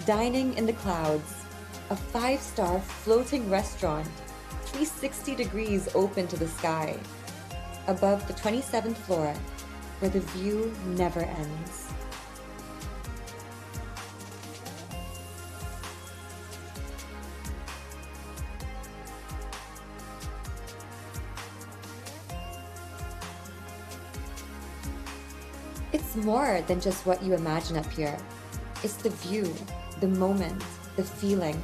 Dining in the clouds, a 5-star floating restaurant, 360 degrees open to the sky, above the 27th floor, where the view never ends. It's more than just what you imagine up here. It's the view, the moment, the feeling.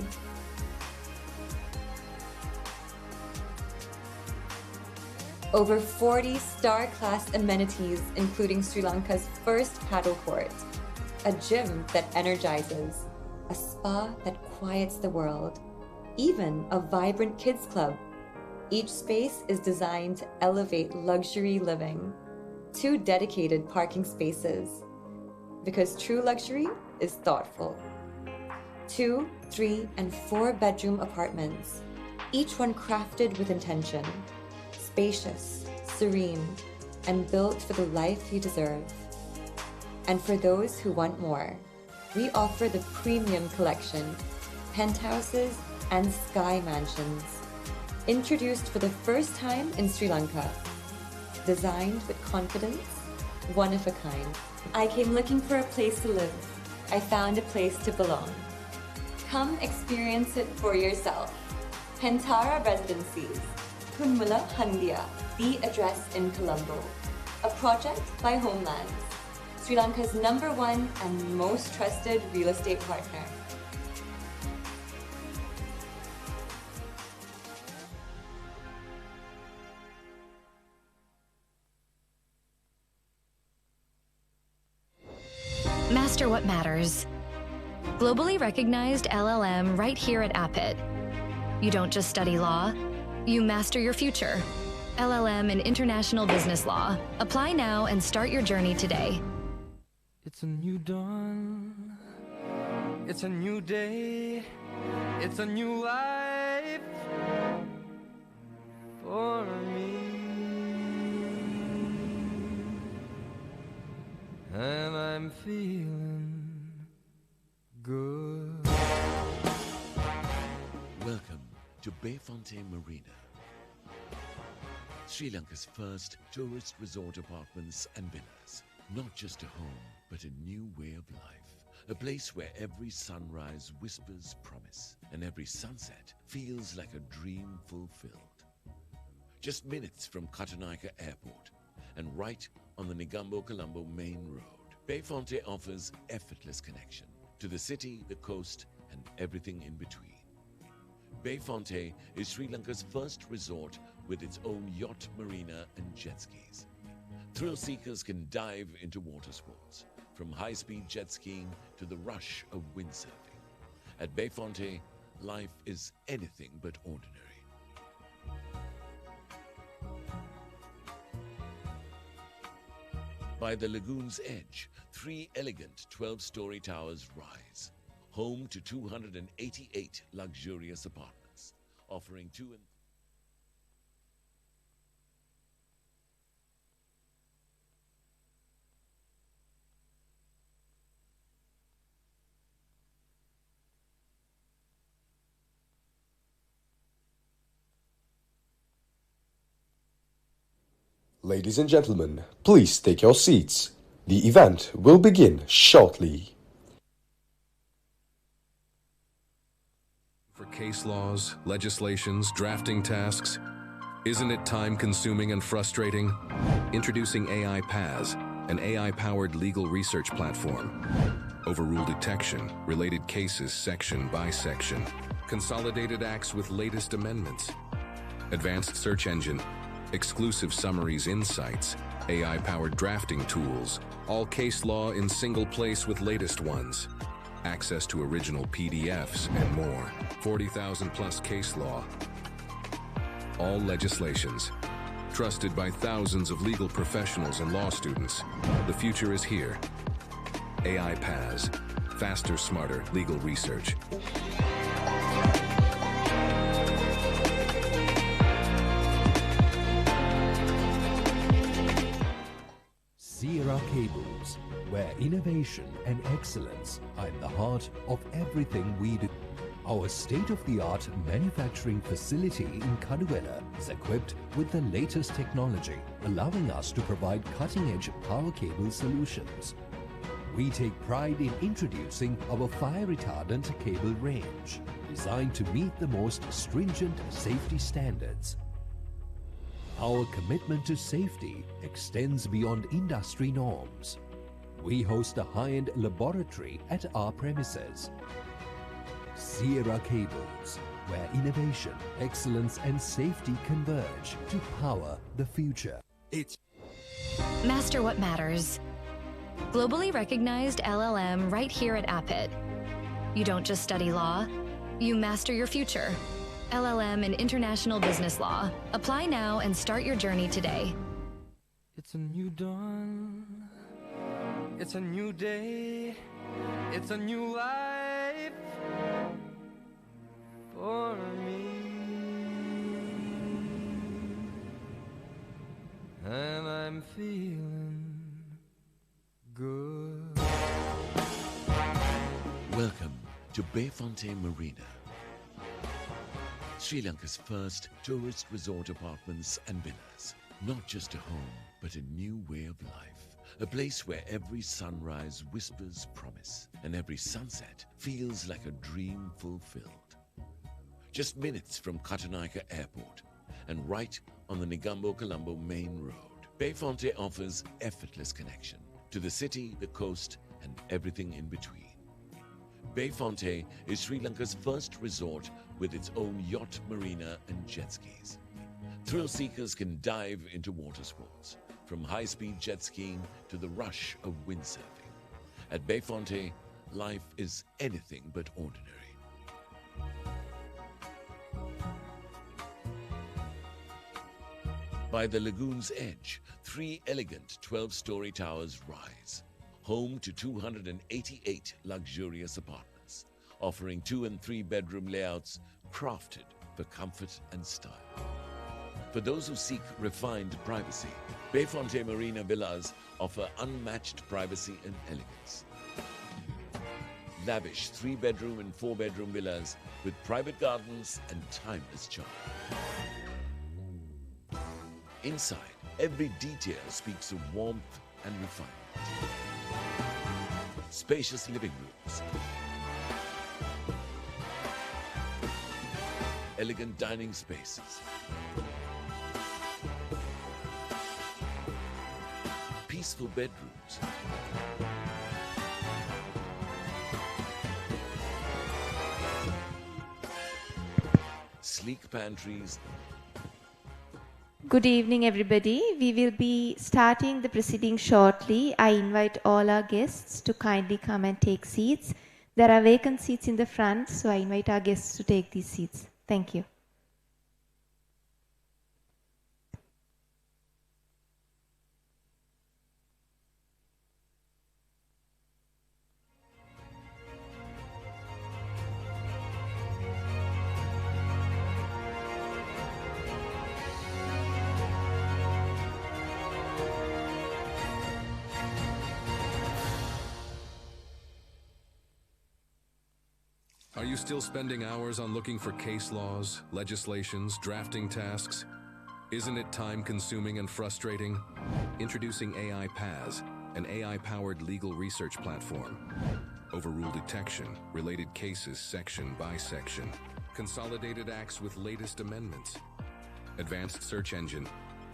Over 40 star-class amenities, including Sri Lanka's first paddle court, a gym that energizes, a spa that quiets the world, even a vibrant kids club. Each space is designed to elevate luxury living. 2 dedicated parking spaces, because true luxury is thoughtful. 2, 3, and 4-bedroom apartments, each one crafted with intention, spacious, serene, and built for the life you deserve. And for those who want more, we offer the premium collection, penthouses and sky mansions, introduced for the first time in Sri Lanka. Designed with confidence, one of a kind. I came looking for a place to live. I found a place to belong. Come experience it for yourself. Pentara Residencies, Kunmula, Handia, the address in Colombo. A project by Homelands, Sri Lanka's #1 and most trusted real estate partner. Master what matters. Globally recognized LLM right here at Appit. You don't just study law, you master your future. LLM in International Business Law. Apply now and start your journey today. It's a new dawn. It's a new day. It's a new life for me. And I'm feeling good. Welcome to Fonte Marina, Sri Lanka's first tourist resort apartments and villas. Not just a home, but a new way of life. A place where every sunrise whispers promise and every sunset feels like a dream fulfilled. Just minutes from Katanaika Airport and right on the Negombo-Colombo main road, Fonte offers effortless connection to the city, the coast, and everything in between. Fonte is Sri Lanka's first resort with its own yacht marina and jet skis. Thrill seekers can dive into water sports, from high-speed jet skiing to the rush of windsurfing. At Fonte, life is anything but ordinary. By the lagoon's edge, 3 elegant 12-story towers rise, home to 288 luxurious apartments, offering Ladies and gentlemen, please take your seats. The event will begin shortly. For case laws, legislations, drafting tasks, isn't it time-consuming and frustrating? Introducing AI Paths, an AI-powered legal research platform. Overrule detection, related cases section by section. Consolidated acts with latest amendments. Advanced search engine. Exclusive summaries, insights, AI-powered drafting tools, all case law in single place with latest ones. Access to original PDFs and more. 40,000 plus case law. All legislations. Trusted by thousands of legal professionals and law students. The future is here. AI Paths. Faster, smarter legal research. Sierra Cables, where innovation and excellence are at the heart of everything we do. Our state-of-the-art manufacturing facility in Kaduvela is equipped with the latest technology, allowing us to provide cutting-edge power cable solutions. We take pride in introducing our fire-retardant cable range, designed to meet the most stringent safety standards. Our commitment to safety extends beyond industry norms. We host a high-end laboratory at our premises. Sierra Cables, where innovation, excellence and safety converge to power the future. Master what matters. Globally recognized LLM right here at Appit. You don't just study law, you master your future. LLM in International Business Law. Apply now and start your journey today. It's a new dawn. It's a new day. It's a new life for me. And I'm feeling good. Welcome to Fonte Marina, Sri Lanka's first tourist resort apartments and villas. Not just a home, but a new way of life. A place where every sunrise whispers promise and every sunset feels like a dream fulfilled. Just minutes from Katanaika Airport and right on the Negombo-Colombo main road, Fonte offers effortless connection to the city, the coast, and everything in between. Fonte is Sri Lanka's first resort with its own yacht marina and jet skis. Thrill seekers can dive into water sports, from high-speed jet skiing to the rush of windsurfing. At Fonte, life is anything but ordinary. By the lagoon's edge, 3 elegant 12-story towers rise, home to 288 luxurious apartments, offering 2- and 3-bedroom layouts crafted for comfort and style. For those who seek refined privacy, Fonte Marina Villas offer unmatched privacy and elegance. Lavish 3-bedroom and 4-bedroom villas with private gardens and timeless charm. Inside, every detail speaks of warmth and refinement. Spacious living rooms, elegant dining spaces, peaceful bedrooms, sleek pantries. Good evening, everybody. We will be starting the proceedings shortly. I invite all our guests to kindly come and take seats. There are vacant seats in the front, so I invite our guests to take these seats. Thank you. Are you still spending hours on looking for case laws, legislations, drafting tasks? Isn't it time-consuming and frustrating? Introducing AI PAS, an AI-powered legal research platform. Overrule detection, related cases section by section. Consolidated acts with latest amendments. Advanced search engine,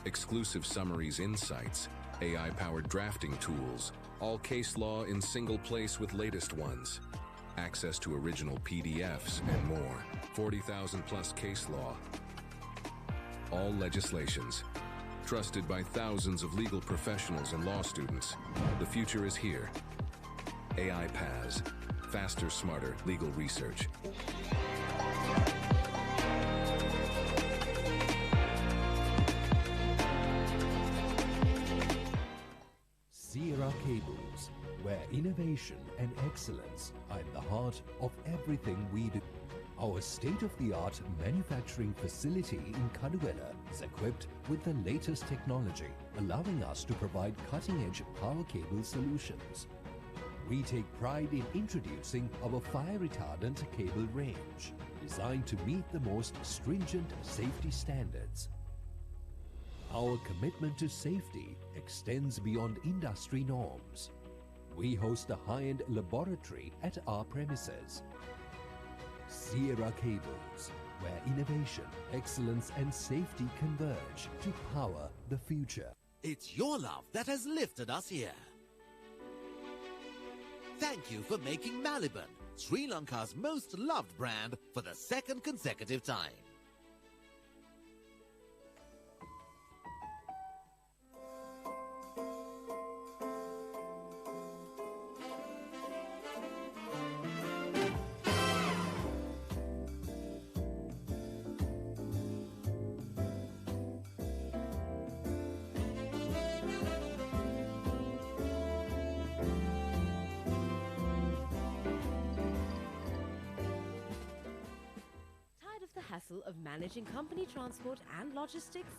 exclusive summaries, insights, AI-powered drafting tools. All case law in single place with latest ones. Access to original PDFs and more. 40,000 plus case law. All legislations. Trusted by thousands of legal professionals and law students. The future is here. AI PAS. Faster, smarter legal research. Sierra Cables, where innovation and excellence are at the heart of everything we do. Our state-of-the-art manufacturing facility in Kaduela is equipped with the latest technology, allowing us to provide cutting-edge power cable solutions. We take pride in introducing our fire-retardant cable range, designed to meet the most stringent safety standards. Our commitment to safety extends beyond industry norms. We host a high-end laboratory at our premises. Sierra Cables, where innovation, excellence and safety converge to power the future. It's your love that has lifted us here. Thank you for making Maliban Sri Lanka's most loved brand for the second consecutive time. Hassle of managing company transport and logistics,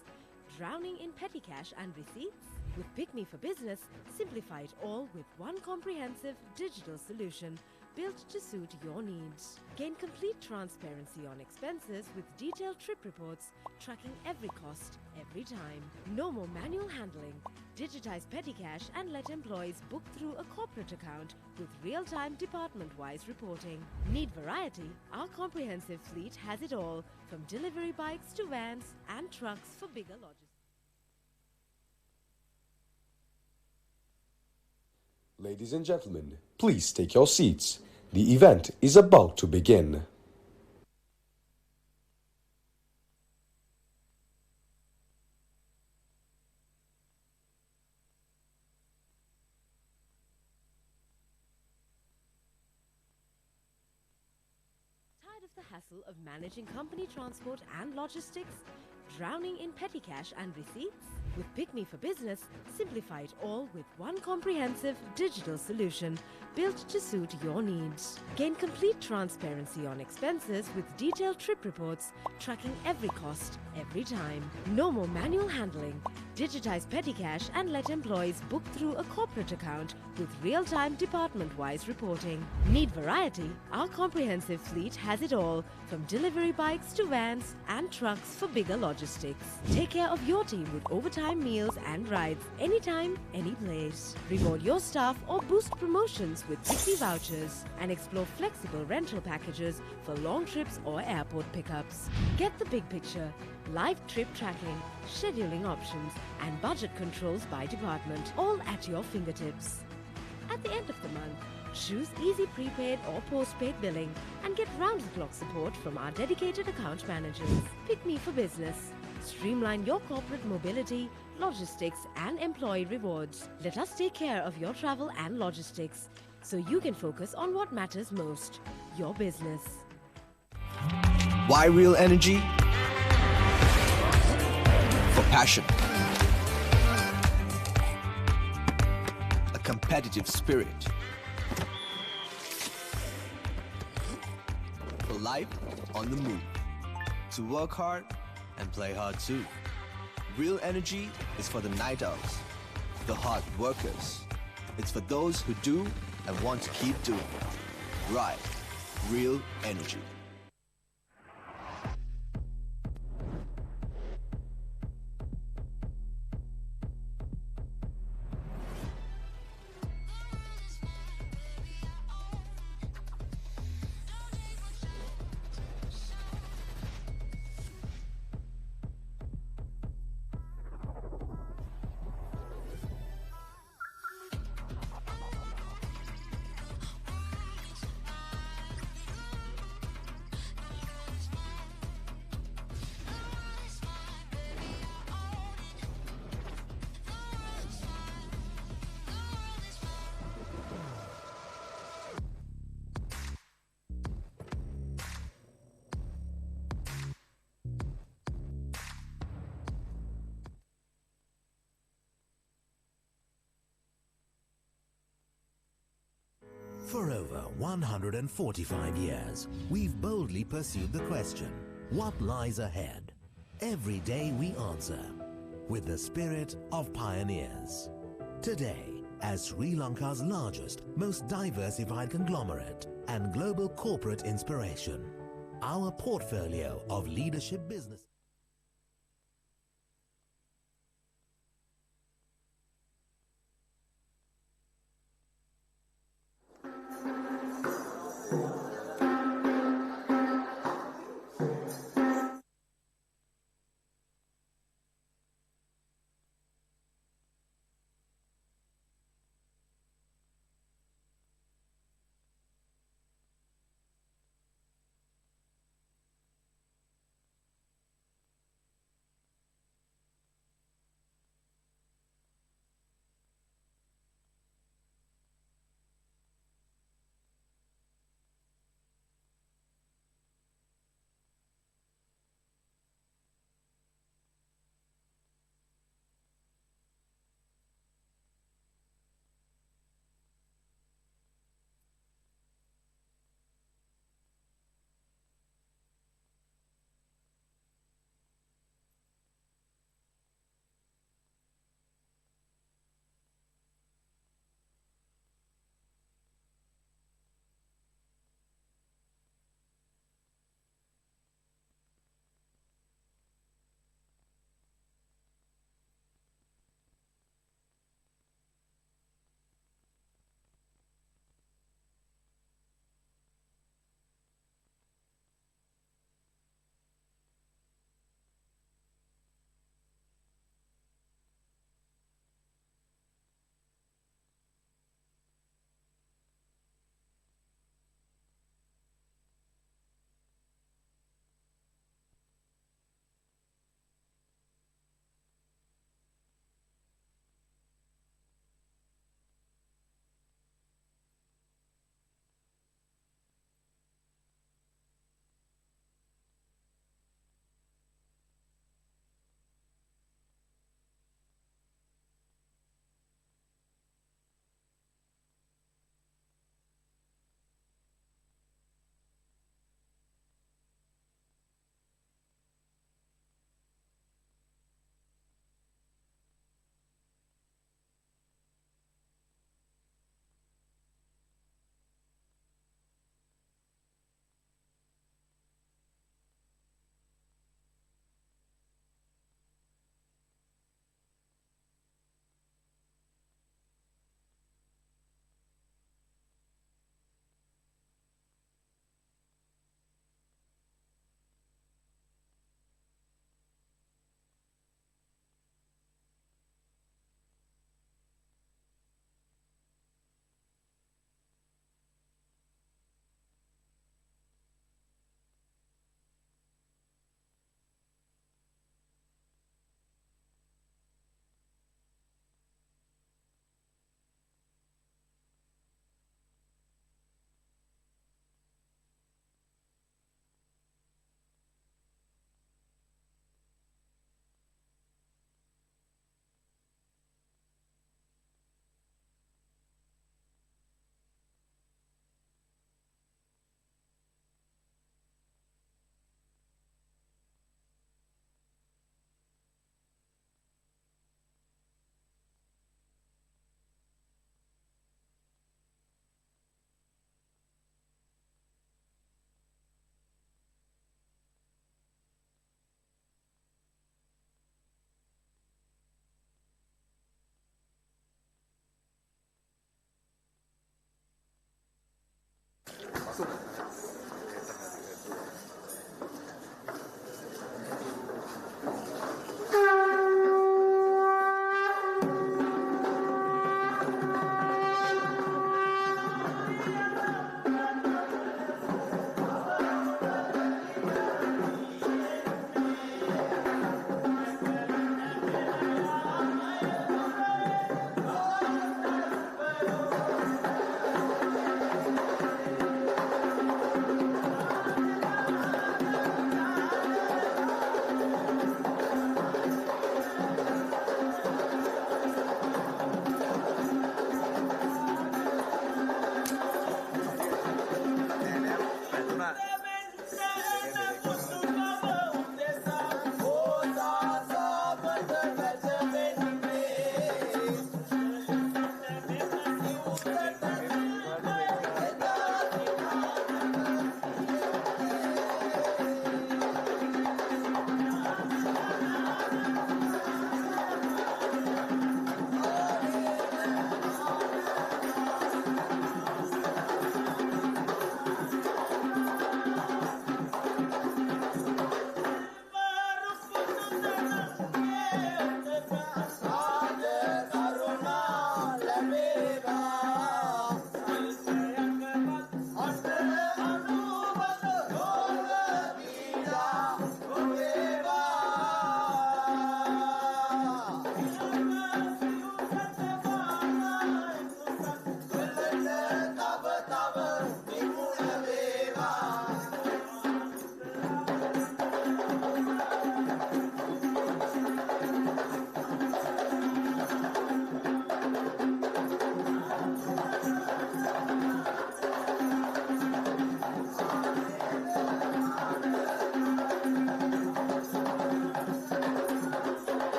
drowning in petty cash and receipts? With PickMe for Business, simplify it all with one comprehensive digital solution built to suit your needs. Gain complete transparency on expenses with detailed trip reports tracking every cost, every time. No more manual handling. Digitize petty cash and let employees book through a corporate account with real-time department-wise reporting. Need variety? Our comprehensive fleet has it all, from delivery bikes to vans and trucks for bigger logistics. Ladies and gentlemen, please take your seats. The event is about to begin. Tired of the hassle of managing company transport and logistics? Drowning in petty cash and receipts? With PickMe for Business, simplify it all with one comprehensive digital solution built to suit your needs. Gain complete transparency on expenses with detailed trip reports tracking every cost, every time. No more manual handling. Digitize petty cash and let employees book through a corporate account with real-time department-wise reporting. Need variety? Our comprehensive fleet has it all, from delivery bikes to vans and trucks for bigger logistics. Take care of your team with overtime meals and rides anytime, any place. Reward your staff or boost promotions with PickMe vouchers and explore flexible rental packages for long trips or airport pickups. Get the big picture. Live trip tracking, scheduling options and budget controls by department, all at your fingertips. At the end of the month, choose easy prepaid or postpaid billing and get round-the-clock support from our dedicated account managers. PickMe for Business. Streamline your corporate mobility, logistics and employee rewards. Let us take care of your travel and logistics so you can focus on what matters most, your business. Why real energy? For passion. A competitive spirit. For life on the move. To work hard and play hard too. Real energy is for the night owls, the hard workers. It's for those who do and want to keep doing. Right. Real energy. 145 years, we've boldly pursued the question, what lies ahead? Every day we answer, with the spirit of pioneers. Today, as Sri Lanka's largest, most diversified conglomerate and global corporate inspiration, our portfolio of leadership business.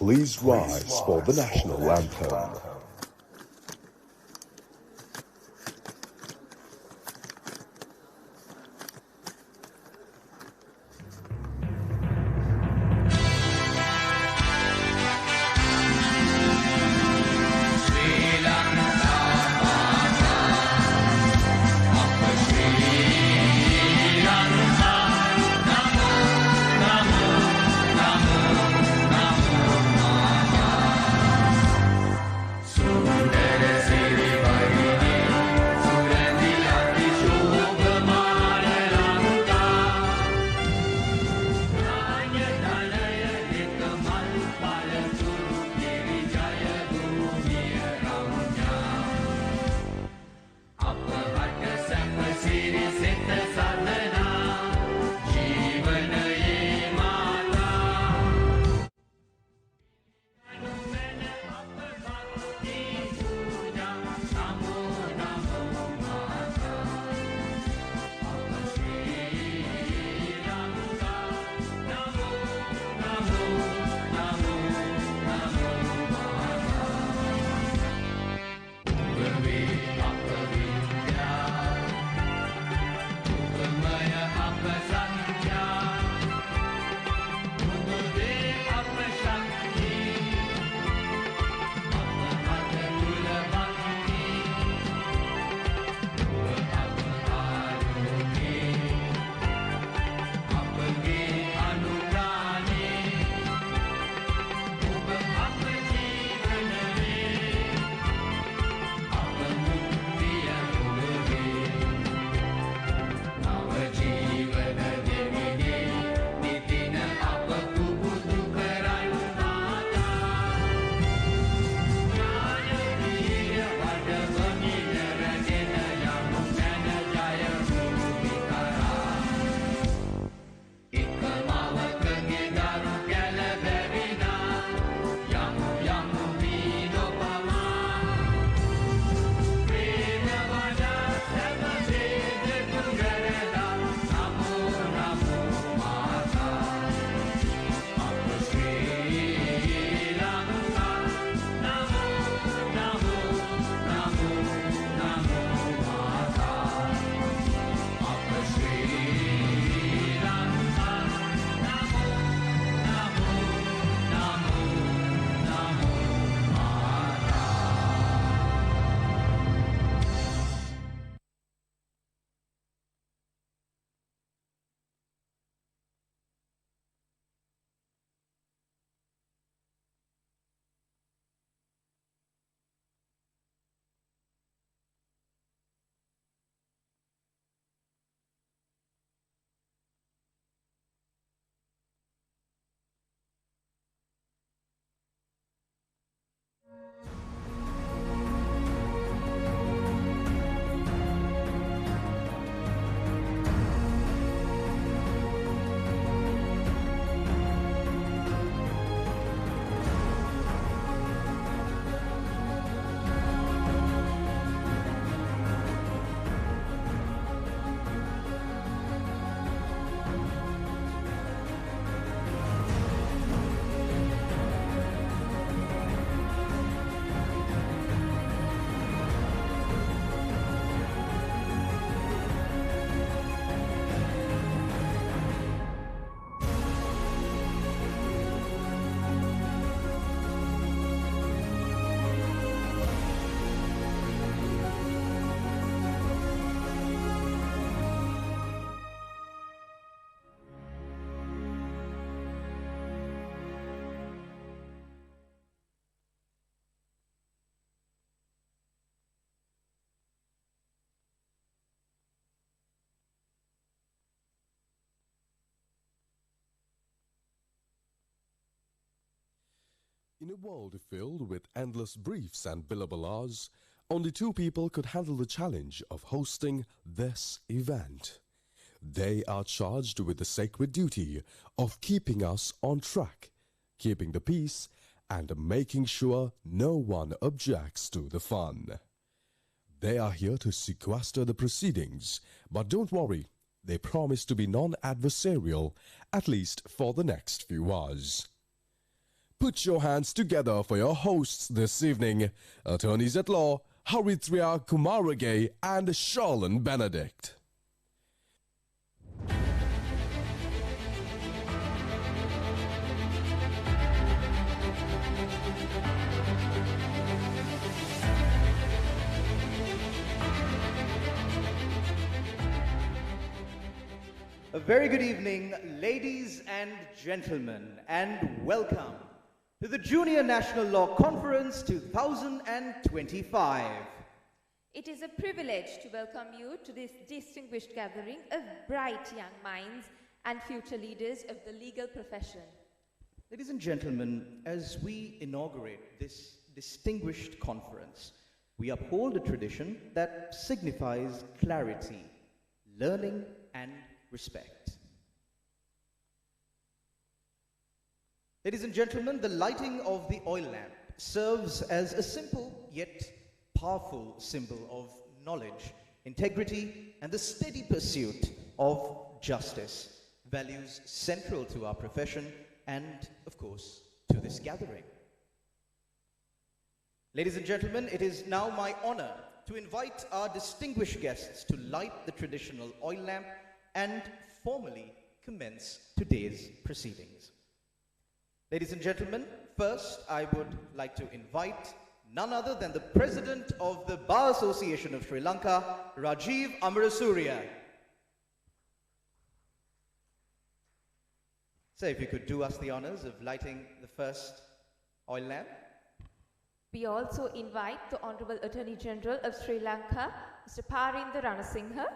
Please rise for the national anthem. In a world filled with endless briefs and billable hours, only two people could handle the challenge of hosting this event. They are charged with the sacred duty of keeping us on track, keeping the peace, and making sure no one objects to the fun. They are here to sequester the proceedings, but don't worry, they promise to be non-adversarial, at least for the next few hours. Put your hands together for your hosts this evening, attorneys at law, Haritria Kumarage and Charlene Benedict. A very good evening, ladies and gentlemen, and welcome to the Junior National Law Conference 2025. It is a privilege to welcome you to this distinguished gathering of bright young minds and future leaders of the legal profession. Ladies and gentlemen, as we inaugurate this distinguished conference, we uphold a tradition that signifies clarity, learning, and respect. Ladies and gentlemen, the lighting of the oil lamp serves as a simple yet powerful symbol of knowledge, integrity, and the steady pursuit of justice, values central to our profession and, of course, to this gathering. Ladies and gentlemen, it is now my honor to invite our distinguished guests to light the traditional oil lamp and formally commence today's proceedings. Ladies and gentlemen, first I would like to invite none other than the President of the Bar Association of Sri Lanka, Rajiv Amarasuriya. So if you could do us the honors of lighting the first oil lamp. We also invite the Honorable Attorney General of Sri Lanka, Mr. Parinda Ranasinghe.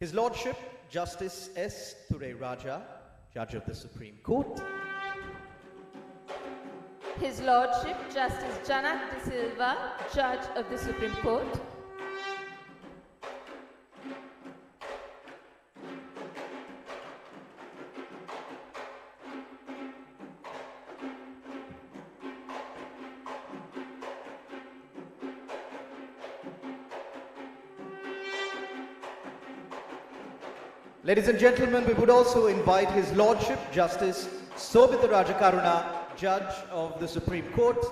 His Lordship, Justice S. Thurai Raja, Judge of the Supreme Court. His Lordship, Justice Janak De Silva, Judge of the Supreme Court. Ladies and gentlemen, we would also invite His Lordship, Justice Sobhita Rajakaruna, Judge of the Supreme Court.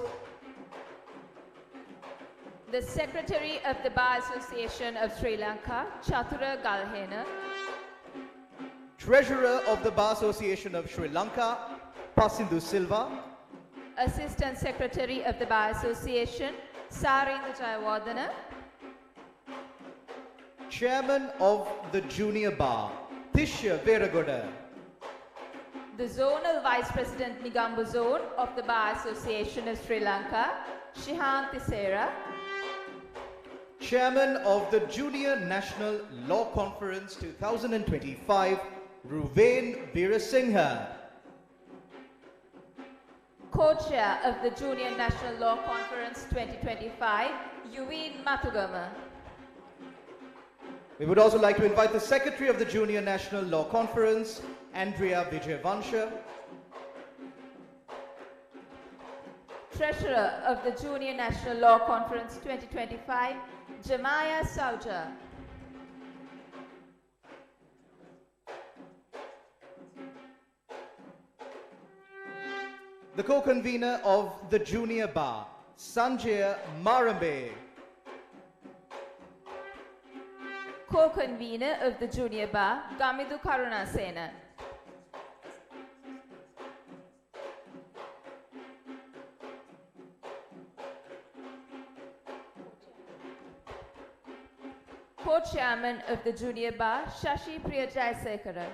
The Secretary of the Bar Association of Sri Lanka, Chatura Galhena. Treasurer of the Bar Association of Sri Lanka, Pasindu Silva. Assistant Secretary of the Bar Association, Sarinda Jayawardena. Chairman of the Junior Bar, Tishya Veragoda. The Zonal Vice President Nigambu Zone of the Bar Association of Sri Lanka, Shihan Tisera. Chairman of the Junior National Law Conference 2025, Ruvain Veerasinghe. Co-chair of the Junior National Law Conference 2025, Yuvin Matugama. We would also like to invite the Secretary of the Junior National Law Conference, Andrea Vijayavansha. Treasurer of the Junior National Law Conference 2025, Jamaya Sauja. The co-convener of the Junior Bar, Sanjaya Marambe. Co-convener of the Junior Bar, Gamidu Karunasena. Co-chairman of the Junior Bar, Shashi Priya Jayasekara.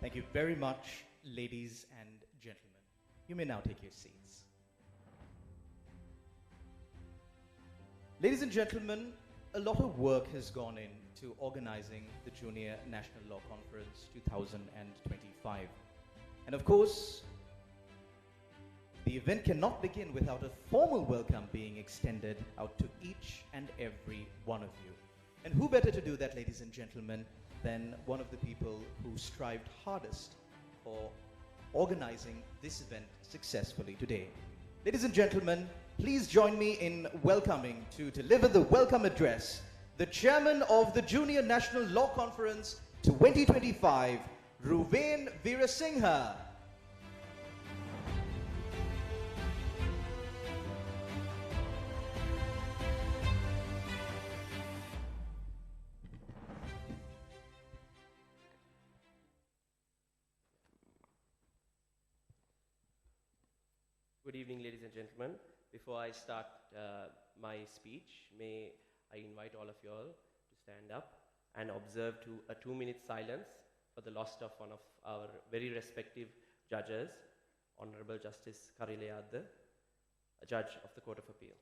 Thank you very much, ladies and gentlemen. You may now take your seats. Ladies and gentlemen, a lot of work has gone into organizing the Junior National Law Conference 2025. And of course, the event cannot begin without a formal welcome being extended out to each and every one of you. And who better to do that, ladies and gentlemen, than one of the people who strived hardest for organizing this event successfully today. Ladies and gentlemen, please join me in welcoming to deliver the welcome address, the chairman of the Junior National Law Conference 2025, Ruven Veerasinghe. Good evening, ladies and gentlemen. Before I start my speech, may I invite all of you all to stand up and observe a 2-minute silence for the loss of one of our very respected judges, Honorable Justice Karileyadda, a judge of the Court of Appeal.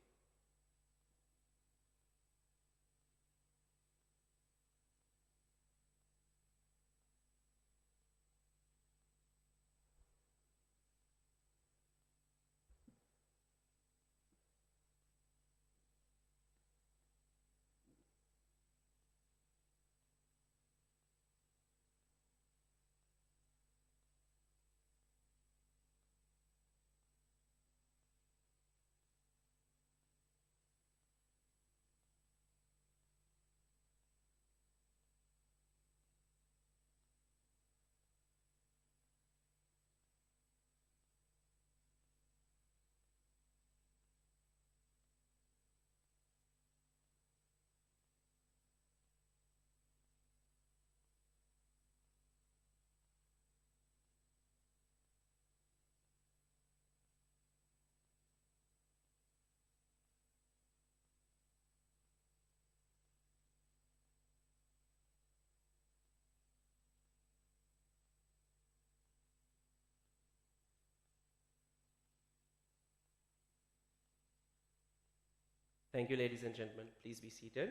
Thank you, ladies and gentlemen. Please be seated.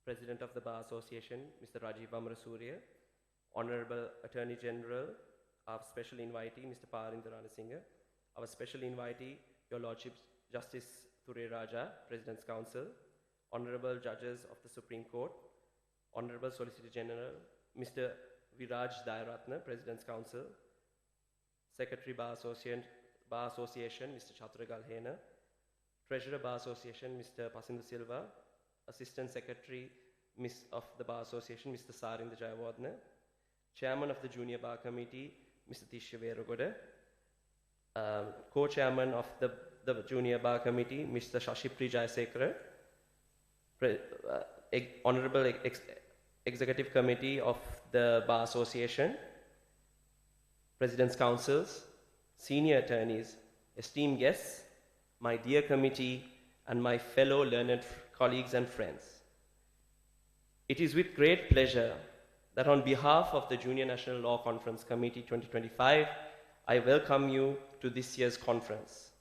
President of the Bar Association, Mr. Rajiv Amarasuriya, Honorable Attorney General, our special invitee, Mr. Parinder Ranasinghe, our special invitee, Your Lordship Justice Ture Raja, President's Counsel, Honorable Judges of the Supreme Court, Honorable Solicitor General, Mr. Viraj Dayaratna, President's Counsel, Secretary Bar Association, Mr. Chatura Galhena, Treasurer Bar Association, Mr. Pasindu Silva, Assistant Secretary of the Bar Association, Mr. Sarinda Jayawardena, Chairman of the Junior Bar Committee, Mr. Tishya Veragoda, Co-Chairman of the Junior Bar Committee, Mr. Shashipri Jayasekara, Honorable Executive Committee of the Bar Association, President's Councils, Senior Attorneys, esteemed guests, my dear committee, and my fellow learned colleagues and friends. It is with great pleasure that on behalf of the Junior National Law Conference Committee 2025, I welcome you to this year's conference.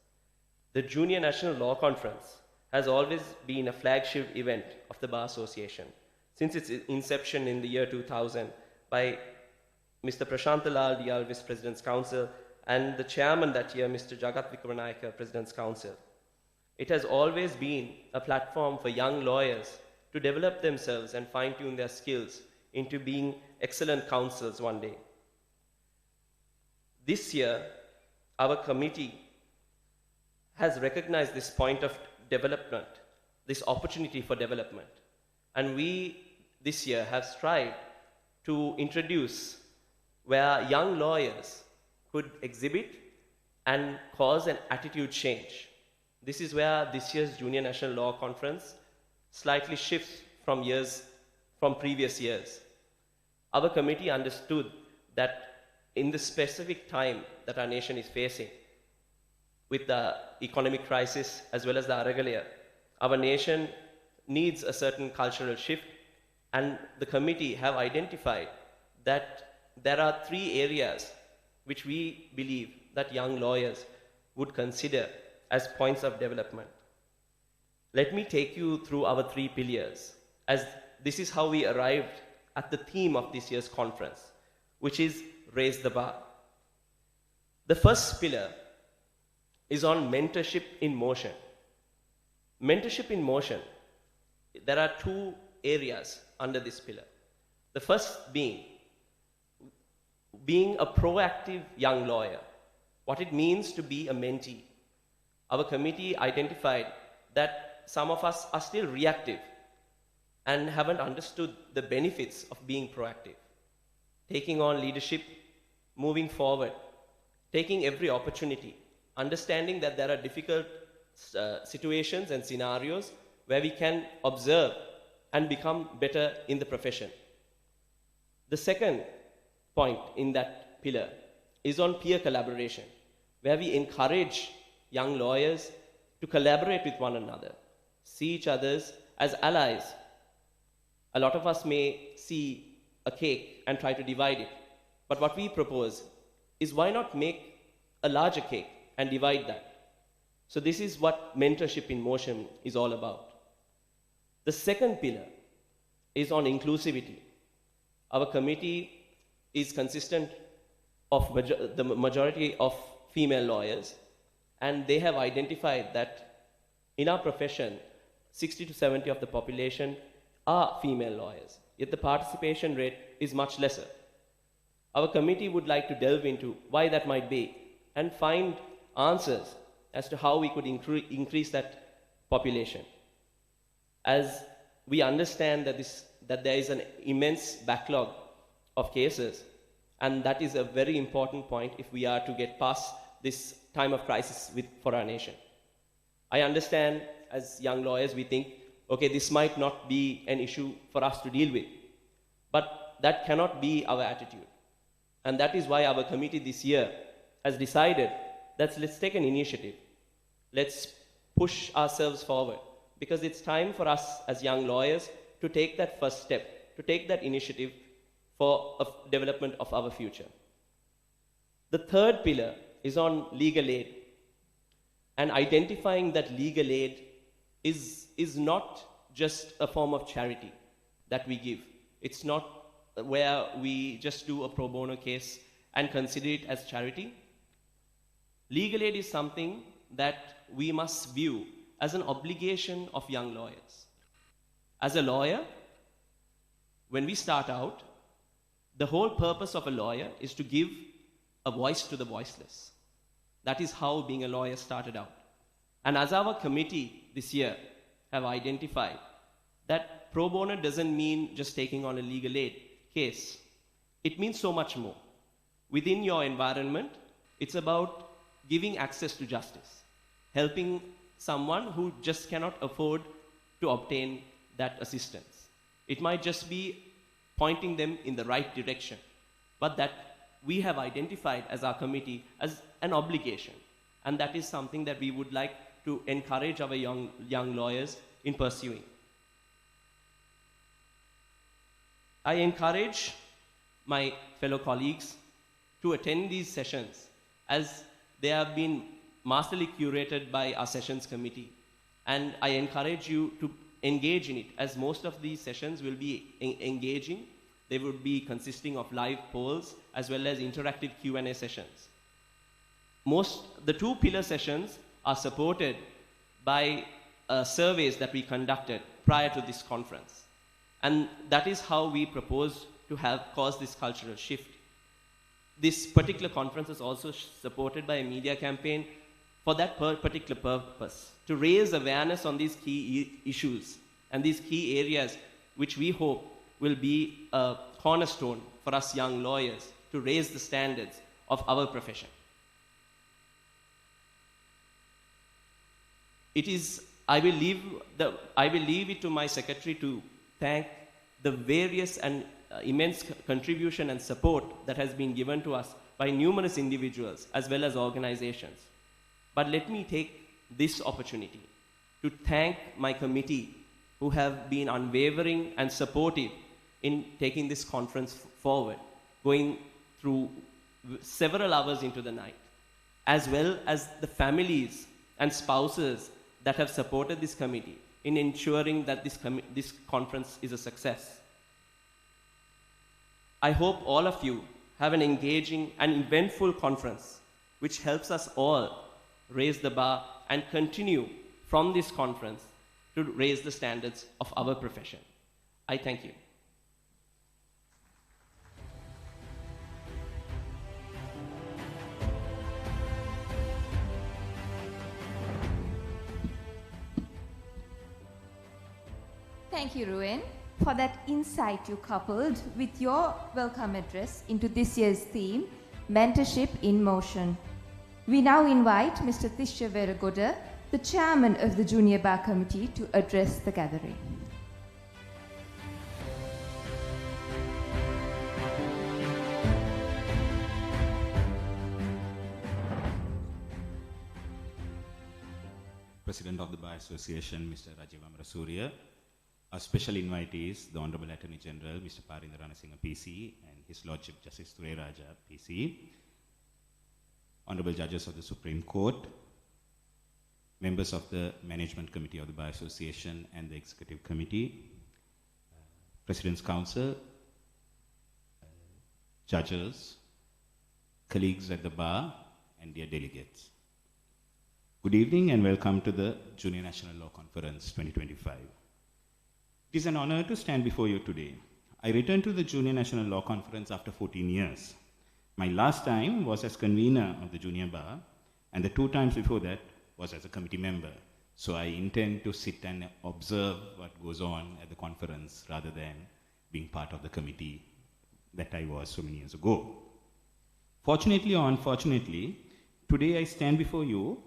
The Junior National Law Conference has always been a flagship event of the Bar Association since its inception in the year 2000 by Mr. Prashantalal Diyal, Vice President's Council, and the chairman that year, Mr. Jagat Vikramanayaka, President's Council. It has always been a platform for young lawyers to develop themselves and fine-tune their skills into being excellent counsels one day. This year, our committee has recognized this point of development, this opportunity for development. And we, this year, have strived to introduce where young lawyers could exhibit and cause an attitude change. This is where this year's Junior National Law Conference slightly shifts from previous years. Our committee understood that in the specific time that our nation is facing, with the economic crisis as well as the Aragalaya, our nation needs a certain cultural shift, and the committee have identified that there are 3 areas which we believe that young lawyers would consider as points of development. Let me take you through our 3 pillars, as this is how we arrived at the theme of this year's conference, which is Raise the Bar. The first pillar is on mentorship in motion. Mentorship in motion, there are 2 areas under this pillar. The first being a proactive young lawyer, what it means to be a mentee. Our committee identified that some of us are still reactive and haven't understood the benefits of being proactive, taking on leadership, moving forward, taking every opportunity, understanding that there are difficult situations and scenarios where we can observe and become better in the profession. The second point in that pillar is on peer collaboration, where we encourage young lawyers to collaborate with one another, see each other as allies. A lot of us may see a cake and try to divide it, but what we propose is, why not make a larger cake and divide that? So this is what mentorship in motion is all about. The second pillar is on inclusivity. Our committee is consistent of the majority of female lawyers, and they have identified that in our profession, 60 to 70 of the population are female lawyers, yet the participation rate is much lesser. Our committee would like to delve into why that might be and find answers as to how we could increase that population. As we understand that there is an immense backlog of cases, and that is a very important point if we are to get past this time of crisis for our nation. I understand, as young lawyers, we think, okay, this might not be an issue for us to deal with, but that cannot be our attitude. And that is why our committee this year has decided that let's take an initiative. Let's push ourselves forward, because it's time for us as young lawyers to take that first step, to take that initiative for development of our future. The third pillar is on legal aid, and identifying that legal aid is not just a form of charity that we give. It's not where we just do a pro bono case and consider it as charity. Legal aid is something that we must view as an obligation of young lawyers. As a lawyer, when we start out, the whole purpose of a lawyer is to give a voice to the voiceless. That is how being a lawyer started out. And as our committee this year have identified, that pro bono doesn't mean just taking on a legal aid case. It means so much more. Within your environment, it's about giving access to justice, helping someone who just cannot afford to obtain that assistance. It might just be pointing them in the right direction, but that we have identified as our committee as an obligation, and that is something that we would like to encourage our young lawyers in pursuing. I encourage my fellow colleagues to attend these sessions, as they have been masterly curated by our sessions committee, and I encourage you to engage in it, as most of these sessions will be engaging. They would be consisting of live polls as well as interactive Q&A sessions. The 2 pillar sessions are supported by surveys that we conducted prior to this conference. And that is how we propose to cause this cultural shift. This particular conference is also supported by a media campaign for that particular purpose, to raise awareness on these key issues and these key areas, which we hope will be a cornerstone for us young lawyers to raise the standards of our profession. I will leave it to my secretary to thank the various and immense contribution and support that has been given to us by numerous individuals as well as organizations. But let me take this opportunity to thank my committee who have been unwavering and supportive in taking this conference forward, going through several hours into the night, as well as the families and spouses that have supported this committee in ensuring that this conference is a success. I hope all of you have an engaging and eventful conference which helps us all raise the bar and continue from this conference to raise the standards of our profession. I thank you. Thank you, Ruin, for that insight you coupled with your welcome address into this year's theme, Mentorship in Motion. We now invite Mr. Tishya Veragoda, the chairman of the Junior Bar Committee, to address the gathering. President of the Bar Association, Mr. Rajiv Amarasuriya, our special invitees, the Honorable Attorney General, Mr. Parindra Ranasinghe, PC, and His Lordship Justice Tureraja, PC, Honorable Judges of the Supreme Court, members of the Management Committee of the Bar Association and the Executive Committee, President's Council, judges, colleagues at the bar, and dear delegates. Good evening and welcome to the Junior National Law Conference 2025. It is an honor to stand before you today. I returned to the Junior National Law Conference after 14 years. My last time was as convener of the Junior Bar, and the 2 times before that was as a committee member. So I intend to sit and observe what goes on at the conference rather than being part of the committee that I was so many years ago. Fortunately or unfortunately, today I stand before you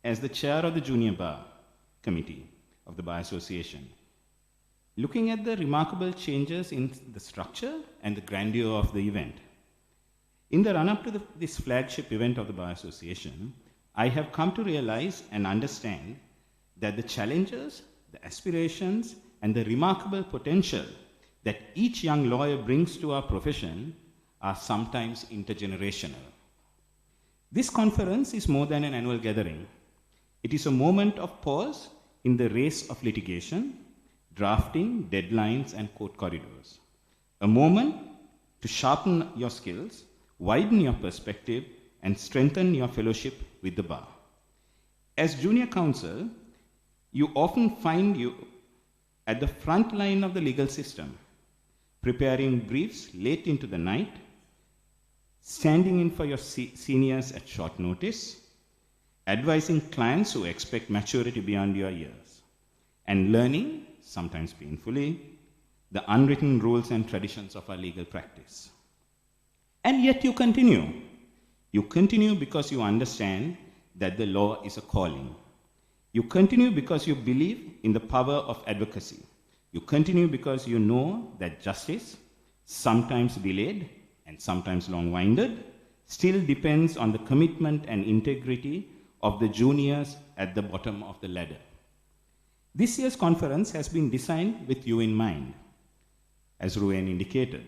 as the chair of the Junior Bar Committee of the Bar Association, looking at the remarkable changes in the structure and the grandeur of the event. In the run-up to this flagship event of the Bar Association, I have come to realize and understand that the challenges, the aspirations, and the remarkable potential that each young lawyer brings to our profession are sometimes intergenerational. This conference is more than an annual gathering. It is a moment of pause in the race of litigation, drafting, deadlines, and court corridors. A moment to sharpen your skills, widen your perspective, and strengthen your fellowship with the bar. As junior counsel, you often find you at the front line of the legal system, preparing briefs late into the night, standing in for your seniors at short notice, advising clients who expect maturity beyond your years, and learning, sometimes painfully, the unwritten rules and traditions of our legal practice. And yet you continue. You continue because you understand that the law is a calling. You continue because you believe in the power of advocacy. You continue because you know that justice, sometimes delayed and sometimes long-winded, still depends on the commitment and integrity of the juniors at the bottom of the ladder. This year's conference has been designed with you in mind, as Ruin indicated.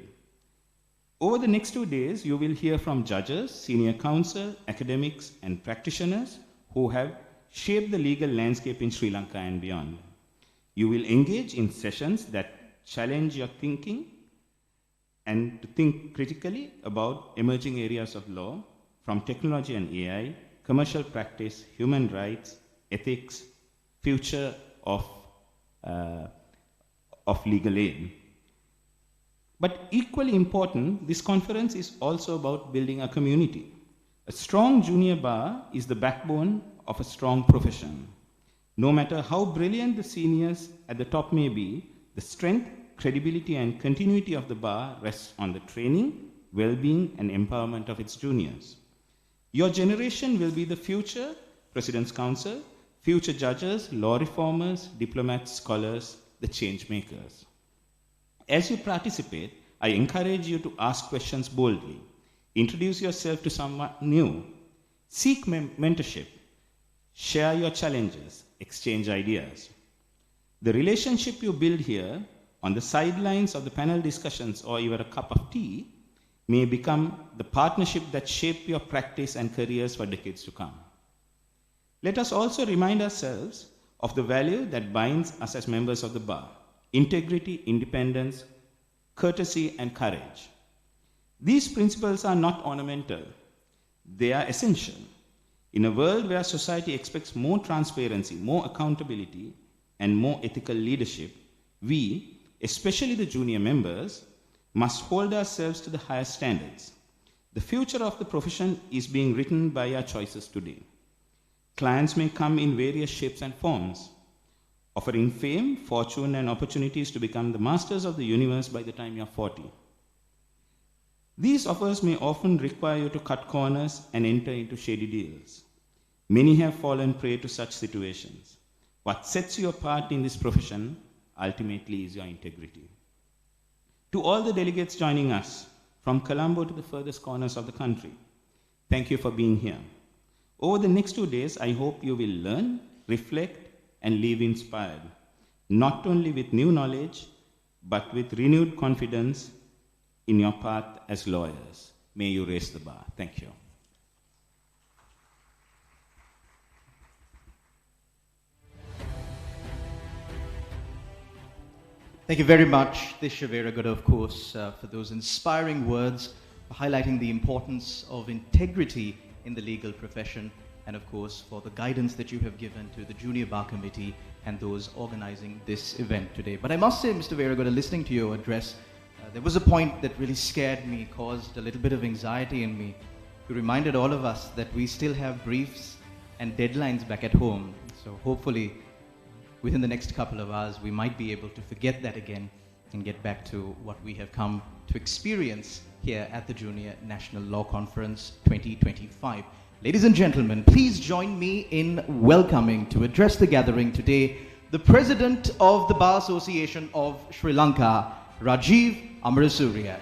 Over the next 2 days, you will hear from judges, senior counsel, academics, and practitioners who have shaped the legal landscape in Sri Lanka and beyond. You will engage in sessions that challenge your thinking and to think critically about emerging areas of law, from technology and AI, commercial practice, human rights, ethics, future of legal aid. But equally important, this conference is also about building a community. A strong junior bar is the backbone of a strong profession. No matter how brilliant the seniors at the top may be, the strength, credibility, and continuity of the bar rests on the training, well-being, and empowerment of its juniors. Your generation will be the future President's Council, future judges, law reformers, diplomats, scholars, the change makers. As you participate, I encourage you to ask questions boldly. Introduce yourself to someone new. Seek mentorship. Share your challenges. Exchange ideas. The relationship you build here on the sidelines of the panel discussions or even a cup of tea may become the partnership that shape your practice and careers for decades to come. Let us also remind ourselves of the value that binds us as members of the bar: integrity, independence, courtesy, and courage. These principles are not ornamental, they are essential. In a world where society expects more transparency, more accountability, and more ethical leadership, we, especially the junior members, must hold ourselves to the highest standards. The future of the profession is being written by our choices today. Clients may come in various shapes and forms, offering fame, fortune, and opportunities to become the masters of the universe by the time you're 40. These offers may often require you to cut corners and enter into shady deals. Many have fallen prey to such situations. What sets you apart in this profession ultimately is your integrity. To all the delegates joining us, from Colombo to the furthest corners of the country, thank you for being here. Over the next 2 days, I hope you will learn, reflect, and leave inspired, not only with new knowledge, but with renewed confidence in your path as lawyers. May you raise the bar. Thank you. Thank you very much, Tisha Veragoda, of course, for those inspiring words, for highlighting the importance of integrity in the legal profession, and of course, for the guidance that you have given to the Junior Bar Committee and those organizing this event today. But I must say, Mr. Veragoda, listening to your address, there was a point that really scared me, caused a little bit of anxiety in me. You reminded all of us that we still have briefs and deadlines back at home. So hopefully, within the next couple of hours, we might be able to forget that again and get back to what we have come to experience here at the Junior National Law Conference 2025. Ladies and gentlemen, please join me in welcoming to address the gathering today the President of the Bar Association of Sri Lanka, Rajiv Amarasuriya.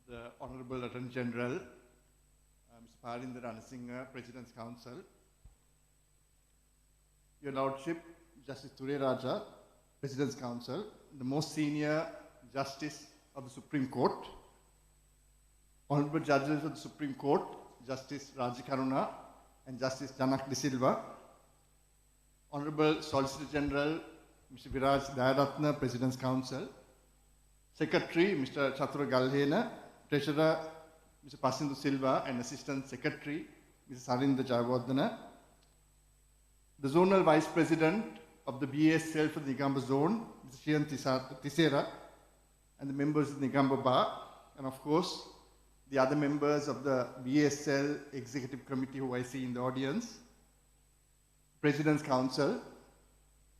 The Honorable Attorney General, Mr. Parinder Ranasinghe, President's Counsel, Your Lordship, Justice Ture Raja, President's Counsel, the most senior Justice of the Supreme Court, Honorable Judges of the Supreme Court, Justice Raji Karuna and Justice Janak De Silva, Honorable Solicitor General, Mr. Viraj Dayaratna, President's Counsel, Secretary, Mr. Chatura Galhena, Treasurer, Mr. Pasindu Silva, and Assistant Secretary, Mr. Sarinda Jayawardena, the Zonal Vice President of the BSL for the Negombo Zone, Mr. Shian Tisera, and the members of the Negombo Bar, and of course, the other members of the BSL Executive Committee who I see in the audience, President's Council,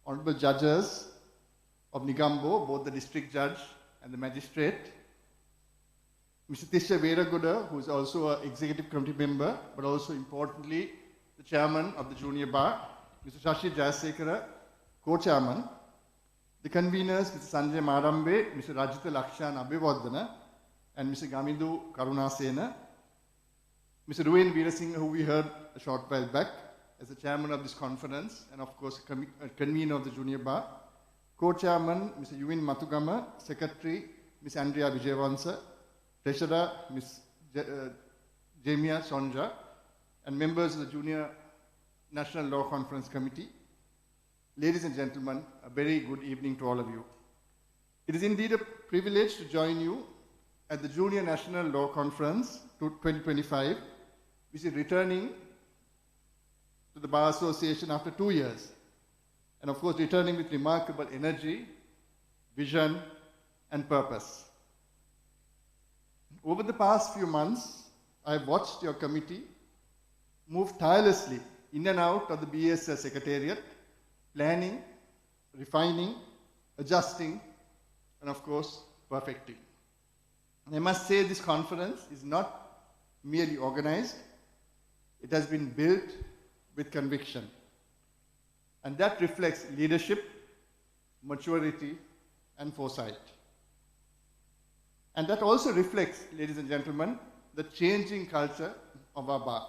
Honorable Judges of Negombo, both the District Judge and the Magistrate, Mr. Tisha Veragoda, who is also an Executive Committee member, but also importantly, the Chairman of the Junior Bar, Mr. Shashi Jayasekara, Co-Chairman, the conveners, Mr. Sanjay Marambe, Mr. Rajita Lakshan Abhivardhana, and Mr. Gamindu Karunasena, Mr. Ruwen Veerasinghe, who we heard a short while back, as the Chairman of this conference, and of course, convener of the Junior Bar, Co-Chairman, Mr. Yuwin Mathugama, Secretary, Ms. Andrea Vijayavansa, Treasurer, Ms. Jamia Sonja, and members of the Junior National Law Conference Committee. Ladies and gentlemen, a very good evening to all of you. It is indeed a privilege to join you at the Junior National Law Conference 2025, which is returning to the Bar Association after 2 years, and of course returning with remarkable energy, vision, and purpose. Over the past few months, I have watched your committee move tirelessly in and out of the BSL Secretariat planning, refining, adjusting, and of course, perfecting. And I must say this conference is not merely organized, it has been built with conviction. And that reflects leadership, maturity, and foresight. And that also reflects, ladies and gentlemen, the changing culture of our bar,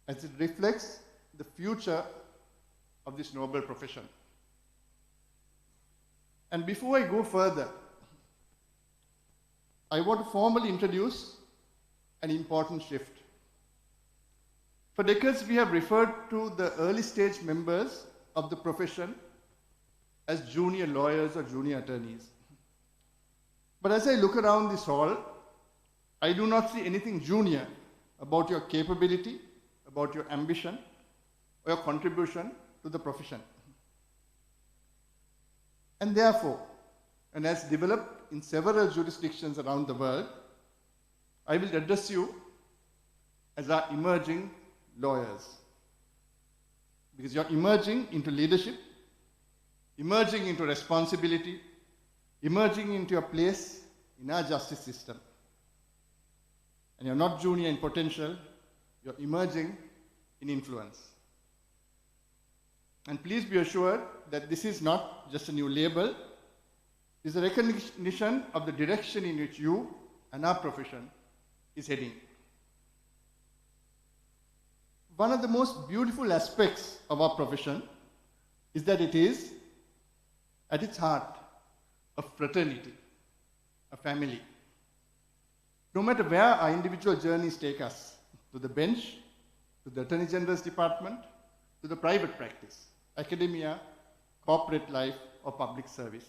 as it reflects the future of this noble profession. And before I go further, I want to formally introduce an important shift. For decades, we have referred to the early stage members of the profession as junior lawyers or junior attorneys. But as I look around this hall, I do not see anything junior about your capability, about your ambition, or your contribution to the profession. And therefore, and as developed in several jurisdictions around the world, I will address you as our emerging lawyers. Because you're emerging into leadership, emerging into responsibility, emerging into your place in our justice system. And you're not junior in potential, you're emerging in influence. And please be assured that this is not just a new label, it is a recognition of the direction in which you and our profession is heading. One of the most beautiful aspects of our profession is that it is, at its heart, a fraternity, a family. No matter where our individual journeys take us, to the bench, to the Attorney General's department, to the private practice, academia, corporate life, or public service,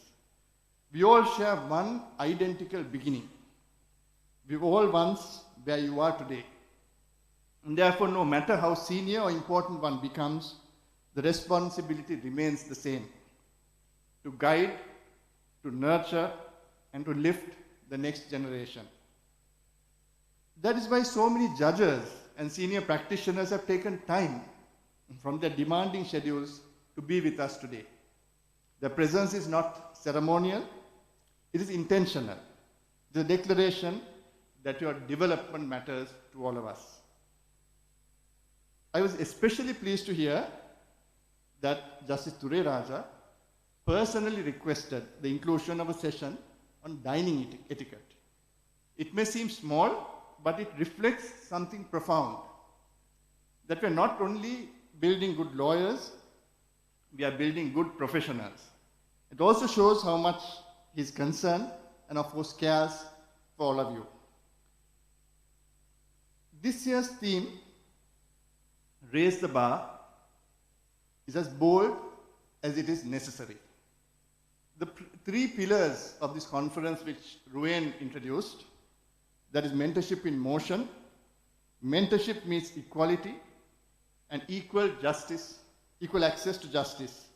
we all share one identical beginning. We all once where you are today. And therefore, no matter how senior or important one becomes, the responsibility remains the same: to guide, to nurture, and to lift the next generation. That is why so many judges and senior practitioners have taken time from their demanding schedules to be with us today. Their presence is not ceremonial, it is intentional. The declaration that your development matters to all of us. I was especially pleased to hear that Justice Ture Raja personally requested the inclusion of a session on dining etiquette. It may seem small, but it reflects something profound. That we're not only building good lawyers, we are building good professionals. It also shows how much he's concerned and of course cares for all of you. This year's theme, Raise the Bar, is as bold as it is necessary. The three pillars of this conference which Ruane introduced, that is mentorship in motion, mentorship meets equality, and equal justice, equal access to justice,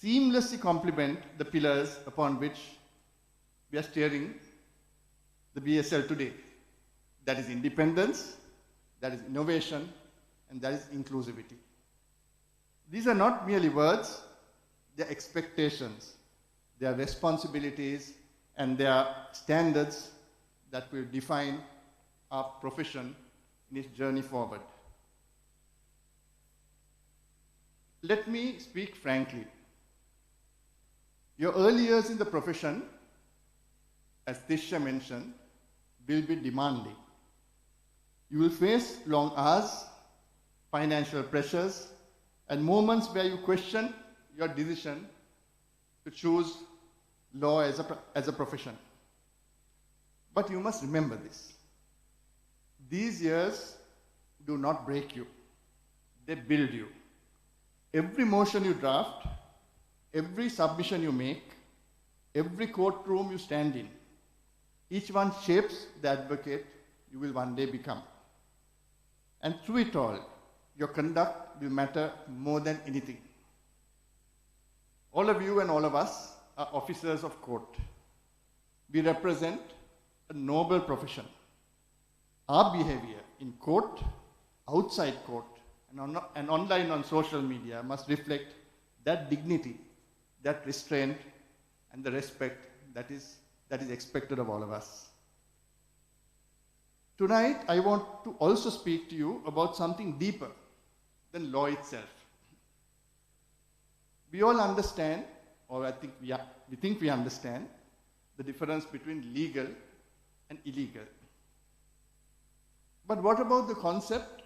seamlessly complement the pillars upon which we are steering the BSL today. That is independence, that is innovation, and that is inclusivity. These are not merely words, they are expectations, they are responsibilities, and they are standards that will define our profession in its journey forward. Let me speak frankly. Your early years in the profession, as Tisha mentioned, will be demanding. You will face long hours, financial pressures, and moments where you question your decision to choose law as a profession. But you must remember this. These years do not break you. They build you. Every motion you draft, every submission you make, every courtroom you stand in, each one shapes the advocate you will one day become. And through it all, your conduct will matter more than anything. All of you and all of us are officers of court. We represent a noble profession. Our behavior in court, outside court, and online on social media must reflect that dignity, that restraint, and the respect that is expected of all of us. Tonight, I want to also speak to you about something deeper than law itself. We all understand, or I think we understand, the difference between legal and illegal. But what about the concept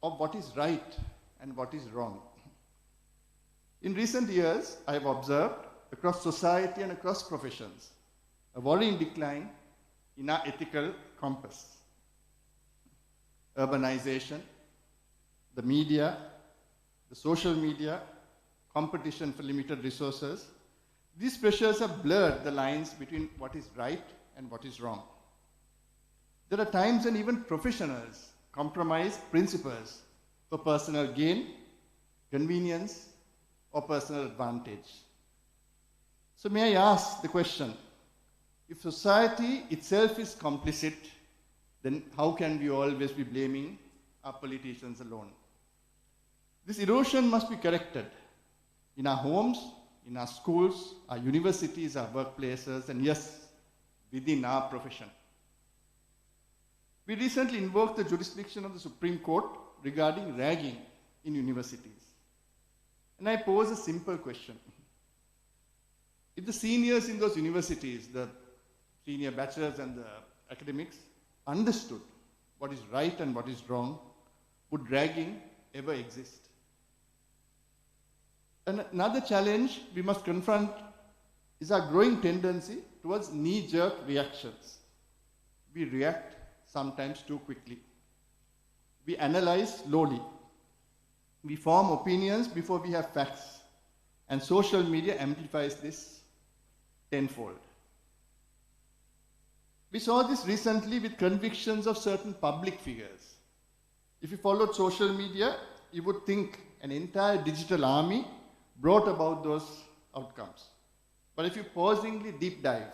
of what is right and what is wrong? In recent years, I have observed across society and across professions a worrying decline in our ethical compass. Urbanization, the media, the social media, competition for limited resources, these pressures have blurred the lines between what is right and what is wrong. There are times when even professionals compromise principles for personal gain, convenience, or personal advantage. So may I ask the question, if society itself is complicit, then how can we always be blaming our politicians alone? This erosion must be corrected in our homes, in our schools, our universities, our workplaces, and yes, within our profession. We recently invoked the jurisdiction of the Supreme Court regarding ragging in universities. And I pose a simple question. If the seniors in those universities, the senior bachelors and the academics, understood what is right and what is wrong, would ragging ever exist? And another challenge we must confront is our growing tendency towards knee-jerk reactions. We react sometimes too quickly. We analyze slowly. We form opinions before we have facts. And social media amplifies this tenfold. We saw this recently with convictions of certain public figures. If you followed social media, you would think an entire digital army brought about those outcomes. But if you pausingly deep dive,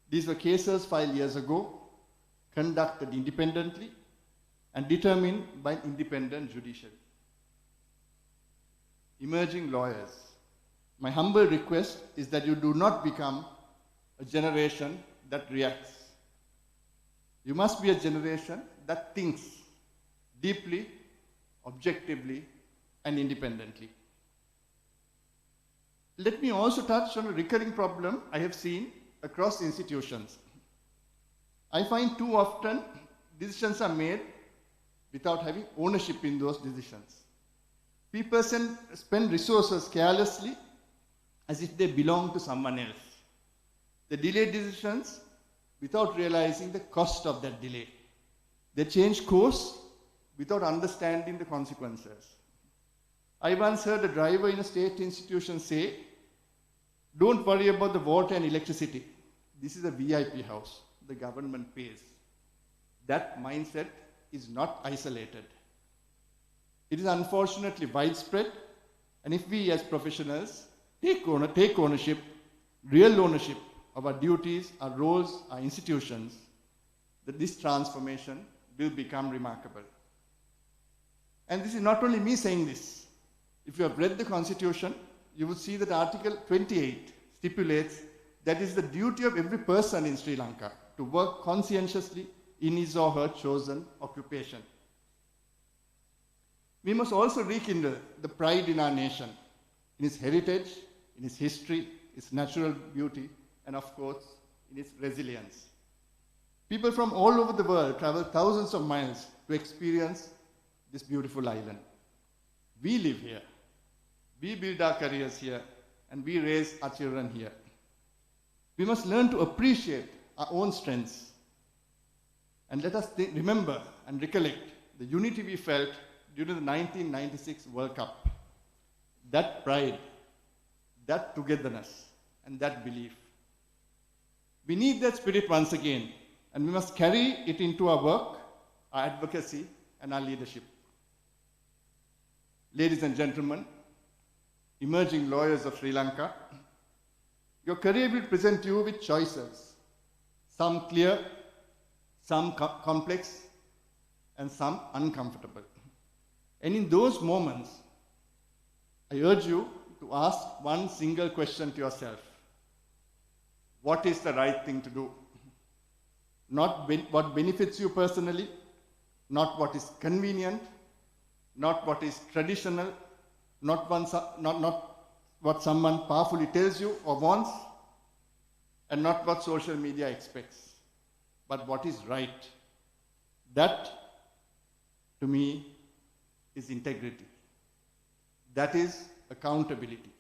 these were cases filed years ago, conducted independently, and determined by an independent judiciary. Emerging lawyers, my humble request is that you do not become a generation that reacts. You must be a generation that thinks deeply, objectively, and independently. Let me also touch on a recurring problem I have seen across institutions. I find too often decisions are made without having ownership in those decisions. People spend resources carelessly as if they belong to someone else. They delay decisions without realizing the cost of that delay. They change course without understanding the consequences. I once heard a driver in a state institution say, "Don't worry about the water and electricity. This is a VIP house. The government pays." That mindset is not isolated. It is unfortunately widespread, and if we as professionals take ownership, real ownership of our duties, our roles, our institutions, that this transformation will become remarkable. And this is not only me saying this. If you have read the Constitution, you will see that Article 28 stipulates that it is the duty of every person in Sri Lanka to work conscientiously in his or her chosen occupation. We must also rekindle the pride in our nation, in its heritage, in its history, its natural beauty, and of course, in its resilience. People from all over the world travel thousands of miles to experience this beautiful island. We live here. We build our careers here, and we raise our children here. We must learn to appreciate our own strengths. And let us remember and recollect the unity we felt during the 1996 World Cup. That pride, that togetherness, and that belief. We need that spirit once again, and we must carry it into our work, our advocacy, and our leadership. Ladies and gentlemen, emerging lawyers of Sri Lanka, your career will present you with choices, some clear, some complex, and some uncomfortable. And in those moments, I urge you to ask one single question to yourself. What is the right thing to do? Not what benefits you personally, not what is convenient, not what is traditional, not what someone powerfully tells you or wants, and not what social media expects, but what is right. That, to me, is integrity. That is accountability.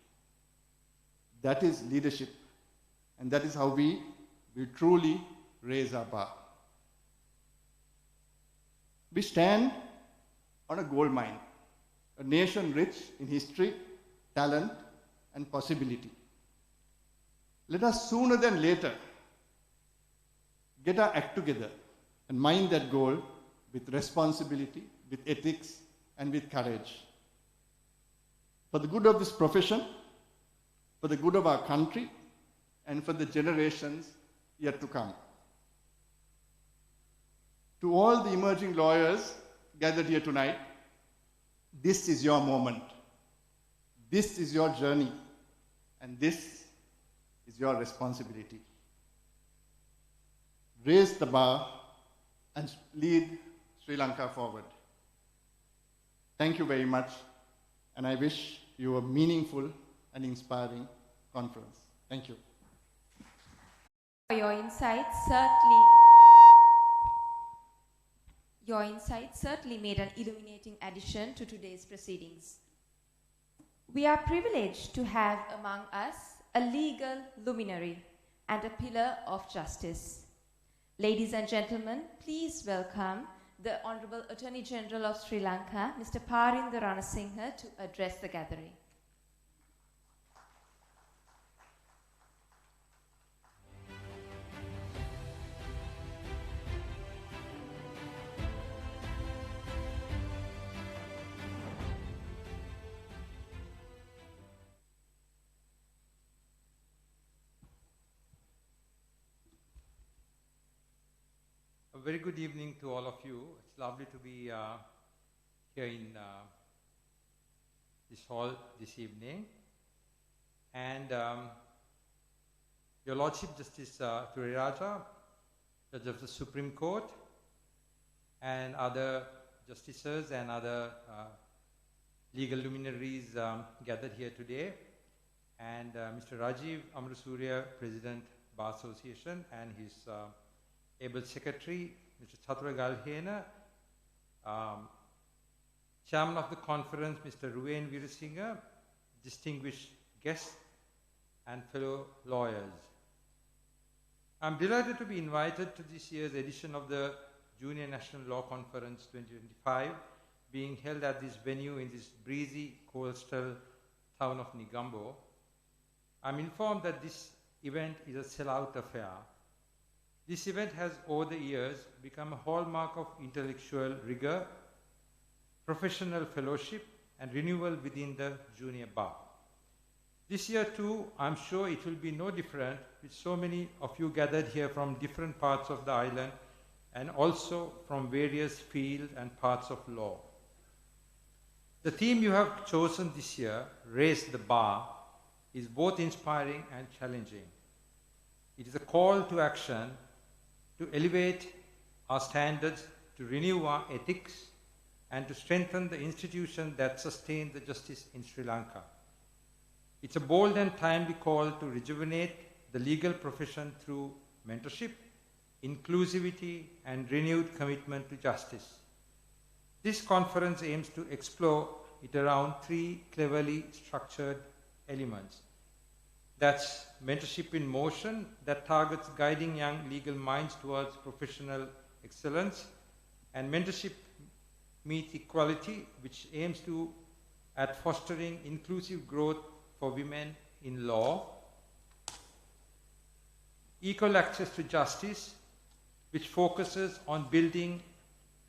That is leadership. And that is how we will truly raise our bar. We stand on a gold mine, a nation rich in history, talent, and possibility. Let us sooner than later get our act together and mine that gold with responsibility, with ethics, and with courage. For the good of this profession, for the good of our country, and for the generations yet to come. To all the emerging lawyers gathered here tonight, this is your moment. This is your journey. And this is your responsibility. Raise the bar and lead Sri Lanka forward. Thank you very much, and I wish you a meaningful and inspiring conference. Thank you. Your insights certainly made an illuminating addition to today's proceedings. We are privileged to have among us a legal luminary and a pillar of justice. Ladies and gentlemen, please welcome the Honorable Attorney General of Sri Lanka, Mr. Parinda Ranasinghe, to address the gathering. A very good evening to all of you. It's lovely to be here in this hall this evening. And Your Lordship, Justice Turiraja, Judge of the Supreme Court, and other justices and other legal luminaries gathered here today, and Mr. Rajiv Amrasurya, President, Bar Association, and his able secretary, Mr. Chatura Galhena, Chairman of the conference, Mr. Ruven Veerasinghe, distinguished guests, and fellow lawyers. I'm delighted to be invited to this year's edition of the Junior National Law Conference 2025, being held at this venue in this breezy coastal town of Negombo. I'm informed that this event is a sellout affair. This event has, over the years, become a hallmark of intellectual rigor, professional fellowship, and renewal within the junior bar. This year too, I'm sure it will be no different, with so many of you gathered here from different parts of the island and also from various fields and parts of law. The theme you have chosen this year, Raise the Bar, is both inspiring and challenging. It is a call to action to elevate our standards, to renew our ethics, and to strengthen the institutions that sustain the justice in Sri Lanka. It's a bold and timely call to rejuvenate the legal profession through mentorship, inclusivity, and renewed commitment to justice. This conference aims to explore it around three cleverly structured elements. That's mentorship in motion, that targets guiding young legal minds towards professional excellence, and mentorship meets equality, which aims at fostering inclusive growth for women in law, equal access to justice, which focuses on building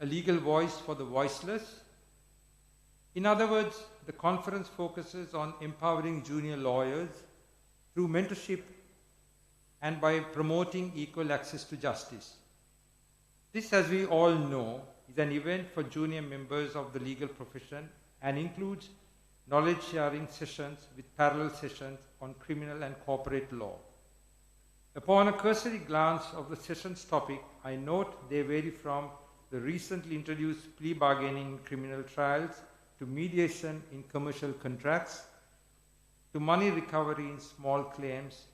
a legal voice for the voiceless. In other words, the conference focuses on empowering junior lawyers through mentorship and by promoting equal access to justice. This, as we all know, is an event for junior members of the legal profession and includes knowledge sharing sessions with parallel sessions on criminal and corporate law. Upon a cursory glance of the session's topic, I note they vary from the recently introduced plea bargaining in criminal trials, to mediation in commercial contracts, to money recovery in small claims,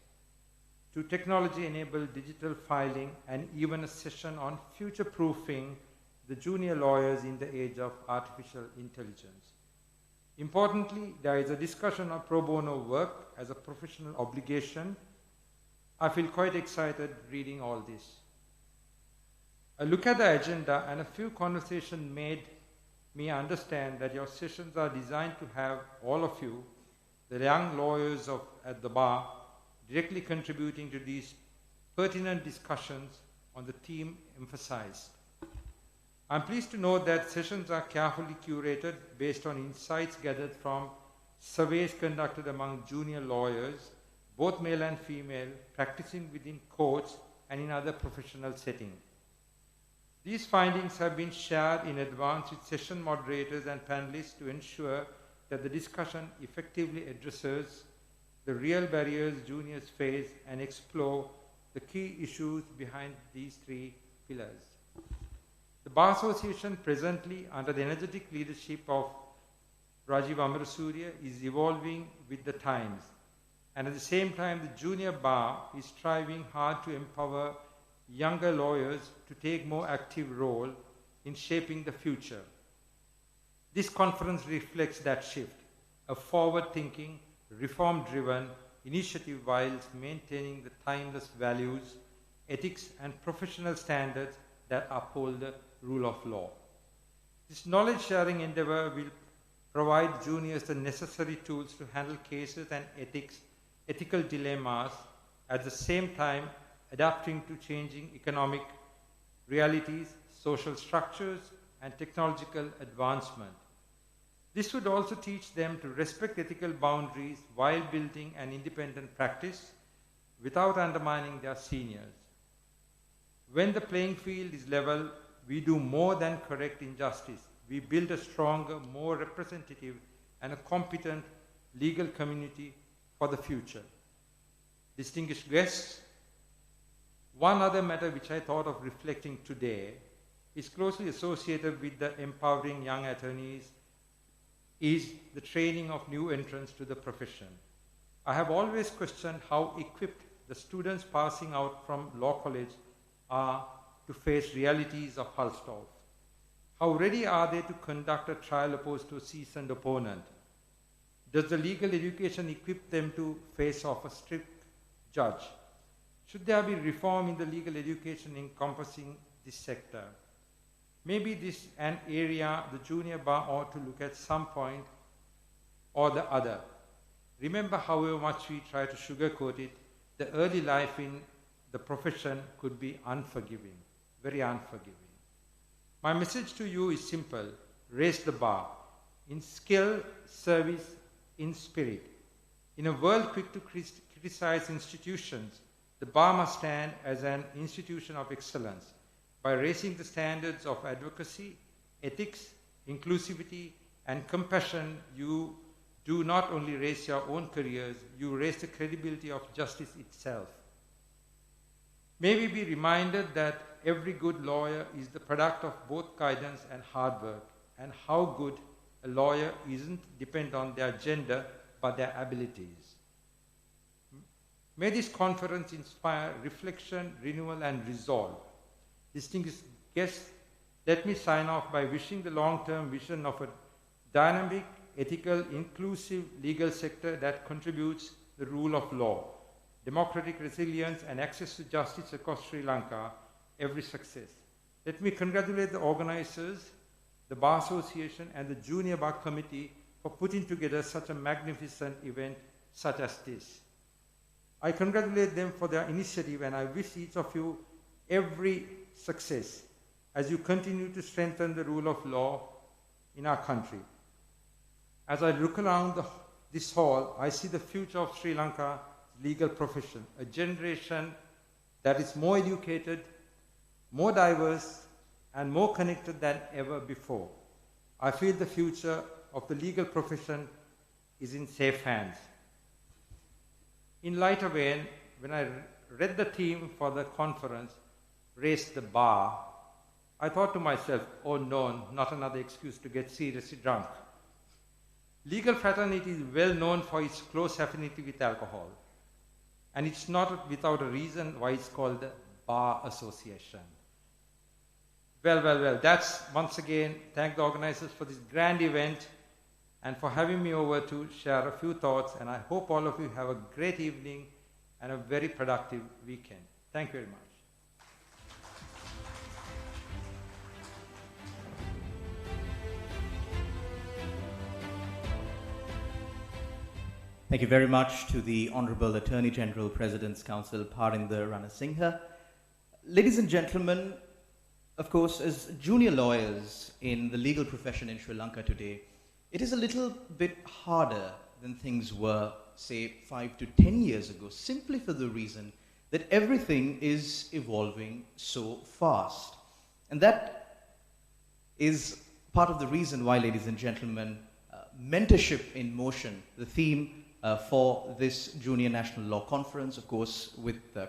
to technology-enabled digital filing, and even a session on future-proofing the junior lawyers in the age of artificial intelligence. Importantly, there is a discussion of pro bono work as a professional obligation. I feel quite excited reading all this. A look at the agenda and a few conversations made me understand that your sessions are designed to have all of you, the young lawyers at the bar, directly contributing to these pertinent discussions on the theme emphasized. I'm pleased to note that sessions are carefully curated based on insights gathered from surveys conducted among junior lawyers, both male and female, practicing within courts and in other professional settings. These findings have been shared in advance with session moderators and panelists to ensure that the discussion effectively addresses the real barriers juniors face and explore the key issues behind these three pillars. The Bar Association, presently under the energetic leadership of Rajiv Amarasuriya, is evolving with the times. And at the same time, the junior bar is striving hard to empower younger lawyers to take more active role in shaping the future. This conference reflects that shift, a forward-thinking, reform-driven initiative whilst maintaining the timeless values, ethics, and professional standards that uphold the rule of law. This knowledge-sharing endeavor will provide juniors the necessary tools to handle cases and ethical dilemmas, at the same time adapting to changing economic realities, social structures, and technological advancement. This would also teach them to respect ethical boundaries while building an independent practice without undermining their seniors. When the playing field is level, we do more than correct injustice. We build a stronger, more representative, and a competent legal community for the future. Distinguished guests, one other matter which I thought of reflecting today is closely associated with the empowering young attorneys is the training of new entrants to the profession. I have always questioned how equipped the students passing out from law college are to face realities of Hulstorf. How ready are they to conduct a trial opposed to a seasoned opponent? Does the legal education equip them to face off a strict judge? Should there be reform in the legal education encompassing this sector? Maybe this is an area the junior bar ought to look at some point or the other. Remember, however much we try to sugarcoat it, the early life in the profession could be unforgiving, very unforgiving. My message to you is simple: raise the bar in skill, service, in spirit. In a world quick to criticize institutions, the bar must stand as an institution of excellence. By raising the standards of advocacy, ethics, inclusivity, and compassion, you do not only raise your own careers, you raise the credibility of justice itself. May we be reminded that every good lawyer is the product of both guidance and hard work, and how good a lawyer isn't depend on their gender, but their abilities. May this conference inspire reflection, renewal, and resolve. Distinguished guests, let me sign off by wishing the long-term vision of a dynamic, ethical, inclusive legal sector that contributes the rule of law, democratic resilience, and access to justice across Sri Lanka every success. Let me congratulate the organizers, the Bar Association, and the Junior Bar Committee for putting together such a magnificent event such as this. I congratulate them for their initiative, and I wish each of you every success as you continue to strengthen the rule of law in our country. As I look around this hall, I see the future of Sri Lanka's legal profession, a generation that is more educated, more diverse, and more connected than ever before. I feel the future of the legal profession is in safe hands. In lighter vein, when I read the theme for the conference, Raise the Bar, I thought to myself, oh no, not another excuse to get seriously drunk. Legal fraternity is well known for its close affinity with alcohol. And it's not without a reason why it's called the Bar Association. Well, that's once again, thank the organizers for this grand event and for having me over to share a few thoughts. And I hope all of you have a great evening and a very productive weekend. Thank you very much. Thank you very much to the Honorable Attorney General, President's Counsel, Parinder Ranasinghe. Ladies and gentlemen, of course, as junior lawyers in the legal profession in Sri Lanka today, it is a little bit harder than things were, say, 5 to 10 years ago, simply for the reason that everything is evolving so fast. And that is part of the reason why, ladies and gentlemen, mentorship in motion, the theme for this Junior National Law Conference, of course,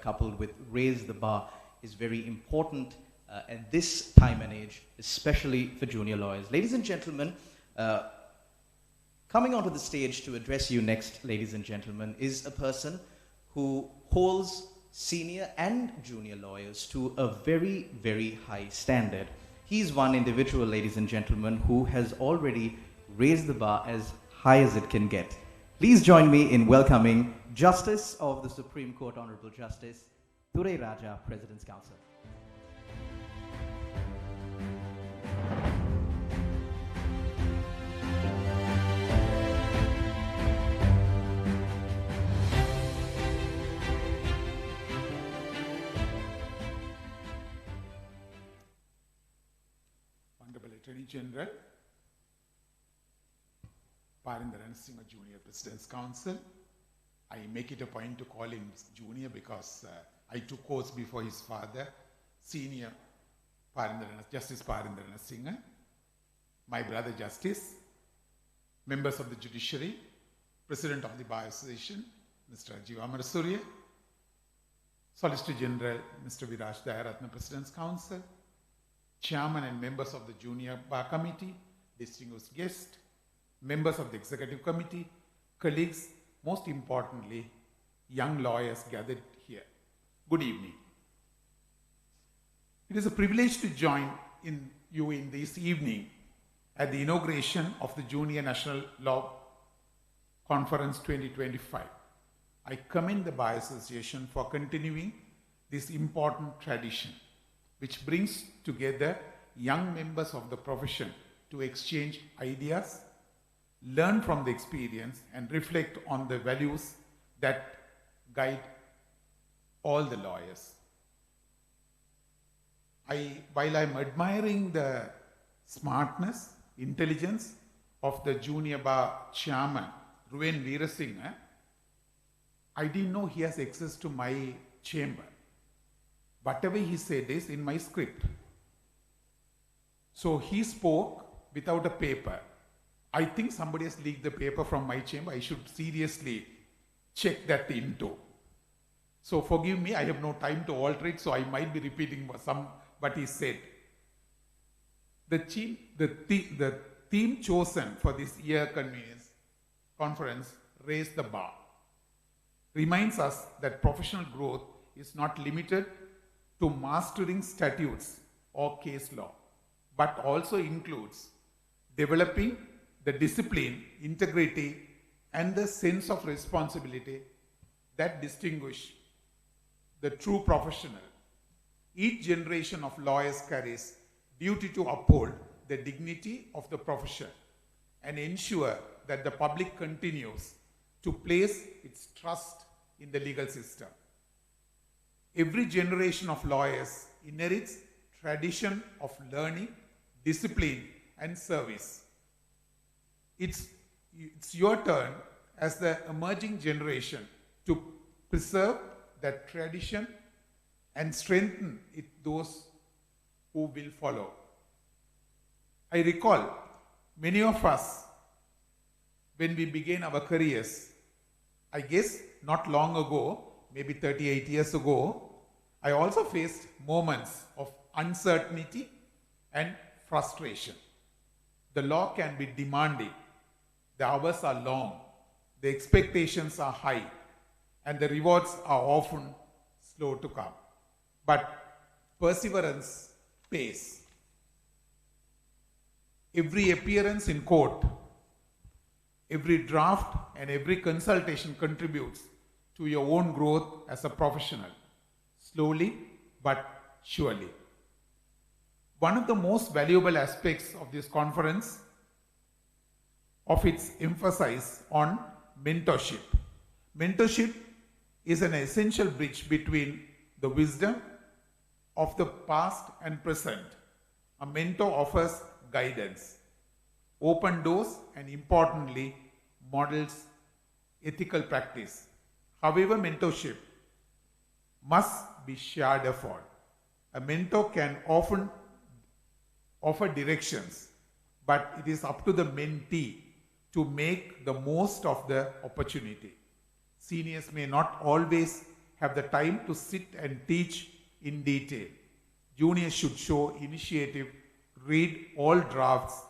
coupled with Raise the Bar, is very important at this time and age, especially for junior lawyers. Ladies and gentlemen, coming onto the stage to address you next, ladies and gentlemen, is a person who holds senior and junior lawyers to a very, very high standard. He's one individual, ladies and gentlemen, who has already raised the bar as high as it can get. Please join me in welcoming Justice of the Supreme Court, Honorable Justice Thurai Raja, President's Counsel. Honorable Attorney General, Parinder Ranasinghe Junior President's Counsel. I make it a point to call him Junior because I took course before his father, Senior Justice Parinder Ranasinghe, my brother Justice, members of the Judiciary, President of the Bar Association, Mr. Rajiv Amarasuriya, Solicitor General, Mr. Viraj Dayaratna, President's Counsel, Chairman and members of the Junior Bar Committee, distinguished guests, members of the Executive Committee, colleagues, most importantly, young lawyers gathered here. Good evening. It is a privilege to join you in this evening at the inauguration of the Junior National Law Conference 2025. I commend the Bar Association for continuing this important tradition, which brings together young members of the profession to exchange ideas, learn from the experience, and reflect on the values that guide all the lawyers. While I'm admiring the smartness, intelligence of the Junior Bar Chairman, Ruven Veerasinghe, I didn't know he has access to my chamber. Whatever he said is in my script. So he spoke without a paper. I think somebody has leaked the paper from my chamber. I should seriously check that into. So forgive me, I have no time to alter it, so I might be repeating what he said. The theme chosen for this year conference, Raise the Bar, reminds us that professional growth is not limited to mastering statutes or case law, but also includes developing the discipline, integrity, and the sense of responsibility that distinguish the true professional. Each generation of lawyers carries duty to uphold the dignity of the profession and ensure that the public continues to place its trust in the legal system. Every generation of lawyers inherits tradition of learning, discipline, and service. It's your turn as the emerging generation to preserve that tradition and strengthen those who will follow. I recall many of us when we began our careers. I guess not long ago, maybe 38 years ago, I also faced moments of uncertainty and frustration. The law can be demanding, the hours are long, the expectations are high, and the rewards are often slow to come. But perseverance pays. Every appearance in court, every draft, and every consultation contributes to your own growth as a professional, slowly but surely. One of the most valuable aspects of this conference of its emphasis on mentorship. Mentorship is an essential bridge between the wisdom of the past and present. A mentor offers guidance, open doors, and importantly, models ethical practice. However, mentorship must be shared effort. A mentor can often offer directions, but it is up to the mentee to make the most of the opportunity. Seniors may not always have the time to sit and teach in detail. Juniors should show initiative, read all drafts,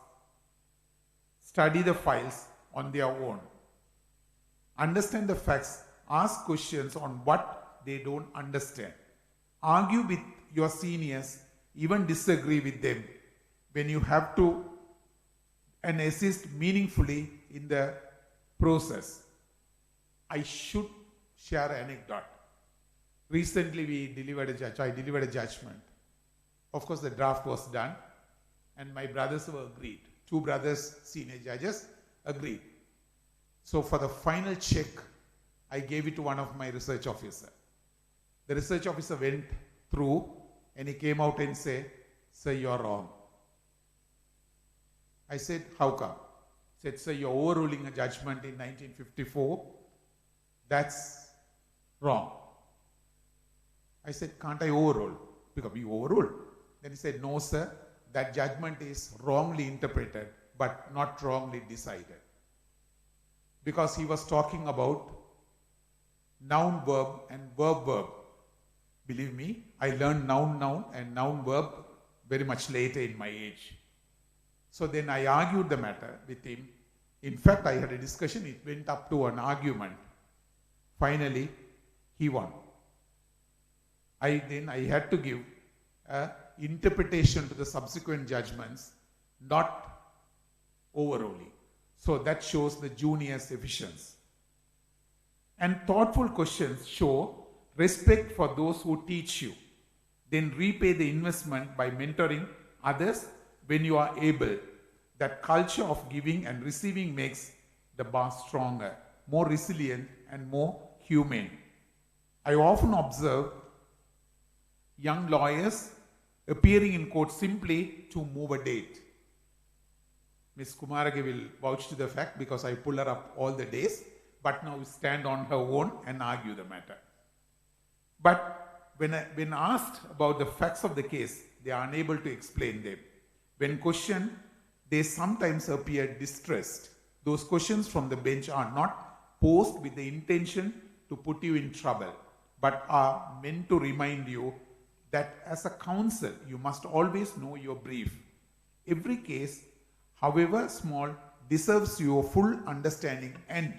study the files on their own, understand the facts, ask questions on what they don't understand, argue with your seniors, even disagree with them when you have to, and assist meaningfully in the process. I should share an anecdote. Recently I delivered a judgment. Of course, the draft was done and my brothers were agreed. 2 brothers, senior judges, agreed. So for the final check, I gave it to one of my research officers. The research officer went through and he came out and said, "Sir, you are wrong." I said, "How come?" He said, "Sir, you're overruling a judgment in 1954. That's wrong." I said, "Can't I overrule?" Because we overruled. Then he said, "No, sir, that judgment is wrongly interpreted, but not wrongly decided." Because he was talking about noun, verb, and verb, verb. Believe me, I learned noun, and noun, verb very much later in my age. So then I argued the matter with him. In fact, I had a discussion. It went up to an argument. Finally, he won. I had to give an interpretation to the subsequent judgments, not overruling. So that shows the junior's efficiency. And thoughtful questions show respect for those who teach you. Then repay the investment by mentoring others when you are able. That culture of giving and receiving makes the bar stronger, more resilient, and more humane. I often observe young lawyers appearing in court simply to move a date. Ms. Kumarage will vouch to the fact because I pull her up all the days, but now stand on her own and argue the matter. But when asked about the facts of the case, they are unable to explain them. When questioned, they sometimes appear distressed. Those questions from the bench are not posed with the intention to put you in trouble, but are meant to remind you that as a counsel, you must always know your brief. Every case, however small, deserves your full understanding and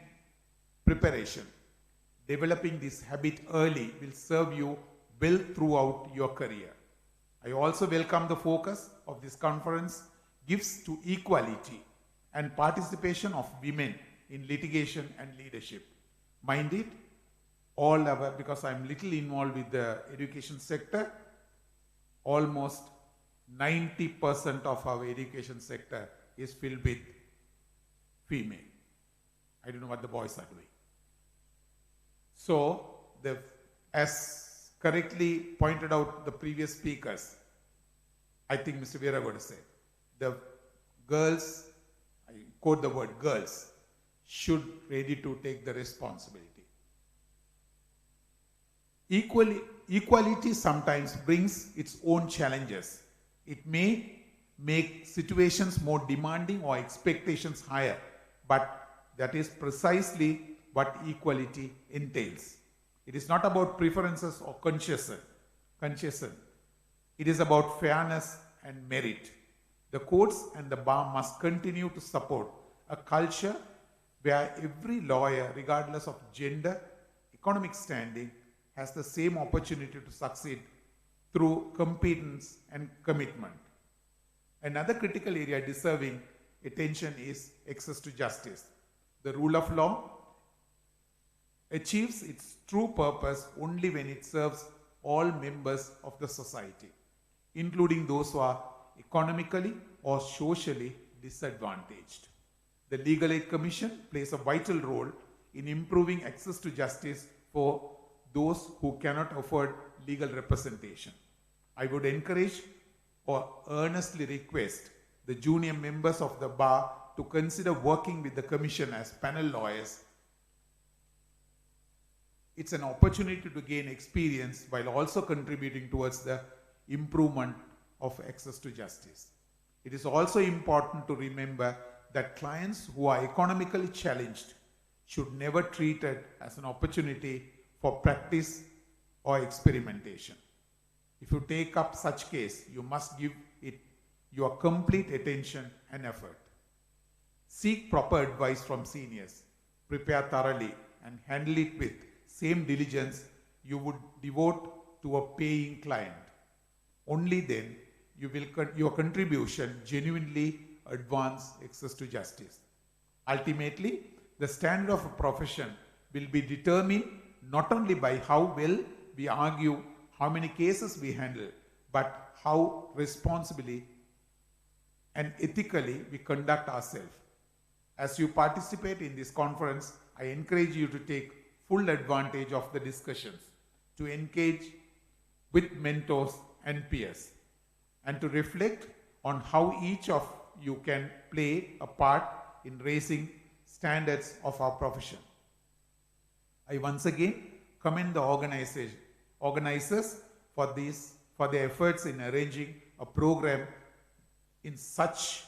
preparation. Developing this habit early will serve you well throughout your career. I also welcome the focus of this conference gives to equality and participation of women in litigation and leadership. Mind it, because I'm little involved with the education sector, almost 90% of our education sector is filled with female. I don't know what the boys are doing. So, as correctly pointed out the previous speakers, I think Mr. Veera would say, the girls, I quote the word girls, should ready to take the responsibility. Equality sometimes brings its own challenges. It may make situations more demanding or expectations higher, but that is precisely what equality entails. It is not about preferences or concession. It is about fairness and merit. The courts and the bar must continue to support a culture where every lawyer, regardless of gender, economic standing, has the same opportunity to succeed through competence and commitment. Another critical area deserving attention is access to justice. The rule of law achieves its true purpose only when it serves all members of the society, including those who are economically or socially disadvantaged. The Legal Aid Commission plays a vital role in improving access to justice for those who cannot afford legal representation. I would encourage or earnestly request the junior members of the bar to consider working with the Commission as panel lawyers. It's an opportunity to gain experience while also contributing towards the improvement of access to justice. It is also important to remember that clients who are economically challenged should never treat it as an opportunity for practice or experimentation. If you take up such case, you must give it your complete attention and effort. Seek proper advice from seniors, prepare thoroughly, and handle it with same diligence you would devote to a paying client. Only then your contribution genuinely advance access to justice. Ultimately, the standard of a profession will be determined not only by how well we argue, how many cases we handle, but how responsibly and ethically we conduct ourselves. As you participate in this conference, I encourage you to take full advantage of the discussions, to engage with mentors and peers, and to reflect on how each of you can play a part in raising standards of our profession. I once again commend the organizers for their efforts in arranging a program in such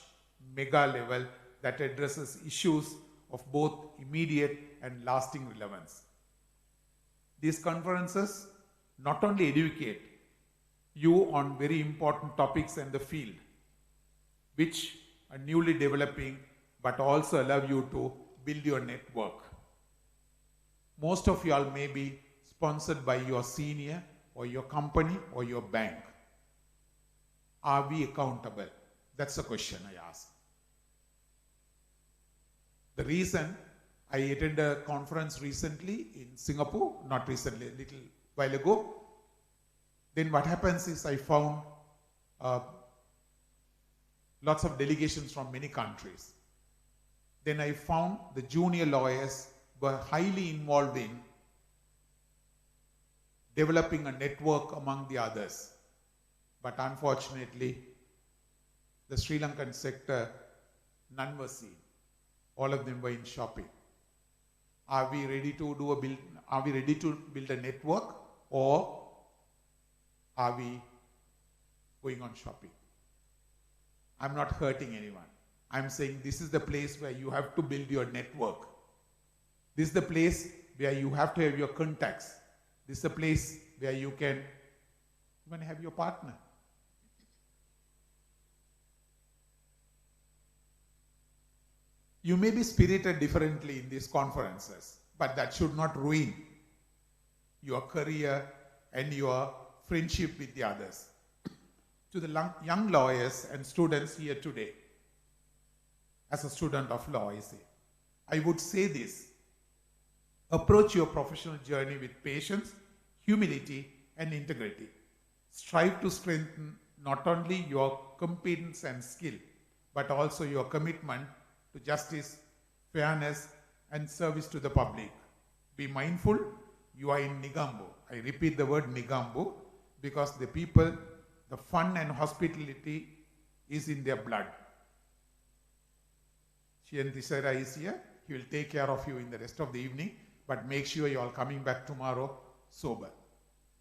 mega level that addresses issues of both immediate and lasting relevance. These conferences not only educate you on very important topics in the field, which are newly developing, but also allow you to build your network. Most of you all may be sponsored by your senior or your company or your bank. Are we accountable? That's the question I ask. The reason I attended a conference recently in Singapore, not recently, a little while ago. Then what happens is I found lots of delegations from many countries. Then I found the junior lawyers were highly involved in developing a network among the others. But unfortunately, the Sri Lankan sector, none were seen. All of them were in shopping. Are we ready to build a network, or are we going on shopping? I'm not hurting anyone. I'm saying this is the place where you have to build your network. This is the place where you have to have your contacts. This is the place where you can even have your partner. You may be spirited differently in these conferences, but that should not ruin your career and your friendship with the others. To the young lawyers and students here today, as a student of law, I would say this: approach your professional journey with patience, humility, and integrity. Strive to strengthen not only your competence and skill, but also your commitment to justice, fairness, and service to the public. Be mindful, you are in Nigambo. I repeat the word Nigambo because the people, the fun and hospitality is in their blood. Shiantisara is here. He will take care of you in the rest of the evening, but make sure you are coming back tomorrow sober.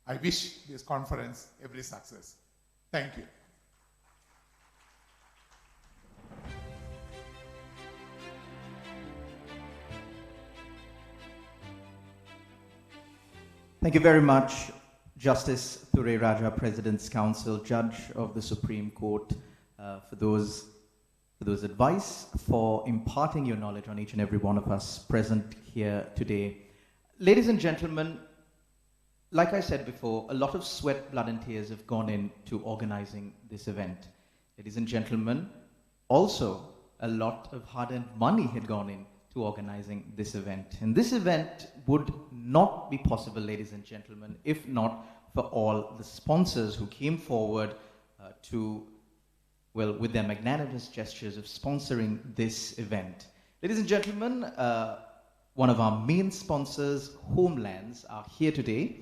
I wish this conference every success. Thank you. Thank you very much, Justice Ture Raja, President's Counsel, Judge of the Supreme Court, for those advice, for imparting your knowledge on each and every one of us present here today. Ladies and gentlemen, like I said before, a lot of sweat, blood and tears have gone into organizing this event. Ladies and gentlemen, also a lot of hard-earned money had gone into organizing this event. And this event would not be possible, ladies and gentlemen, if not for all the sponsors who came forward with their magnanimous gestures of sponsoring this event. Ladies and gentlemen, one of our main sponsors, Homelands, are here today,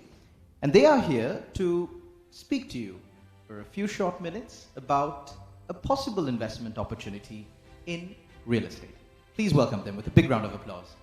and they are here to speak to you for a few short minutes about a possible investment opportunity in real estate. Please welcome them with a big round of applause.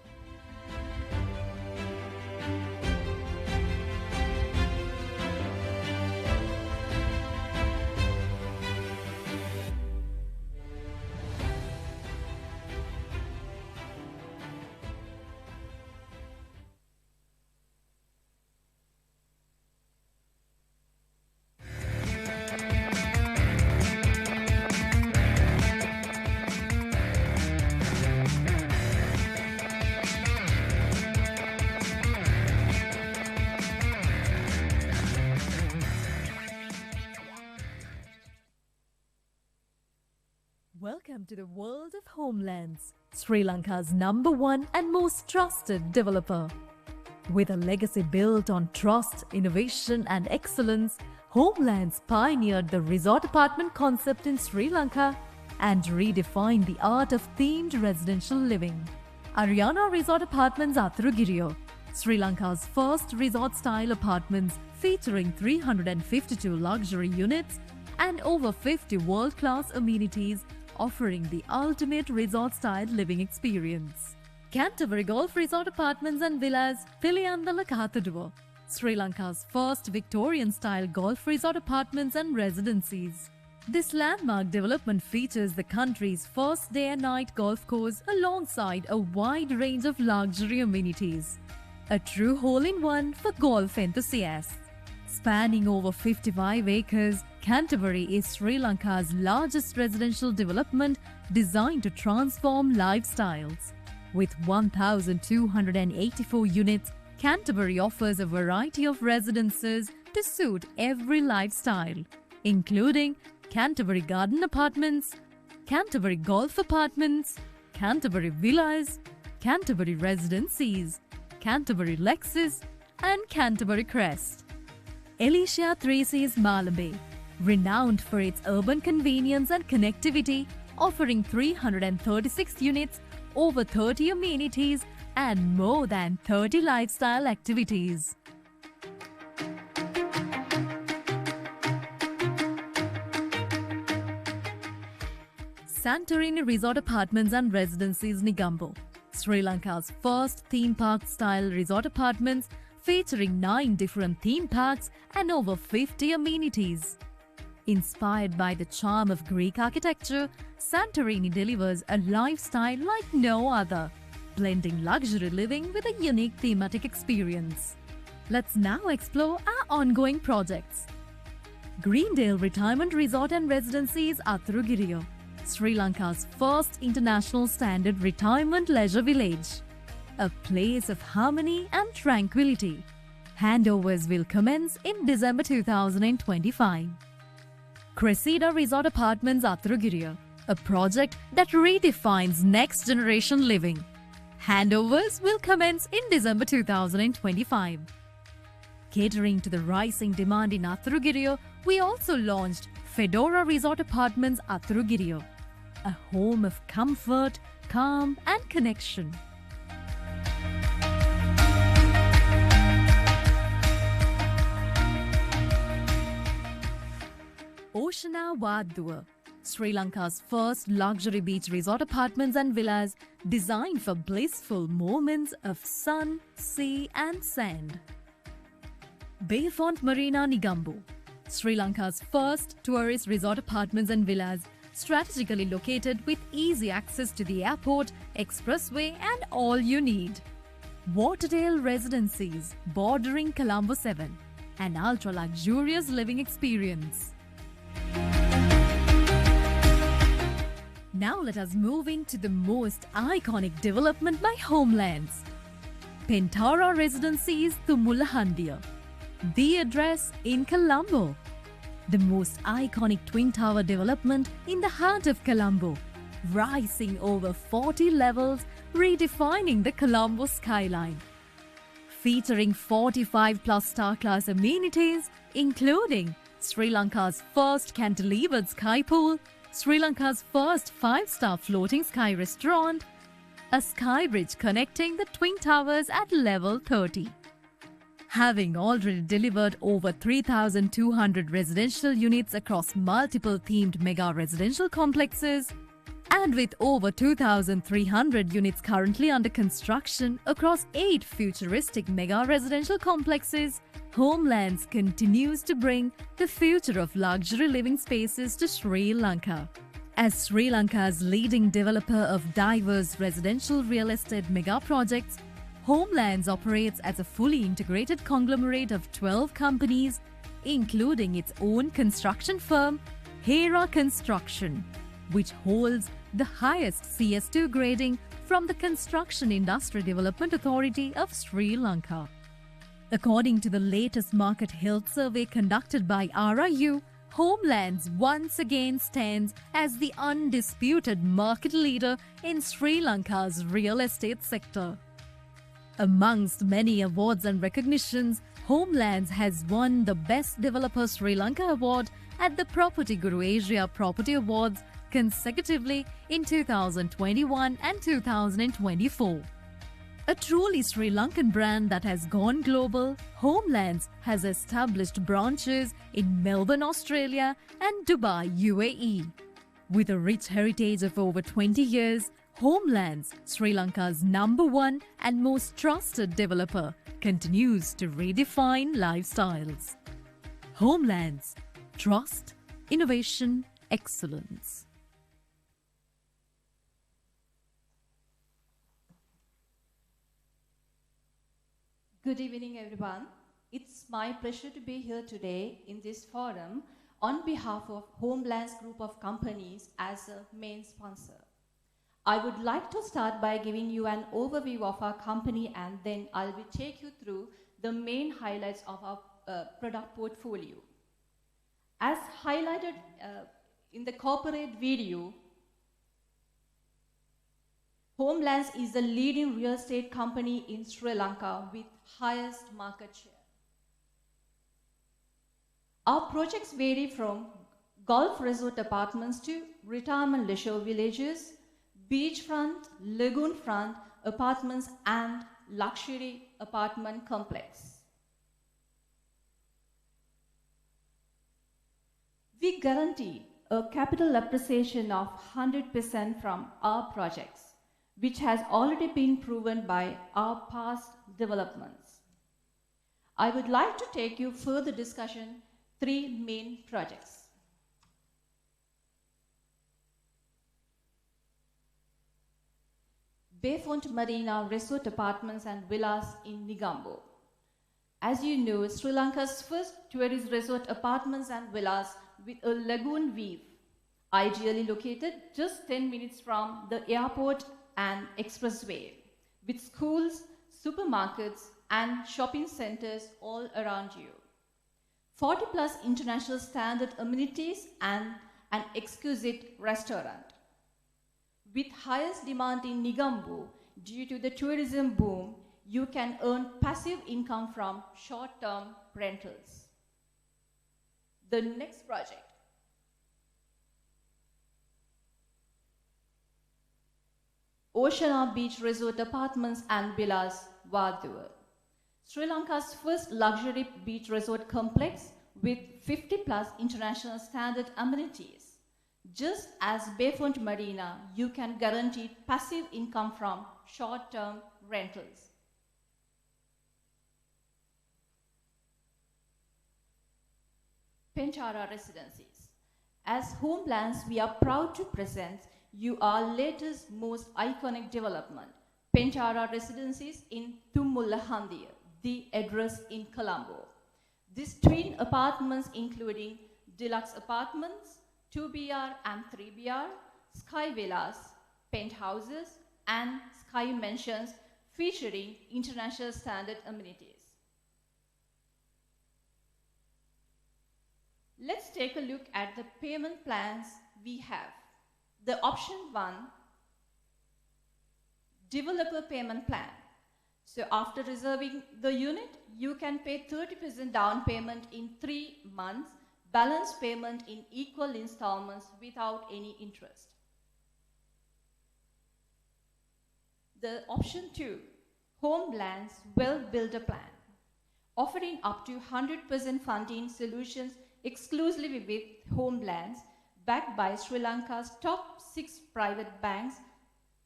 Welcome to the world of Homelands, Sri Lanka's #1 and most trusted developer. With a legacy built on trust, innovation and excellence, Homelands pioneered the resort apartment concept in Sri Lanka and redefined the art of themed residential living. Ariana Resort Apartments Athurugiriyo, Sri Lanka's first resort-style apartments featuring 352 luxury units and over 50 world-class amenities, offering the ultimate resort-style living experience. Canterbury Golf Resort Apartments and Villas, Piliandala Kathaduwa, Sri Lanka's first Victorian-style golf resort apartments and residencies. This landmark development features the country's first day and night golf course alongside a wide range of luxury amenities. A true hole-in-one for golf enthusiasts. Spanning over 55 acres, Canterbury is Sri Lanka's largest residential development designed to transform lifestyles. With 1,284 units, Canterbury offers a variety of residences to suit every lifestyle, including Canterbury Garden Apartments, Canterbury Golf Apartments, Canterbury Villas, Canterbury Residencies, Canterbury Lexus, and Canterbury Crest. Alicia 3C's Maliban, renowned for its urban convenience and connectivity, offering 336 units, over 30 amenities, and more than 30 lifestyle activities. Santorini Resort Apartments and Residencies Negombo, Sri Lanka's first theme park-style resort apartments featuring 9 different theme parks and over 50 amenities. Inspired by the charm of Greek architecture, Santorini delivers a lifestyle like no other, blending luxury living with a unique thematic experience. Let's now explore our ongoing projects. Greendale Retirement Resort and Residencies Athurugiriyo, Sri Lanka's first international standard retirement leisure village. A place of harmony and tranquility. Handovers will commence in December 2025. Cressida Resort Apartments Athurugiriyo, a project that redefines next-generation living. Handovers will commence in December 2025. Catering to the rising demand in Athurugiriyo, we also launched Fedora Resort Apartments Athurugiriyo, a home of comfort, calm and connection. Oceana Wadua, Sri Lanka's first luxury beach resort apartments and villas designed for blissful moments of sun, sea and sand. Fonte Marina Negombo, Sri Lanka's first tourist resort apartments and villas strategically located with easy access to the airport, expressway and all you need. Waterdale Residencies bordering Colombo 7, an ultra-luxurious living experience. Now let us move into the most iconic development by Homelands. Pentara Residencies Thumullahandiya. The address in Colombo. The most iconic twin tower development in the heart of Colombo, rising over 40 levels, redefining the Colombo skyline. Featuring 45+ star-class amenities, including Sri Lanka's first cantilevered sky pool, Sri Lanka's first 5-star floating sky restaurant, a sky bridge connecting the twin towers at level 30. Having already delivered over 3,200 residential units across multiple themed mega residential complexes, and with over 2,300 units currently under construction across 8 futuristic mega residential complexes, Homelands continues to bring the future of luxury living spaces to Sri Lanka. As Sri Lanka's leading developer of diverse residential real estate mega projects, Homelands operates as a fully integrated conglomerate of 12 companies, including its own construction firm, Hera Construction, which holds the highest CS2 grading from the Construction Industry Development Authority of Sri Lanka. According to the latest market health survey conducted by RIU, Homelands once again stands as the undisputed market leader in Sri Lanka's real estate sector. Amongst many awards and recognitions, Homelands has won the Best Developer Sri Lanka Award at the Property Guru Asia Property Awards consecutively in 2021 and 2024. A truly Sri Lankan brand that has gone global, Homelands has established branches in Melbourne, Australia and Dubai, UAE. With a rich heritage of over 20 years, Homelands, Sri Lanka's #1 and most trusted developer, continues to redefine lifestyles. Homelands. Trust, innovation, excellence. Good evening, everyone. It's my pleasure to be here today in this forum on behalf of Homelands Group of Companies as a main sponsor. I would like to start by giving you an overview of our company, and then I will take you through the main highlights of our product portfolio. As highlighted in the corporate video, Homelands is the leading real estate company in Sri Lanka with highest market share. Our projects vary from golf resort apartments to retirement leisure villages, beachfront, lagoon-front apartments and luxury apartment complex. We guarantee a capital appreciation of 100% from our projects, which has already been proven by our past developments. I would like to take you further discussion 3 main projects. Fonte Marina Resort Apartments and Villas in Negombo. As you know, Sri Lanka's first tourist resort apartments and villas with a lagoon view, ideally located just 10 minutes from the airport and expressway, with schools, supermarkets, and shopping centers all around you. 40+ international standard amenities and an exquisite restaurant. With highest demand in Negombo due to the tourism boom, you can earn passive income from short-term rentals. The next project. Oceana Beach Resort Apartments and Villas, Vadua. Sri Lanka's first luxury beach resort complex with 50+ international standard amenities. Just as Fonte Marina, you can guarantee passive income from short-term rentals. Pentara Residencies. As Homelands, we are proud to present you our latest, most iconic development, Pentara Residences in Tummullahandiya, the address in Colombo. These twin apartments including deluxe apartments, 2BR and 3BR, sky villas, penthouses, and sky mansions featuring international standard amenities. Let's take a look at the payment plans we have. The option 1, developer payment plan. So after reserving the unit, you can pay 30% down payment in 3 months, balance payment in equal installments without any interest. The option 2, Homeland's Well Builder Plan, offering up to 100% funding solutions exclusively with Homelands, backed by Sri Lanka's top 6 private banks,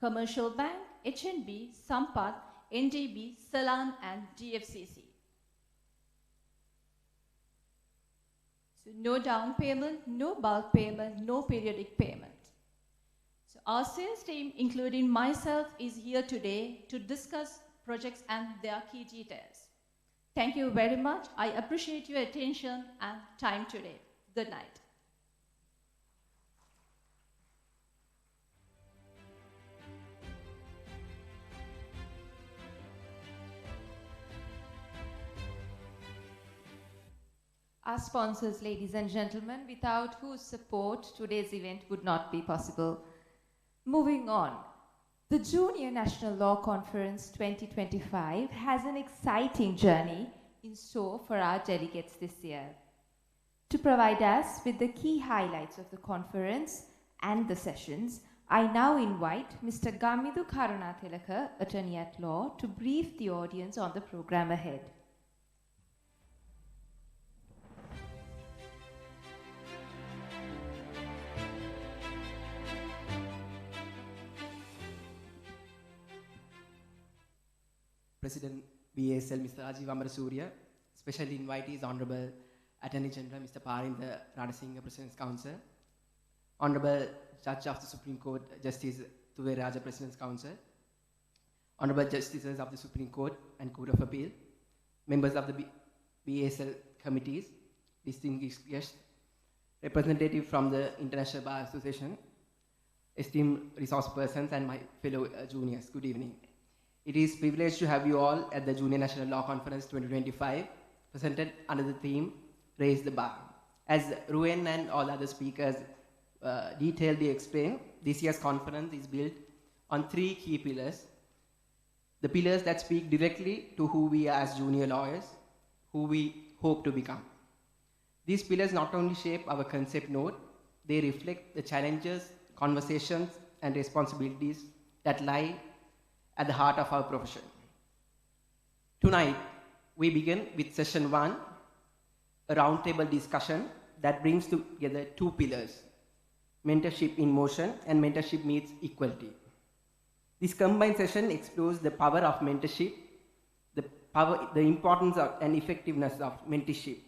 Commercial Bank, HNB, Sampath, NDB, Ceylon, and DFCC. So no down payment, no bulk payment, no periodic payment. So our sales team, including myself, is here today to discuss projects and their key details. Thank you very much. I appreciate your attention and time today. Good night. Our sponsors, ladies and gentlemen, without whose support today's event would not be possible. Moving on, the Junior National Law Conference 2025 has an exciting journey in store for our delegates this year. To provide us with the key highlights of the conference and the sessions, I now invite Mr. Gamidu Karunatilaka, Attorney at Law, to brief the audience on the program ahead. President BASL Mr. Rajiv Amarasuriya, special invitees Honorable Attorney General Mr. Parinda Ranasinghe, President's Counsel, Honorable Judge of the Supreme Court Justice Tuve Raja, President's Counsel, Honorable Justices of the Supreme Court and Court of Appeal, members of the BASL committees, distinguished guests, representative from the International Bar Association, esteemed resource persons, and my fellow juniors, good evening. It is a privilege to have you all at the Junior National Law Conference 2025, presented under the theme, Raise the Bar. As Ruwen and all other speakers detailedly explained, this year's conference is built on 3 key pillars. The pillars that speak directly to who we are as junior lawyers, who we hope to become. These pillars not only shape our concept note, they reflect the challenges, conversations, and responsibilities that lie at the heart of our profession. Tonight, we begin with session 1, a roundtable discussion that brings together 2 pillars, mentorship in motion and mentorship meets equality. This combined session explores the power of mentorship, the importance of and effectiveness of mentorship,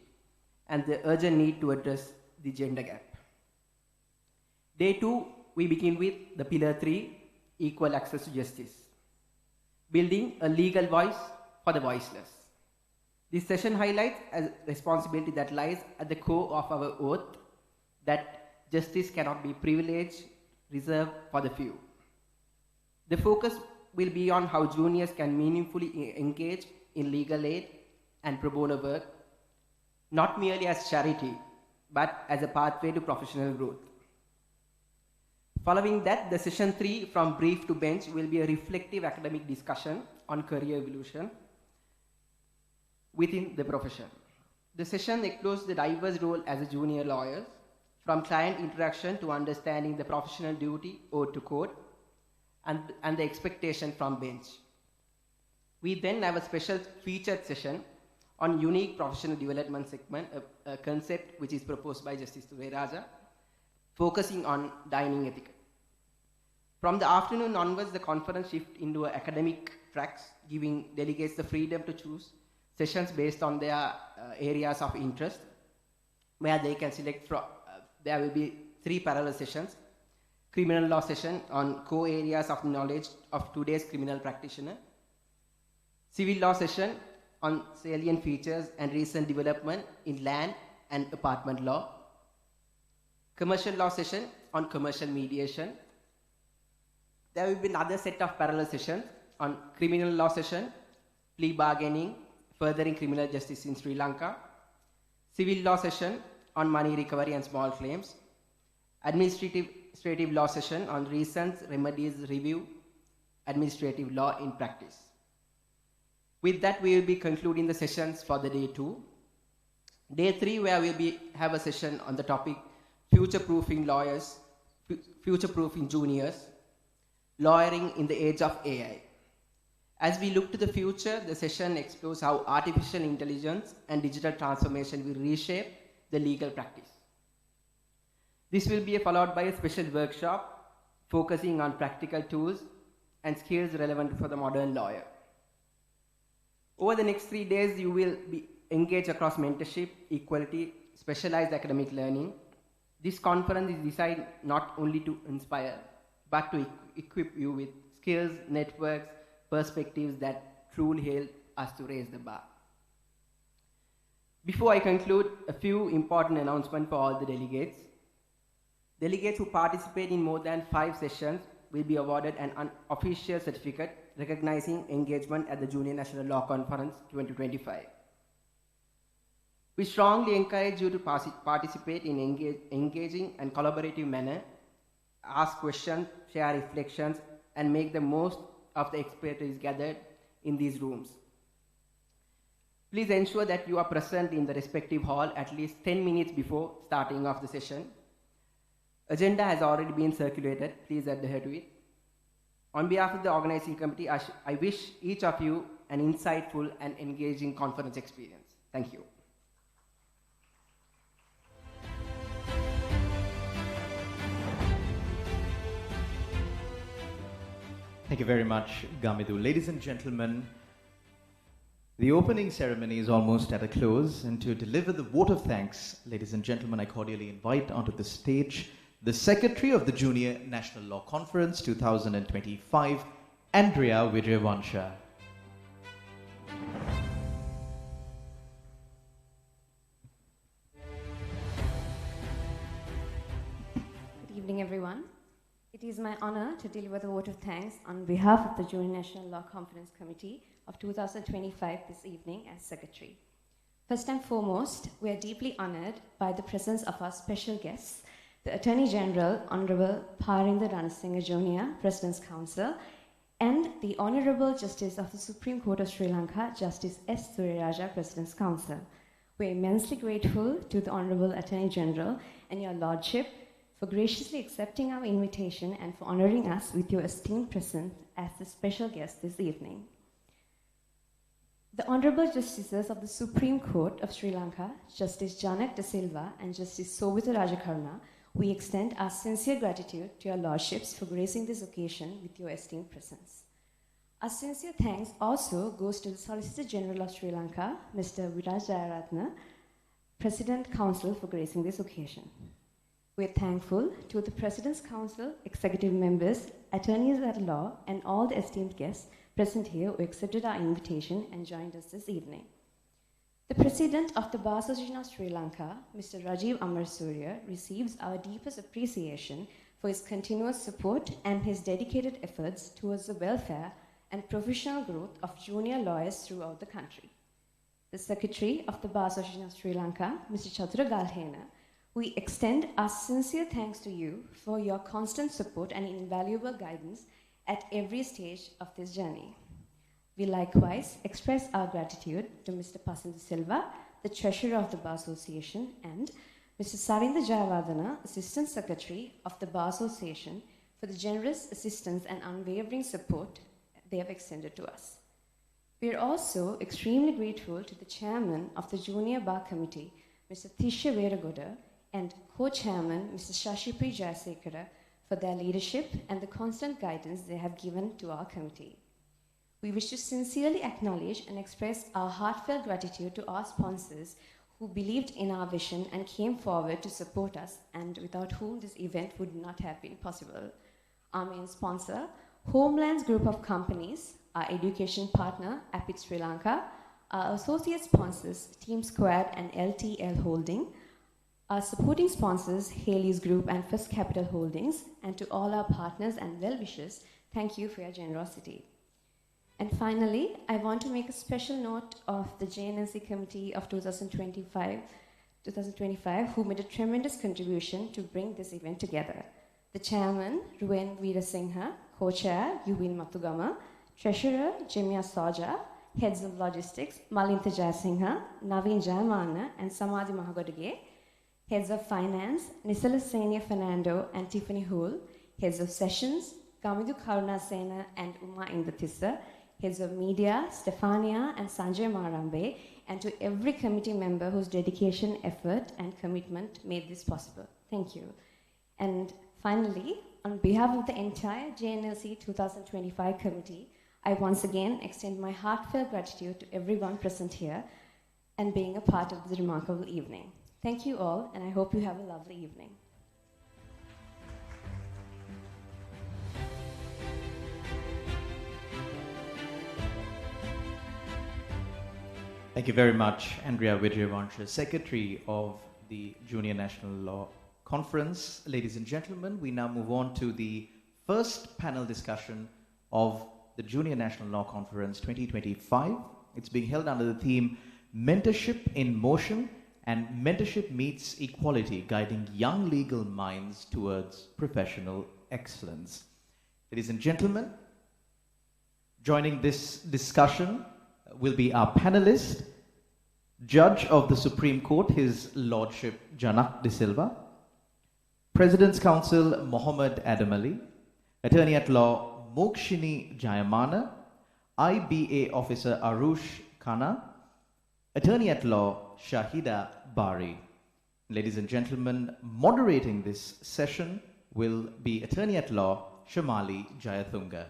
and the urgent need to address the gender gap. Day 2, we begin with the pillar 3, equal access to justice, building a legal voice for the voiceless. This session highlights a responsibility that lies at the core of our oath, that justice cannot be privileged, reserved for the few. The focus will be on how juniors can meaningfully engage in legal aid and pro bono work, not merely as charity, but as a pathway to professional growth. Following that, the session 3, from brief to bench, will be a reflective academic discussion on career evolution within the profession. The session explores the diverse role as a junior lawyer, from client interaction to understanding the professional duty owed to court and the expectation from bench. We then have a special featured session on unique professional development segment, a concept which is proposed by Justice Tuve Raja, focusing on dining etiquette. From the afternoon onwards, the conference shifts into academic tracks, giving delegates the freedom to choose sessions based on their areas of interest, where they can select from. There will be 3 parallel sessions. criminal law session on core areas of knowledge of today's criminal practitioner, civil law session on salient features and recent development in land and apartment law, commercial law session on commercial mediation. There will be another set of parallel sessions on criminal law session, plea bargaining, furthering criminal justice in Sri Lanka, civil law session on money recovery and small claims, administrative law session on recent remedies review, administrative law in practice. With that, we will be concluding the sessions for the day 2. Day 3, where we'll have a session on the topic future-proofing lawyers, future-proofing juniors, lawyering in the age of AI. As we look to the future, the session explores how artificial intelligence and digital transformation will reshape the legal practice. This will be followed by a special workshop focusing on practical tools and skills relevant for the modern lawyer. Over the next 3 days, you will be engaged across mentorship, equality, specialized academic learning. This conference is designed not only to inspire, but to equip you with skills, networks, perspectives that truly help us to raise the bar. Before I conclude, a few important announcements for all the delegates. Delegates who participate in more than 5 sessions will be awarded an unofficial certificate recognizing engagement at the Junior National Law Conference 2025. We strongly encourage you to participate in engaging and collaborative manner, ask questions, share reflections, and make the most of the expertise gathered in these rooms. Please ensure that you are present in the respective hall at least 10 minutes before starting of the session. Agenda has already been circulated. Please adhere to it. On behalf of the organizing committee, I wish each of you an insightful and engaging conference experience. Thank you. Thank you very much, Gamidu. Ladies and gentlemen, the opening ceremony is almost at a close, and to deliver the vote of thanks, ladies and gentlemen, I cordially invite onto the stage the Secretary of the Junior National Law Conference 2025, Andrea Vijayavansha. Good evening, everyone. It is my honor to deliver the vote of thanks on behalf of the Junior National Law Conference Committee of 2025 this evening as Secretary. First and foremost, we are deeply honored by the presence of our special guests, the Attorney General, Honorable Parinda Ranasinghe Jr., President's Counsel, and the Honorable Justice of the Supreme Court of Sri Lanka, Justice S. Suriraja, President's Counsel. We are immensely grateful to the Honorable Attorney General and your Lordship for graciously accepting our invitation and for honoring us with your esteemed presence as the special guest this evening. The Honorable Justices of the Supreme Court of Sri Lanka, Justice Janak De Silva and Justice Sobhita Rajakaruna, we extend our sincere gratitude to your Lordships for gracing this occasion with your esteemed presence. Our sincere thanks also goes to the Solicitor General of Sri Lanka, Mr. Viraj Jayaratne, President Counsel, for gracing this occasion. We are thankful to the President's Council, executive members, attorneys at law, and all the esteemed guests present here who accepted our invitation and joined us this evening. The President of the Bar Association of Sri Lanka, Mr. Rajiv Amarsurya, receives our deepest appreciation for his continuous support and his dedicated efforts towards the welfare and professional growth of junior lawyers throughout the country. The Secretary of the Bar Association of Sri Lanka, Mr. Chatura Galhena, we extend our sincere thanks to you for your constant support and invaluable guidance at every stage of this journey. We likewise express our gratitude to Mr. Pasan De Silva, the Treasurer of the Bar Association, and Mr. Sarinda Jayawardena, Assistant Secretary of the Bar Association, for the generous assistance and unwavering support they have extended to us. We are also extremely grateful to the Chairman of the Junior Bar Committee, Mr. Tisha Veragoda, and Co-Chairman, Mr. Shashipri Jayasekara, for their leadership and the constant guidance they have given to our committee. We wish to sincerely acknowledge and express our heartfelt gratitude to our sponsors who believed in our vision and came forward to support us, and without whom this event would not have been possible. Our main sponsor, Homeland's group of companies, our education partner, Appit Sri Lanka, our associate sponsors, Team Squad and LTL Holding, our supporting sponsors, Haley's Group and First Capital Holdings, and to all our partners and well-wishers, thank you for your generosity. And finally, I want to make a special note of the JNLC Committee of 2025, who made a tremendous contribution to bring this event together. The Chairman, Ruwen Veerasinghe, Co-Chair, Yuvin Mathugama, Treasurer, Jemia Soja, Heads of Logistics, Malintha Jayasinghe, Naveen Jayamana, and Samadhi Mahagodage, Heads of Finance, Nisala Senia Fernando and Tiffany Hool, Heads of Sessions, Gamidu Karunasena and Uma Indatissa, Heads of Media, Stefania and Sanjay Marambe, and to every committee member whose dedication, effort, and commitment made this possible. Thank you. And finally, on behalf of the entire JNLC 2025 committee, I once again extend my heartfelt gratitude to everyone present here and being a part of this remarkable evening. Thank you all, and I hope you have a lovely evening. Thank you very much, Andrea Vijayavansha, Secretary of the Junior National Law Conference. Ladies and gentlemen, we now move on to the first panel discussion of the Junior National Law Conference 2025. It's being held under the theme Mentorship in Motion and Mentorship Meets Equality, Guiding Young Legal Minds Towards Professional Excellence. Ladies and gentlemen, joining this discussion will be our panelist, Judge of the Supreme Court, His Lordship Janak De Silva, President's Counsel Mohammed Adam Ali, Attorney at Law Mokshini Jayamana, IBA Officer Arush Khanna, Attorney at Law Shahida Bari. Ladies and gentlemen, moderating this session will be Attorney at Law Shamali Jayathunga.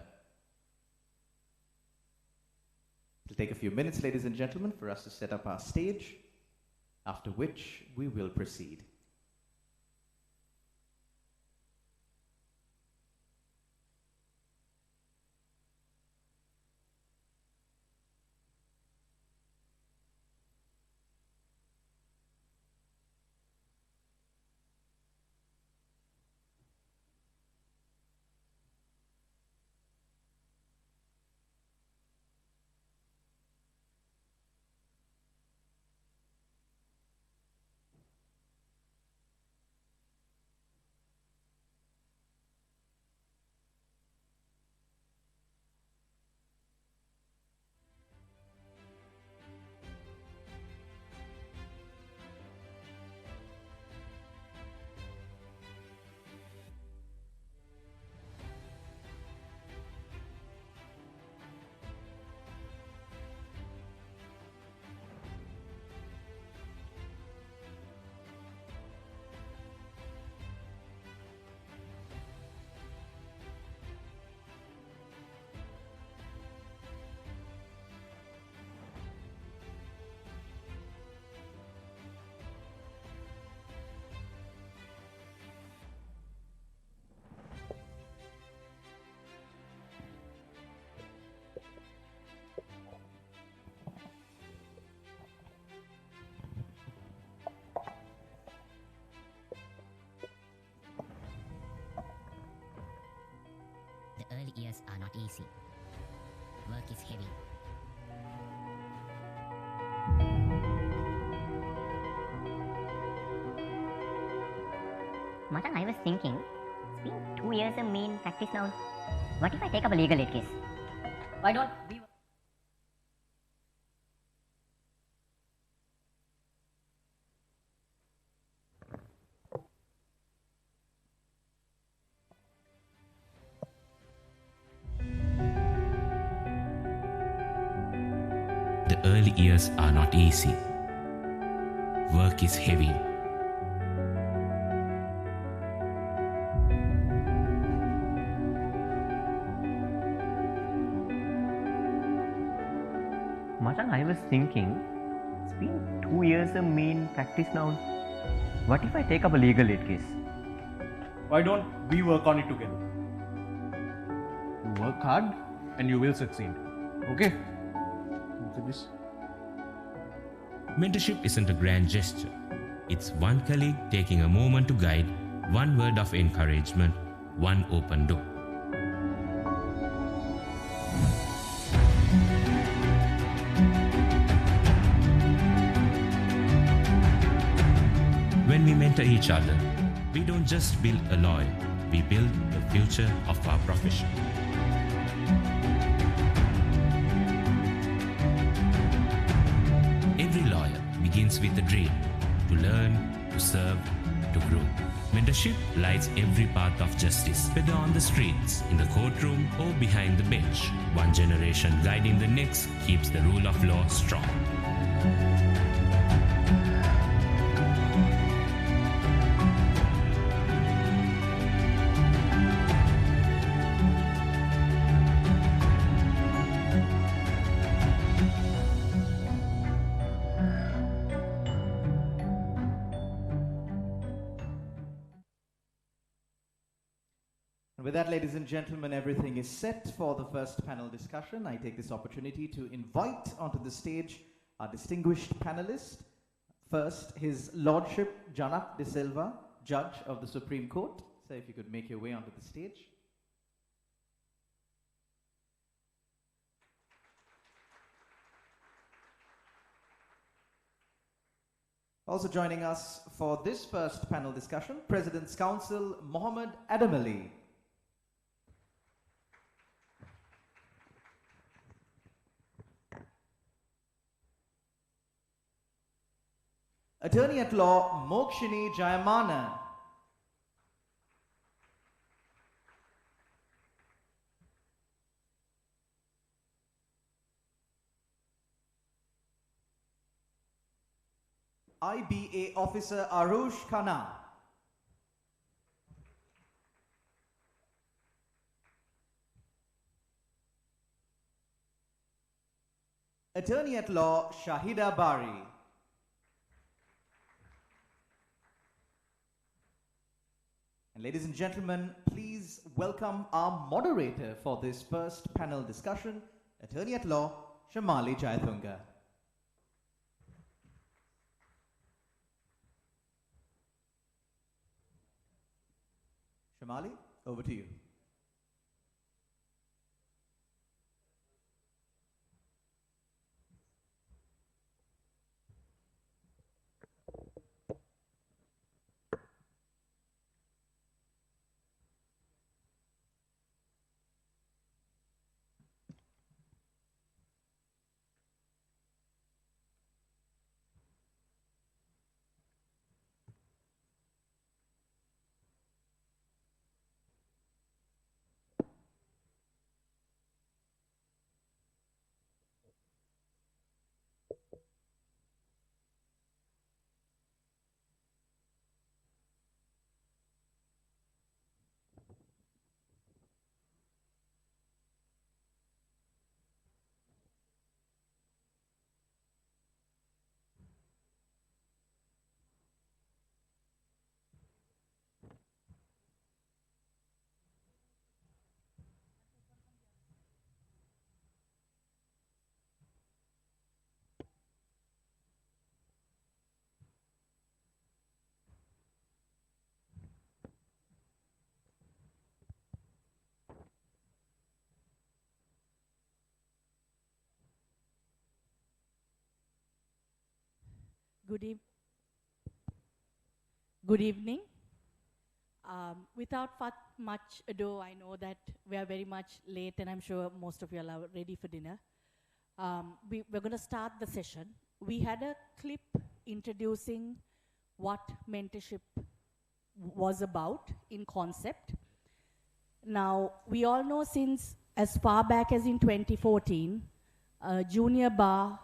It'll take a few minutes, ladies and gentlemen, for us to set up our stage, after which we will proceed. The early years are not easy. Work is heavy. Matan, I was thinking, it's been 2 years of me in practice now. What if I take up a legal aid case? Why don't we... The early years are not easy. Work is heavy. Matan, I was thinking, it's been 2 years of main practice now. What if I take up a legal aid case? Why don't we work on it together? You work hard and you will succeed. Okay? This. Mentorship isn't a grand gesture. It's one colleague taking a moment to guide, one word of encouragement, one open door. When we mentor each other, we don't just build a lawyer, we build the future of our profession. Every lawyer begins with a dream to learn, to serve, to grow. Mentorship lights every path of justice, whether on the streets, in the courtroom, or behind the bench. One generation guiding the next keeps the rule of law strong. With that, ladies and gentlemen, everything is set for the first panel discussion. I take this opportunity to invite onto the stage our distinguished panelist. First, His Lordship Janak De Silva, Judge of the Supreme Court. So if you could make your way onto the stage. Also joining us for this first panel discussion, President's Counsel Mohammed Adam Ali. Attorney at Law Mokshini Jayamana. IBA Officer Arush Khanna. Attorney at Law Shahida Bari. And ladies and gentlemen, please welcome our moderator for this first panel discussion, Attorney at Law Shamali Jayathunga. Shamali, over to you. Good evening. Without much ado, I know that we are very much late and I'm sure most of you are ready for dinner. We're going to start the session. We had a clip introducing what mentorship was about in concept. Now, we all know since as far back as in 2014, Junior Bar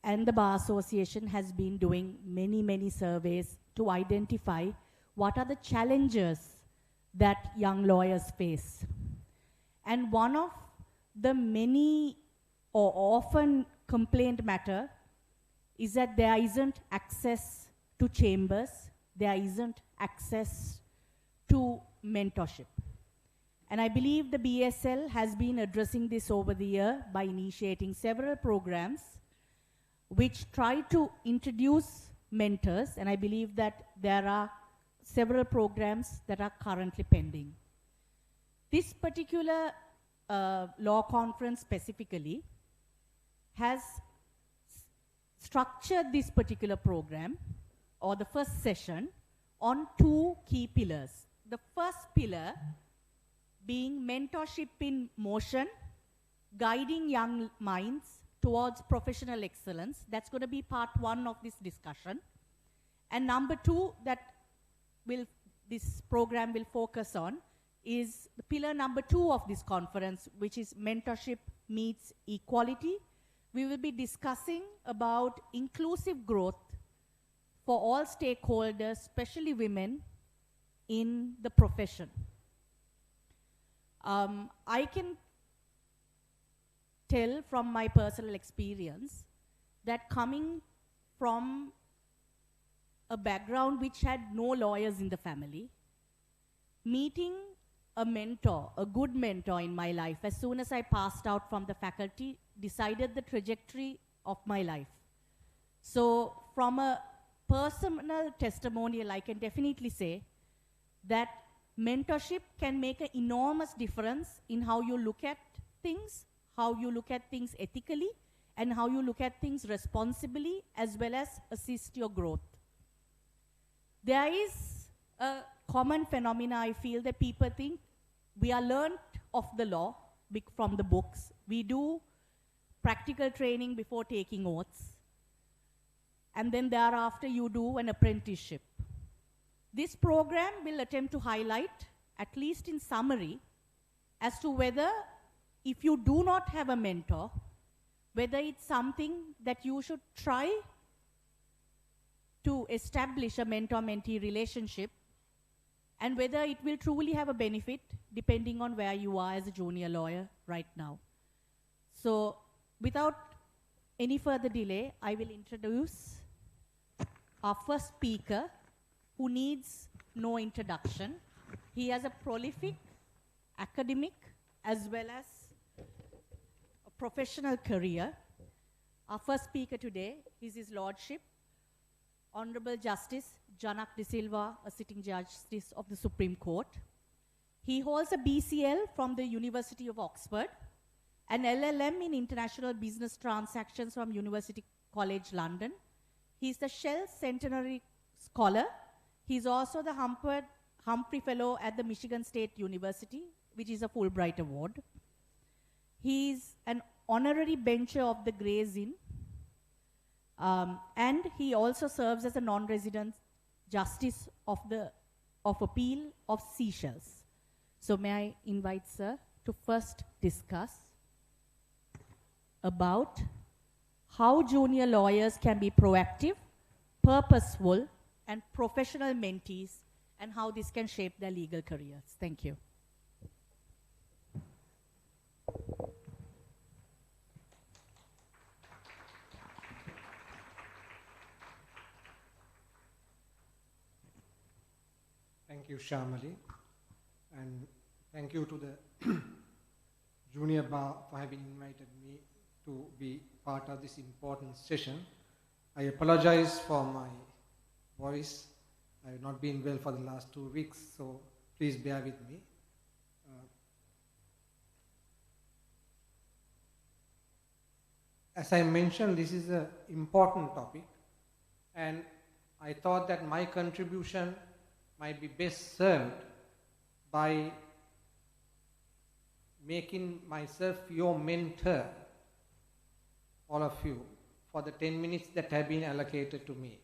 and the Bar Association has been doing many surveys to identify what are the challenges that young lawyers face. And one of the many or often complained matter is that there isn't access to chambers, there isn't access to mentorship. And I believe the BSL has been addressing this over the year by initiating several programs which try to introduce mentors, and I believe that there are several programs that are currently pending. This particular law conference specifically has structured this particular program, or the first session, on two key pillars. The first pillar being mentorship in motion, guiding young minds towards professional excellence. That's going to be part one of this discussion. And number two that this program will focus on is the pillar number two of this conference, which is mentorship meets equality. We will be discussing about inclusive growth for all stakeholders, especially women, in the profession. I can tell from my personal experience that coming from a background which had no lawyers in the family, meeting a mentor, a good mentor in my life, as soon as I passed out from the faculty, decided the trajectory of my life. So from a personal testimonial, I can definitely say that mentorship can make an enormous difference in how you look at things, how you look at things ethically, and how you look at things responsibly, as well as assist your growth. There is a common phenomena, I feel, that people think we are learnt of the law from the books. We do practical training before taking oaths. And then thereafter you do an apprenticeship. This program will attempt to highlight, at least in summary, as to whether, if you do not have a mentor, whether it's something that you should try to establish a mentor-mentee relationship, and whether it will truly have a benefit depending on where you are as a junior lawyer right now. So without any further delay, I will introduce our first speaker, who needs no introduction. He has a prolific academic as well as a professional career. Our first speaker today is His Lordship, Honorable Justice Janak De Silva, a sitting Justice of the Supreme Court. He holds a BCL from the University of Oxford, an LLM in International Business Transactions from University College London. He's the Shell Centenary Scholar. He's also the Humphrey Fellow at the Michigan State University, which is a Fulbright Award. He's an honorary bencher of the Gray's Inn, and he also serves as a non-resident Justice of Appeal of Seychelles. So may I invite Sir to first discuss about how junior lawyers can be proactive, purposeful, and professional mentees, and how this can shape their legal careers. Thank you. Thank you, Shamali, and thank you to the Junior Bar for having invited me to be part of this important session. I apologize for my voice. I have not been well for the last 2 weeks, so please bear with me. As I mentioned, this is an important topic, and I thought that my contribution might be best served by making myself your mentor, all of you, for the 10 minutes that have been allocated to me.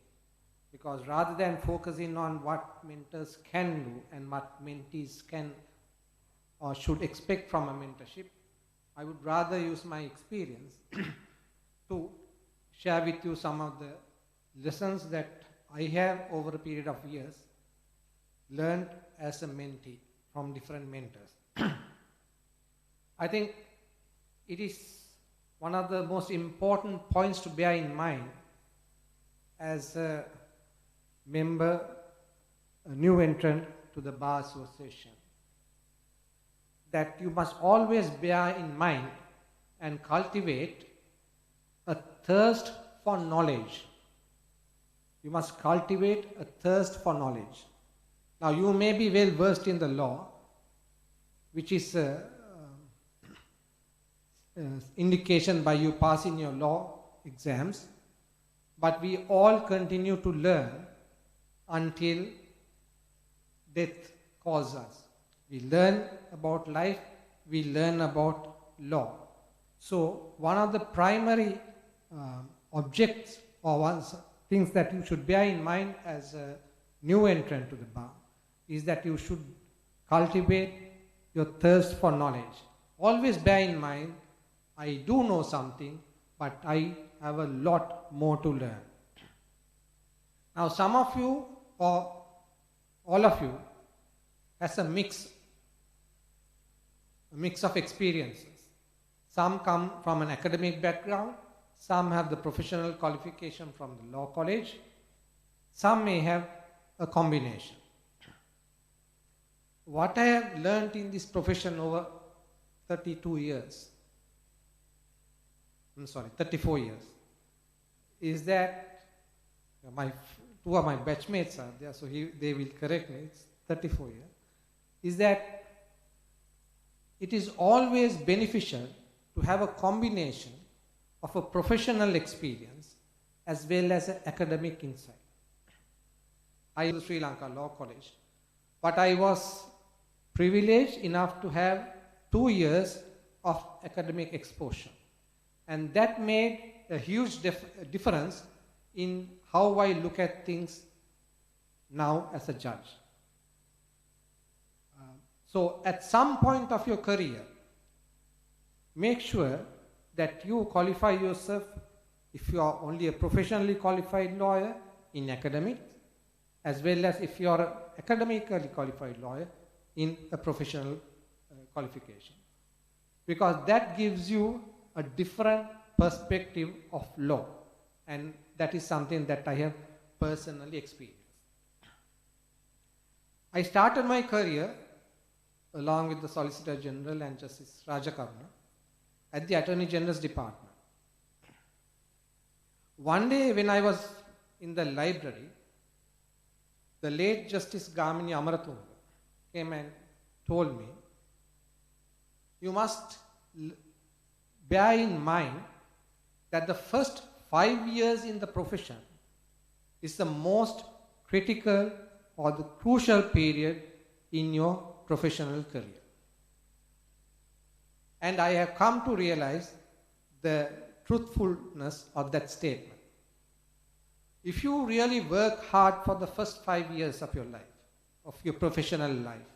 Because rather than focusing on what mentors can do and what mentees can or should expect from a mentorship, I would rather use my experience to share with you some of the lessons that I have over a period of years learned as a mentee from different mentors. I think it is one of the most important points to bear in mind as a member, a new entrant to the Bar Association, that you must always bear in mind and cultivate a thirst for knowledge. You must cultivate a thirst for knowledge. Now, you may be well versed in the law, which is indication by you passing your law exams, but we all continue to learn until death calls us. We learn about life, we learn about law. So one of the primary objects or things that you should bear in mind as a new entrant to the bar is that you should cultivate your thirst for knowledge. Always bear in mind, I do know something, but I have a lot more to learn. Now, some of you or all of you has a mix of experiences. Some come from an academic background, some have the professional qualification from the law college, some may have a combination. What I have learned in this profession over 34 years, is that two of my batchmates are there, so they will correct me, it's 34 years, is that it is always beneficial to have a combination of a professional experience as well as an academic insight. I was at Sri Lanka Law College, but I was privileged enough to have 2 years of academic exposure. And that made a huge difference in how I look at things now as a judge. So at some point of your career, make sure that you qualify yourself, if you are only a professionally qualified lawyer, in academics, as well as if you are an academically qualified lawyer in a professional qualification. Because that gives you a different perspective of law, and that is something that I have personally experienced. I started my career along with the Solicitor General and Justice Rajakarna at the Attorney General's Department. One day when I was in the library, the late Justice Gamini Amaratunga came and told me, you must bear in mind that the first 5 years in the profession is the most critical or the crucial period in your professional career. And I have come to realize the truthfulness of that statement. If you really work hard for the first 5 years of your life, of your professional life,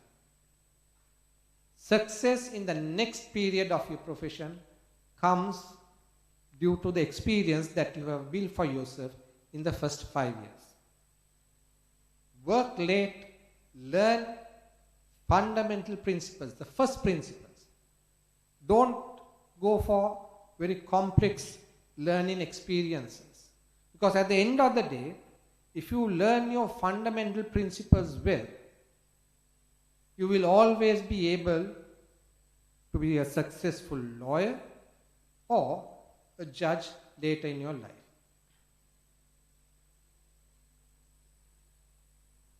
success in the next period of your profession comes due to the experience that you have built for yourself in the first 5 years. Work late, learn fundamental principles, the first principles. Don't go for very complex learning experiences. Because at the end of the day, if you learn your fundamental principles well, you will always be able to be a successful lawyer or a judge later in your life.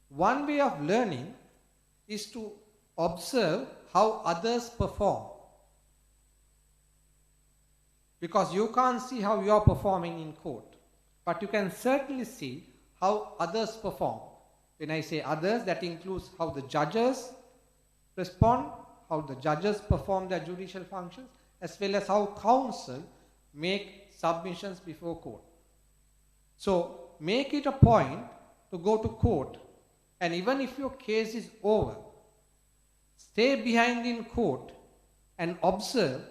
One way of learning is to observe how others perform. Because you can't see how you are performing in court, but you can certainly see how others perform. When I say others, that includes how the judges respond, how the judges perform their judicial functions, as well as how counsel make submissions before court. So make it a point to go to court, and even if your case is over, stay behind in court and observe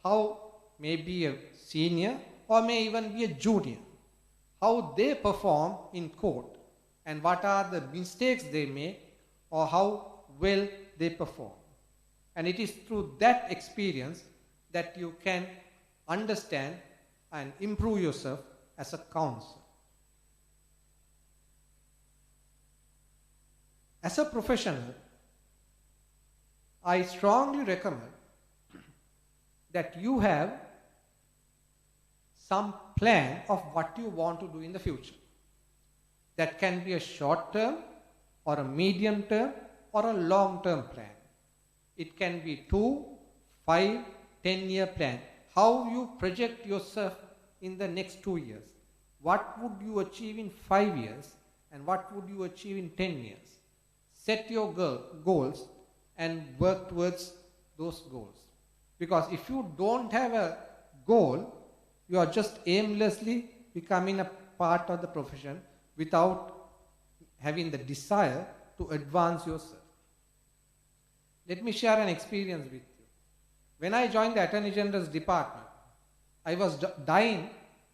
how maybe a senior or may even be a junior, how they perform in court and what are the mistakes they make or how well they perform. And it is through that experience that you can understand and improve yourself as a counsel. As a professional, I strongly recommend that you have some plan of what you want to do in the future. That can be a short term or a medium term or a long term plan. It can be 2, 5, 10-year plan. How you project yourself in the next 2 years. What would you achieve in 5 years and what would you achieve in 10 years? Set your goals and work towards those goals. Because if you don't have a goal, you are just aimlessly becoming a part of the profession without having the desire to advance yourself. Let me share an experience with you. When I joined the Attorney General's department, I was dying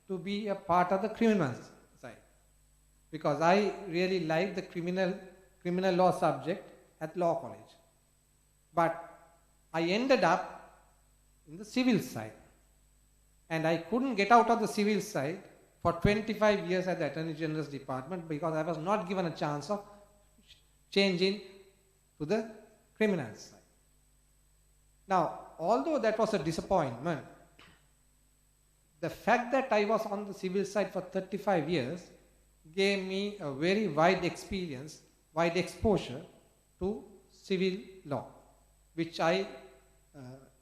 to be a part of the criminal side because I really liked the criminal law subject at law college. But I ended up in the civil side and I couldn't get out of the civil side for 25 years at the Attorney General's department because I was not given a chance of changing to the criminal side. Now, although that was a disappointment, the fact that I was on the civil side for 35 years gave me a very wide experience, wide exposure to civil law, which I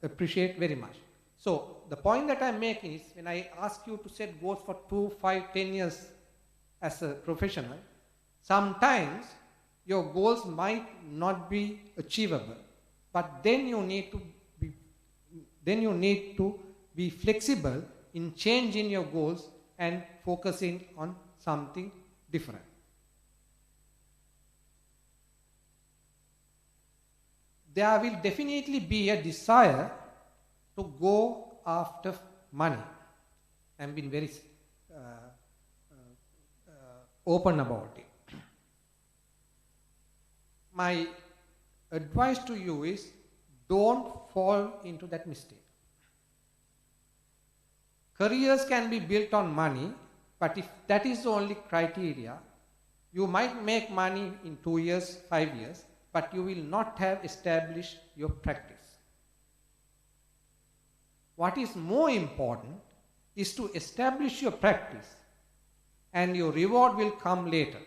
appreciate very much. So the point that I'm making is when I ask you to set goals for 2, 5, 10 years as a professional, sometimes your goals might not be achievable, but then you need to be flexible in changing your goals and focusing on something different. There will definitely be a desire to go after money. I've been very open about it. My advice to you is don't fall into that mistake. Careers can be built on money, but if that is the only criteria, you might make money in 2 years, 5 years, but you will not have established your practice. What is more important is to establish your practice and your reward will come later.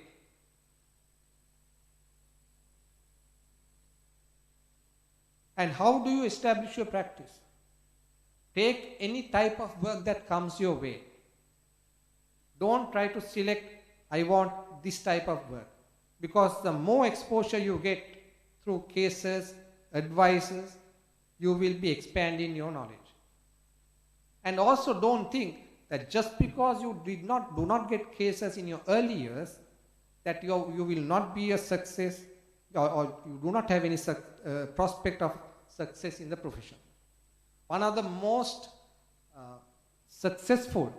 And how do you establish your practice? Take any type of work that comes your way. Don't try to select, I want this type of work. Because the more exposure you get through cases, advices, you will be expanding your knowledge. And also don't think that just because you do not get cases in your early years, that you will not be a success or you do not have any prospect of success in the profession. One of the most successful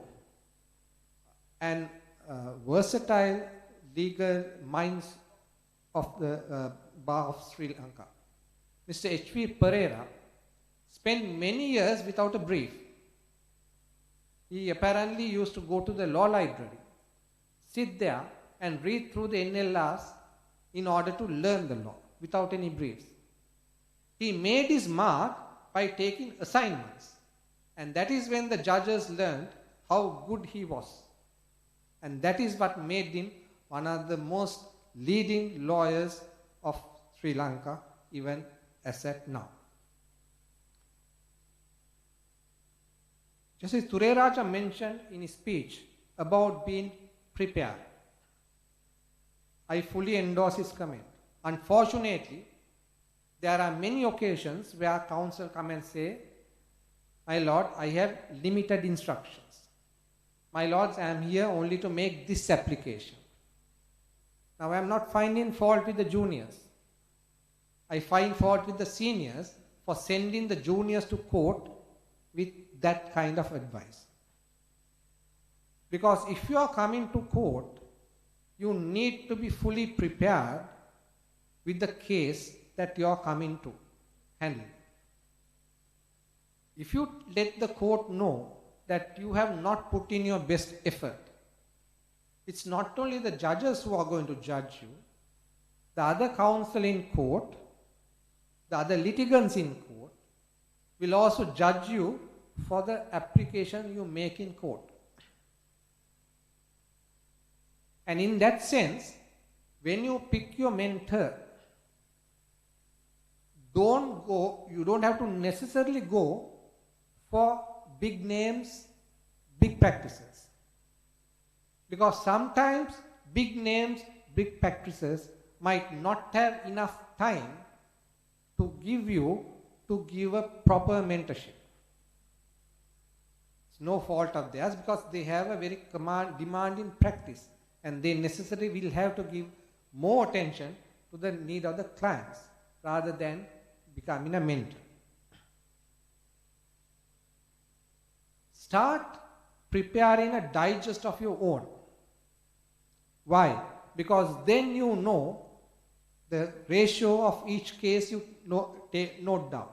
and versatile legal minds of the Bar of Sri Lanka, Mr. H.V. Pereira, spent many years without a brief. He apparently used to go to the law library, sit there and read through the NLRs in order to learn the law without any briefs. He made his mark by taking assignments, and that is when the judges learned how good he was. And that is what made him one of the most leading lawyers of Sri Lanka, even as at now. Justice Tureraja mentioned in his speech about being prepared. I fully endorse his comment. Unfortunately, there are many occasions where counsel come and say, my lord, I have limited instructions. My lords, I am here only to make this application. Now I am not finding fault with the juniors. I find fault with the seniors for sending the juniors to court with that kind of advice. Because if you are coming to court, you need to be fully prepared with the case that you are coming to handle. If you let the court know that you have not put in your best effort, it's not only the judges who are going to judge you, the other counsel in court, the other litigants in court, will also judge you for the application you make in court. And in that sense, when you pick your mentor, you don't have to necessarily go for big names, big practices. Because sometimes big names, big practices might not have enough time to give a proper mentorship. It's no fault of theirs because they have a very demanding practice and they necessarily will have to give more attention to the need of the clients rather than becoming a mentor. Start preparing a digest of your own. Why? Because then you know the ratio of each case you note down.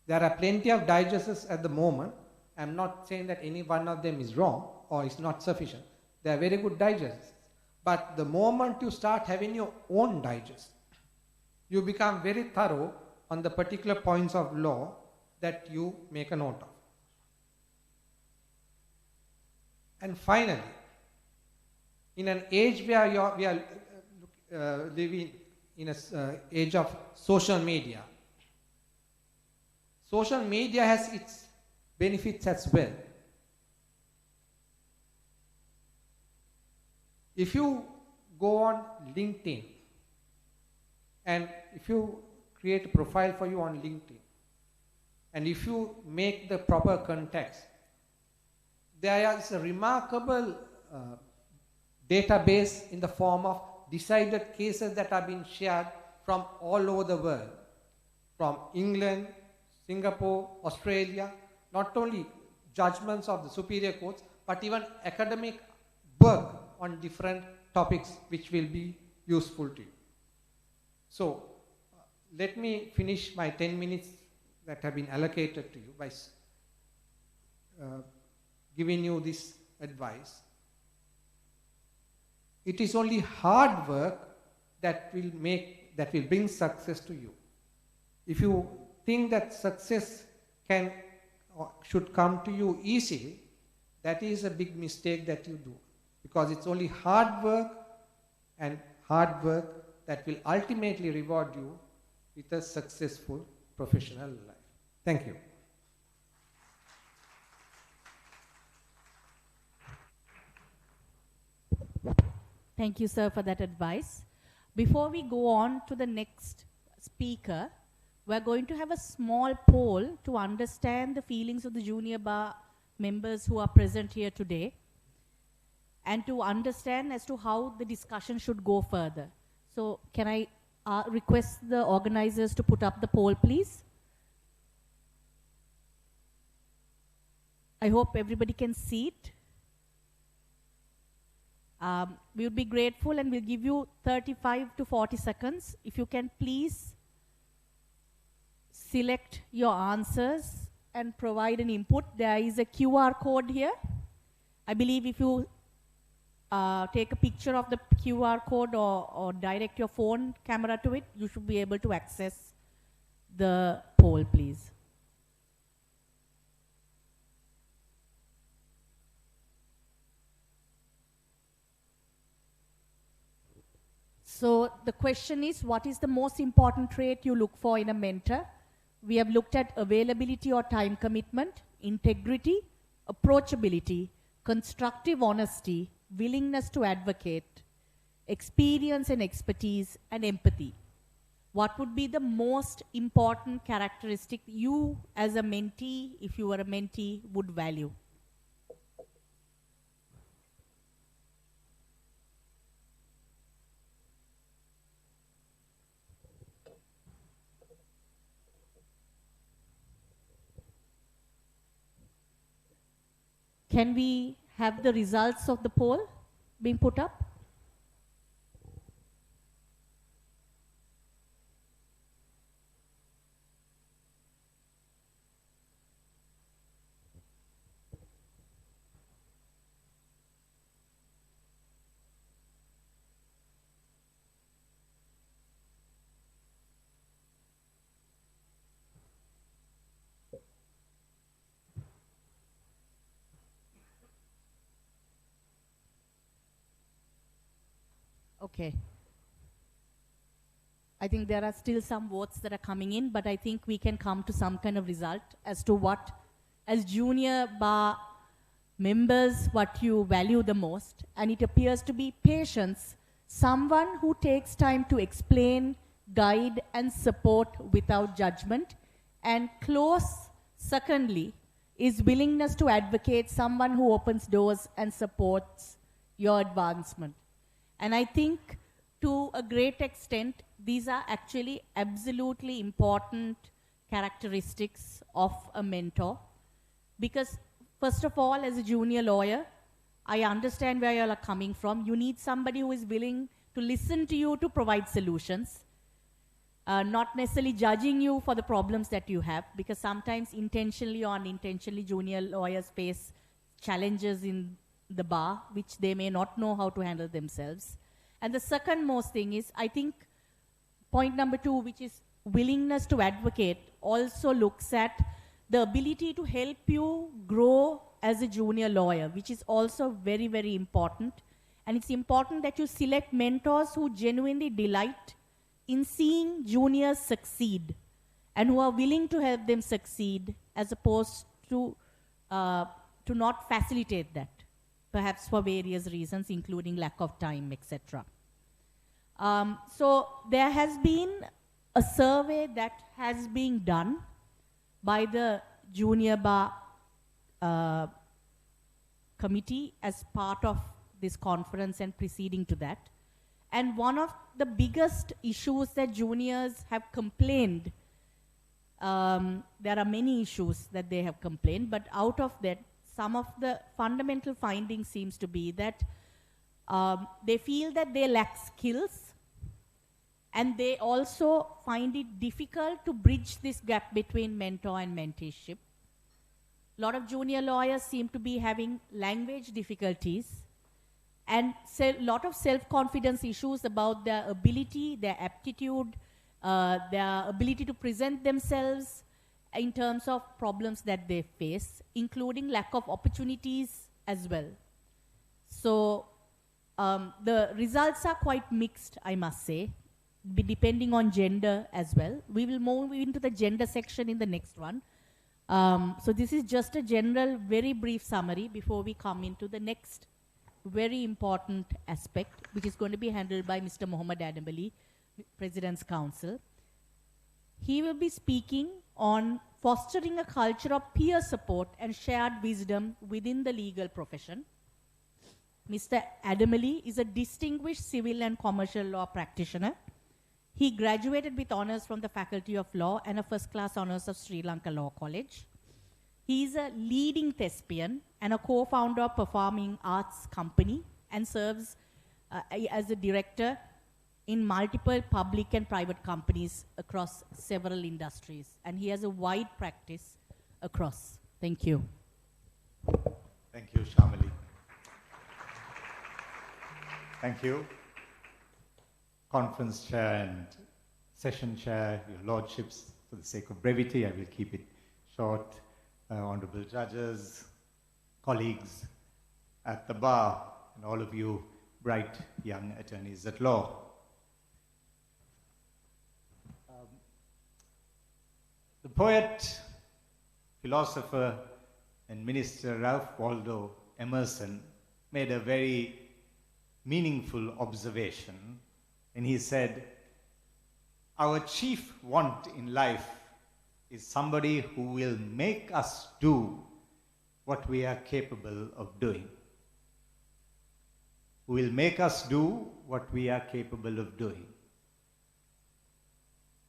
There are plenty of digests at the moment. I'm not saying that any one of them is wrong or is not sufficient. They are very good digests. But the moment you start having your own digest, you become very thorough on the particular points of law that you make a note of. And finally, in an age where we are living in an age of social media, social media has its benefits as well. If you go on LinkedIn and if you create a profile for you on LinkedIn and if you make the proper context, there is a remarkable database in the form of decided cases that have been shared from all over the world, from England, Singapore, Australia, not only judgments of the superior courts, but even academic work on different topics which will be useful to you. So, let me finish my 10 minutes that have been allocated to you by giving you this advice. It is only hard work that will bring success to you. If you think that success should come to you easily, that is a big mistake that you do. Because it's only hard work that will ultimately reward you with a successful professional life. Thank you. Thank you, sir, for that advice. Before we go on to the next speaker, we're going to have a small poll to understand the feelings of the junior bar members who are present here today and to understand as to how the discussion should go further. So can I request the organizers to put up the poll, please? I hope everybody can see it. We'll be grateful and we'll give you 35 to 40 seconds. If you can please select your answers and provide an input. There is a QR code here. I believe if you take a picture of the QR code or direct your phone camera to it, you should be able to access the poll, please. So the question is, what is the most important trait you look for in a mentor? We have looked at availability or time commitment, integrity, approachability, constructive honesty, willingness to advocate, experience and expertise, and empathy. What would be the most important characteristic you as a mentee, if you were a mentee, would value? Can we have the results of the poll being put up? Okay. I think there are still some votes that are coming in, but I think we can come to some kind of result as to what, as junior bar members, what you value the most. And it appears to be patience, someone who takes time to explain, guide, and support without judgment. And close, secondly, is willingness to advocate, someone who opens doors and supports your advancement. And I think to a great extent, these are actually absolutely important characteristics of a mentor. Because first of all, as a junior lawyer, I understand where you are coming from. You need somebody who is willing to listen to you to provide solutions. Not necessarily judging you for the problems that you have, because sometimes intentionally or unintentionally junior lawyers face challenges in the bar which they may not know how to handle themselves. And the second most thing is, I think point number 2, which is willingness to advocate, also looks at the ability to help you grow as a junior lawyer, which is also very, very important. And it's important that you select mentors who genuinely delight in seeing juniors succeed and who are willing to help them succeed, as opposed to not facilitate that, perhaps for various reasons, including lack of time, etc. So there has been a survey that has been done by the Junior Bar Committee as part of this conference and preceding to that. And one of the biggest issues that juniors have complained, there are many issues that they have complained, but out of that, some of the fundamental findings seems to be that they feel that they lack skills, and they also find it difficult to bridge this gap between mentor and menteeship. A lot of junior lawyers seem to be having language difficulties and a lot of self-confidence issues about their ability, their aptitude, their ability to present themselves in terms of problems that they face, including lack of opportunities as well. So the results are quite mixed, I must say, depending on gender as well. We will move into the gender section in the next one. So this is just a general, very brief summary before we come into the next very important aspect, which is going to be handled by Mr. Mohammed Adam Ali, President's Council. He will be speaking on fostering a culture of peer support and shared wisdom within the legal profession. Mr. Adam Ali is a distinguished civil and commercial law practitioner. He graduated with honors from the Faculty of Law and a first-class honors of Sri Lanka Law College. He is a leading thespian and a co-founder of Performing Arts Company and serves as a director in multiple public and private companies across several industries. And he has a wide practice across. Thank you. Thank you, Shamali. Thank you. Conference chair and session chair, your lordships, for the sake of brevity, I will keep it short. Honorable judges, colleagues at the bar, and all of you bright young attorneys at law. The poet, philosopher, and minister Ralph Waldo Emerson made a very meaningful observation, and he said, "Our chief want in life is somebody who will make us do what we are capable of doing." Who will make us do what we are capable of doing.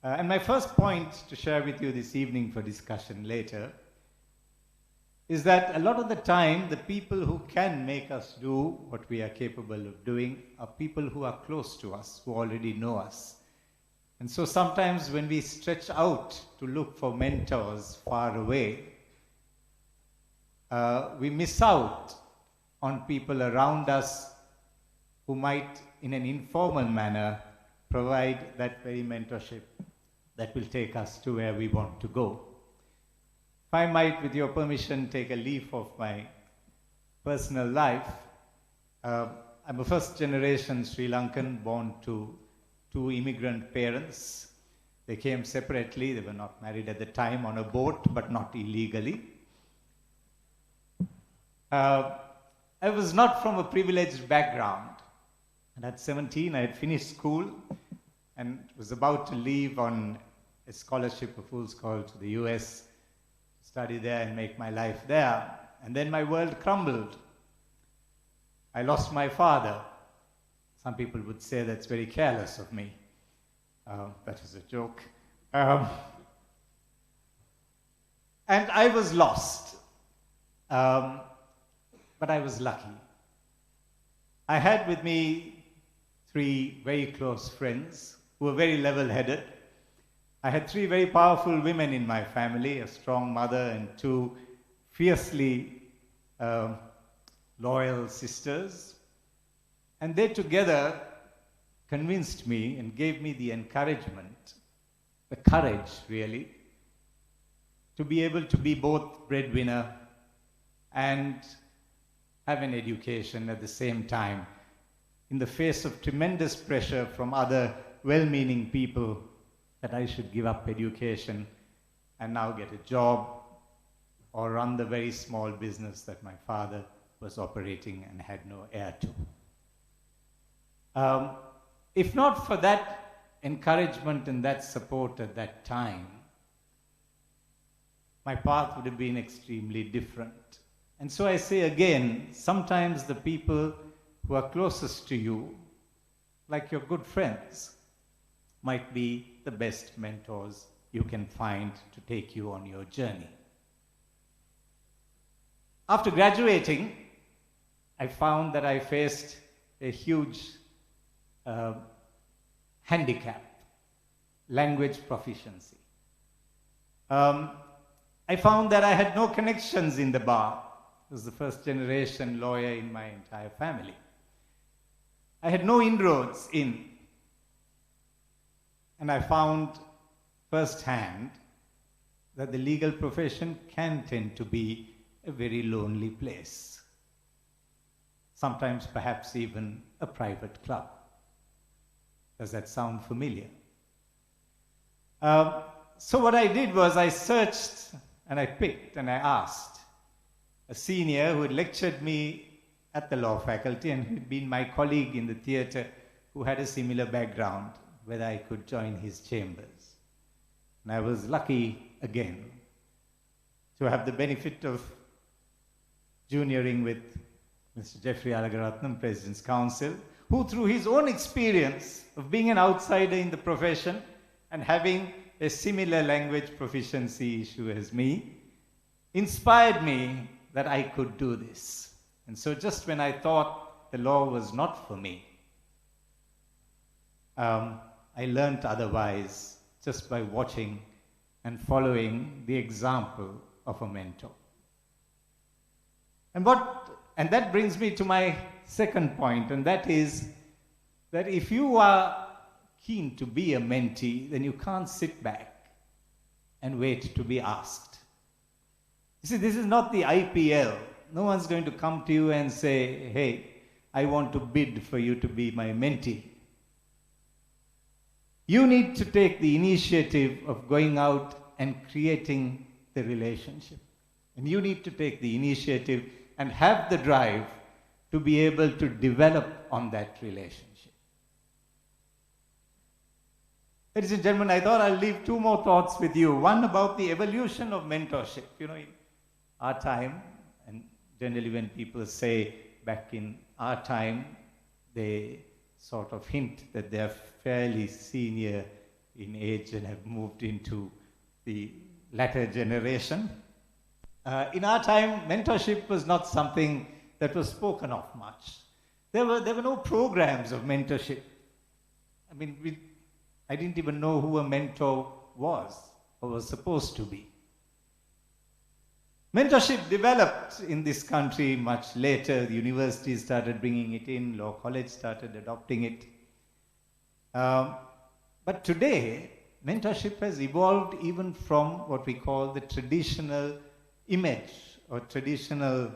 And my first point to share with you this evening for discussion later is that a lot of the time the people who can make us do what we are capable of doing are people who are close to us, who already know us. And so sometimes when we stretch out to look for mentors far away, we miss out on people around us who might, in an informal manner, provide that very mentorship that will take us to where we want to go. If I might, with your permission, take a leaf of my personal life, I'm a first generation Sri Lankan born to two immigrant parents. They came separately. They were not married at the time, on a boat, but not illegally. I was not from a privileged background. And at 17, I had finished school and was about to leave on a scholarship, a full scholarship to the US, study there and make my life there. And then my world crumbled. I lost my father. Some people would say that's very careless of me. That is a joke. And I was lost. But I was lucky. I had with me 3 very close friends who were very level-headed. I had 3 very powerful women in my family, a strong mother and 2 fiercely loyal sisters. And they together convinced me and gave me the encouragement, the courage really, to be able to be both breadwinner and have an education at the same time, in the face of tremendous pressure from other well-meaning people that I should give up education and now get a job or run the very small business that my father was operating and had no heir to. If not for that encouragement and that support at that time, my path would have been extremely different. And so I say again, sometimes the people who are closest to you, like your good friends, might be the best mentors you can find to take you on your journey. After graduating, I found that I faced a huge handicap, language proficiency. I found that I had no connections in the bar. I was the first generation lawyer in my entire family. I had no inroads in. And I found firsthand that the legal profession can tend to be a very lonely place. Sometimes perhaps even a private club. Does that sound familiar? So what I did was I searched and I picked and I asked a senior who had lectured me at the law faculty and who had been my colleague in the theatre, who had a similar background, whether I could join his chambers. And I was lucky again to have the benefit of junioring with Mr. Jeffrey Alagaratnam, President's Counsel, who through his own experience of being an outsider in the profession and having a similar language proficiency issue as me, inspired me that I could do this. And so just when I thought the law was not for me, I learnt otherwise just by watching and following the example of a mentor. And that brings me to my second point, and that is that if you are keen to be a mentee, then you can't sit back and wait to be asked. You see, this is not the IPL. No one's going to come to you and say, hey, I want to bid for you to be my mentee. You need to take the initiative of going out and creating the relationship. And you need to take the initiative and have the drive to be able to develop on that relationship. Ladies and gentlemen, I thought I'll leave 2 more thoughts with you. One about the evolution of mentorship. You know, in our time, and generally when people say back in our time, they sort of hint that they're fairly senior in age and have moved into the latter generation. In our time, mentorship was not something that was spoken of much. There were no programs of mentorship. I mean, I didn't even know who a mentor was or was supposed to be. Mentorship developed in this country much later. The universities started bringing it in, law college started adopting it. But today, mentorship has evolved even from what we call the traditional image or traditional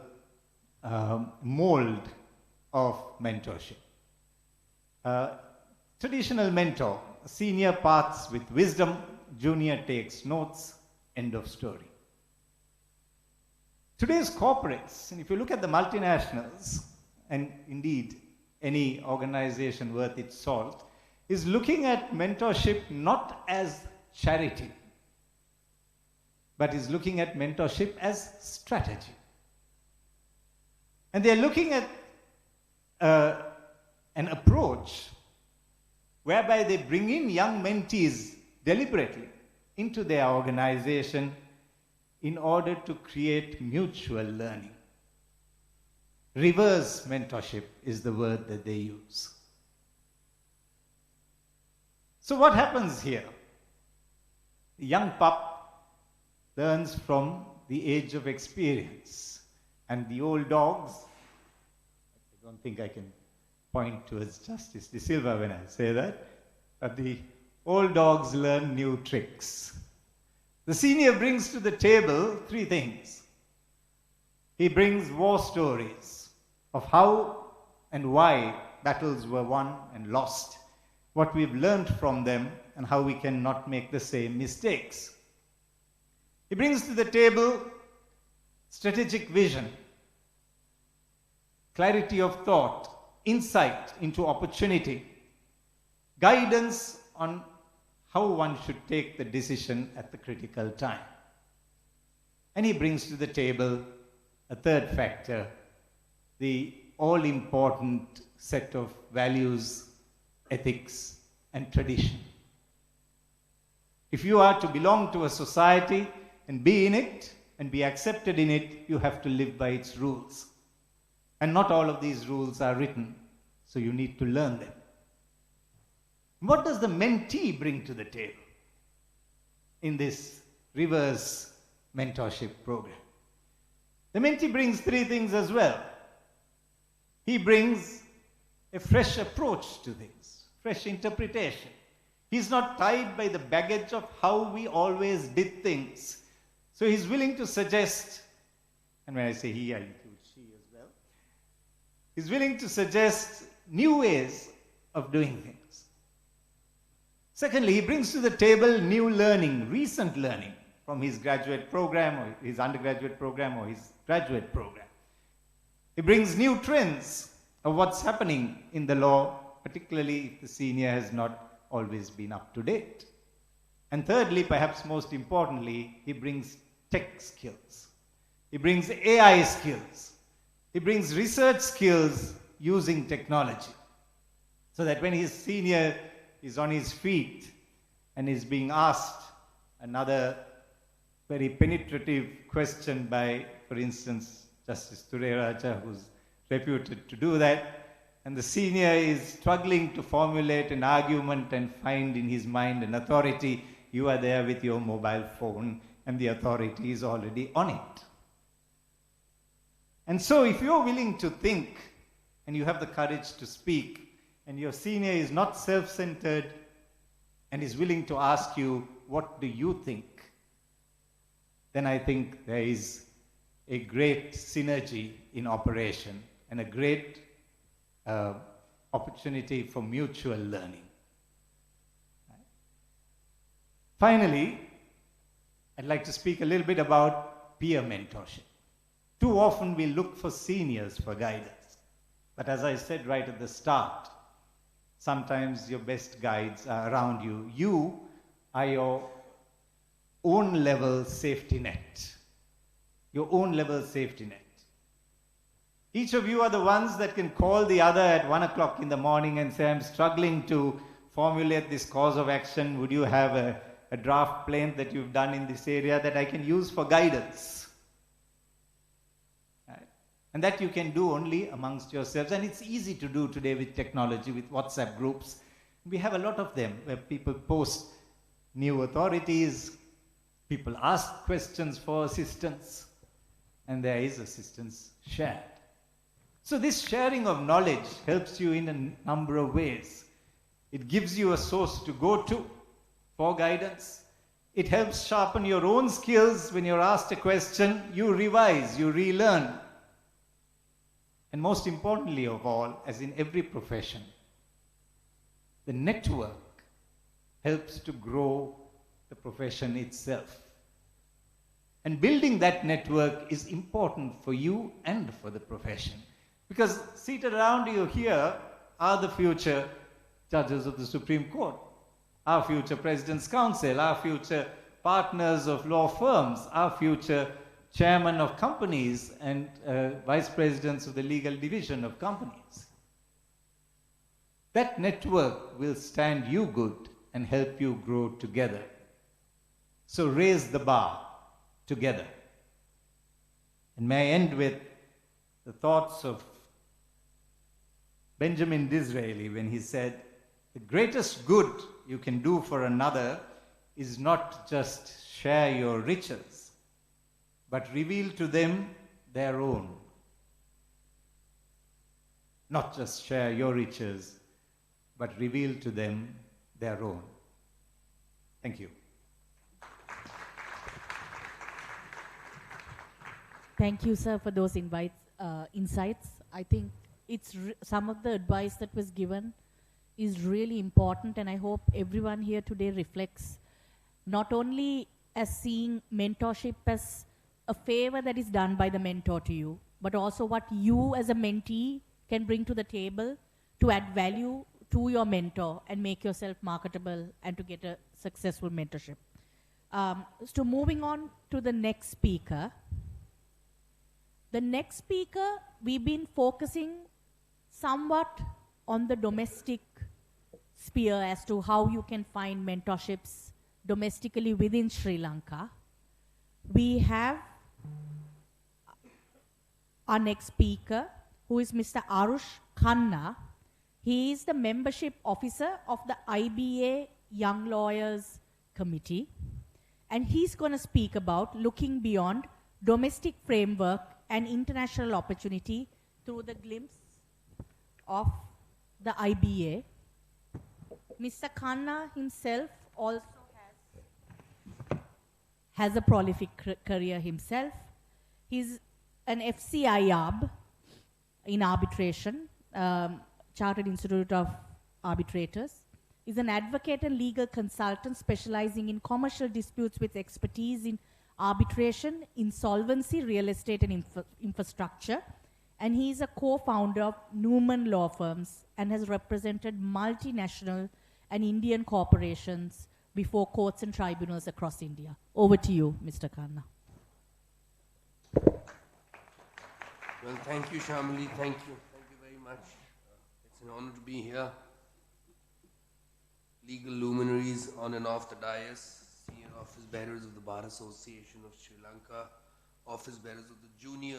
mold of mentorship. Traditional mentor, senior parts with wisdom, junior takes notes, end of story. Today's corporates, and if you look at the multinationals, and indeed any organization worth its salt, is looking at mentorship not as charity, but is looking at mentorship as strategy. And they're looking at an approach whereby they bring in young mentees deliberately into their organization in order to create mutual learning. Reverse mentorship is the word that they use. So what happens here? The young pup learns from the age of experience, and the old dogs, I don't think I can point towards Justice De Silva when I say that, but the old dogs learn new tricks. The senior brings to the table three things. He brings war stories of how and why battles were won and lost, what we've learned from them, and how we can not make the same mistakes. He brings to the table strategic vision, clarity of thought, insight into opportunity, guidance on how one should take the decision at the critical time. And he brings to the table a third factor, the all-important set of values, ethics, and tradition. If you are to belong to a society and be in it and be accepted in it, you have to live by its rules. And not all of these rules are written, so you need to learn them. What does the mentee bring to the table in this reverse mentorship program? The mentee brings three things as well. He brings a fresh approach to things, fresh interpretation. He's not tied by the baggage of how we always did things. So he's willing to suggest, and when I say he, I include she as well, he's willing to suggest new ways of doing things. Secondly, he brings to the table new learning, recent learning from his graduate program or his undergraduate program or his graduate program. He brings new trends of what's happening in the law, particularly if the senior has not always been up to date. And thirdly, perhaps most importantly, he brings tech skills. He brings AI skills. He brings research skills using technology. So that when his senior is on his feet and is being asked another very penetrative question by, for instance, Justice Tureraja, who's reputed to do that, and the senior is struggling to formulate an argument and find in his mind an authority, you are there with your mobile phone and the authority is already on it. And so if you're willing to think and you have the courage to speak, and your senior is not self-centered and is willing to ask you, what do you think? Then I think there is a great synergy in operation and a great opportunity for mutual learning. Finally, I'd like to speak a little bit about peer mentorship. Too often we look for seniors for guidance. But as I said right at the start, sometimes your best guides are around you. You are your own level safety net. Your own level safety net. Each of you are the ones that can call the other at 1 o'clock in the morning and say, I'm struggling to formulate this cause of action. Would you have a draft plan that you've done in this area that I can use for guidance? And that you can do only amongst yourselves. And it's easy to do today with technology, with WhatsApp groups. We have a lot of them where people post new authorities, people ask questions for assistance, and there is assistance shared. So this sharing of knowledge helps you in a number of ways. It gives you a source to go to for guidance. It helps sharpen your own skills. When you're asked a question, you revise, you relearn. And most importantly of all, as in every profession, the network helps to grow the profession itself. And building that network is important for you and for the profession. Because seated around you here are the future judges of the Supreme Court, our future President's Council, our future partners of law firms, our future chairman of companies and vice presidents of the legal division of companies. That network will stand you good and help you grow together. So raise the bar together. And may I end with the thoughts of Benjamin Disraeli when he said, the greatest good you can do for another is not just share your riches, but reveal to them their own. Not just share your riches, but reveal to them their own. Thank you. Thank you, sir, for those insights. I think it's some of the advice that was given is really important, and I hope everyone here today reflects not only as seeing mentorship as a favor that is done by the mentor to you, but also what you as a mentee can bring to the table to add value to your mentor and make yourself marketable and to get a successful mentorship. So moving on to the next speaker. The next speaker, we've been focusing somewhat on the domestic sphere as to how you can find mentorships domestically within Sri Lanka. We have our next speaker, who is Mr. Arush Khanna. He is the membership officer of the IBA Young Lawyers Committee, and he's going to speak about looking beyond domestic framework and international opportunity through the glimpse of the IBA. Mr. Khanna himself also has a prolific career himself. He's an FCIAB in arbitration, Chartered Institute of Arbitrators. He's an advocate and legal consultant specializing in commercial disputes with expertise in arbitration, insolvency, real estate, and infrastructure. And he's a co-founder of Newman Law Firms and has represented multinational and Indian corporations before courts and tribunals across India. Over to you, Mr. Khanna. Well, thank you, Shamali. Thank you. Thank you very much. It's an honor to be here. Legal luminaries on and off the dais, senior office bearers of the Bar Association of Sri Lanka, office bearers of the Junior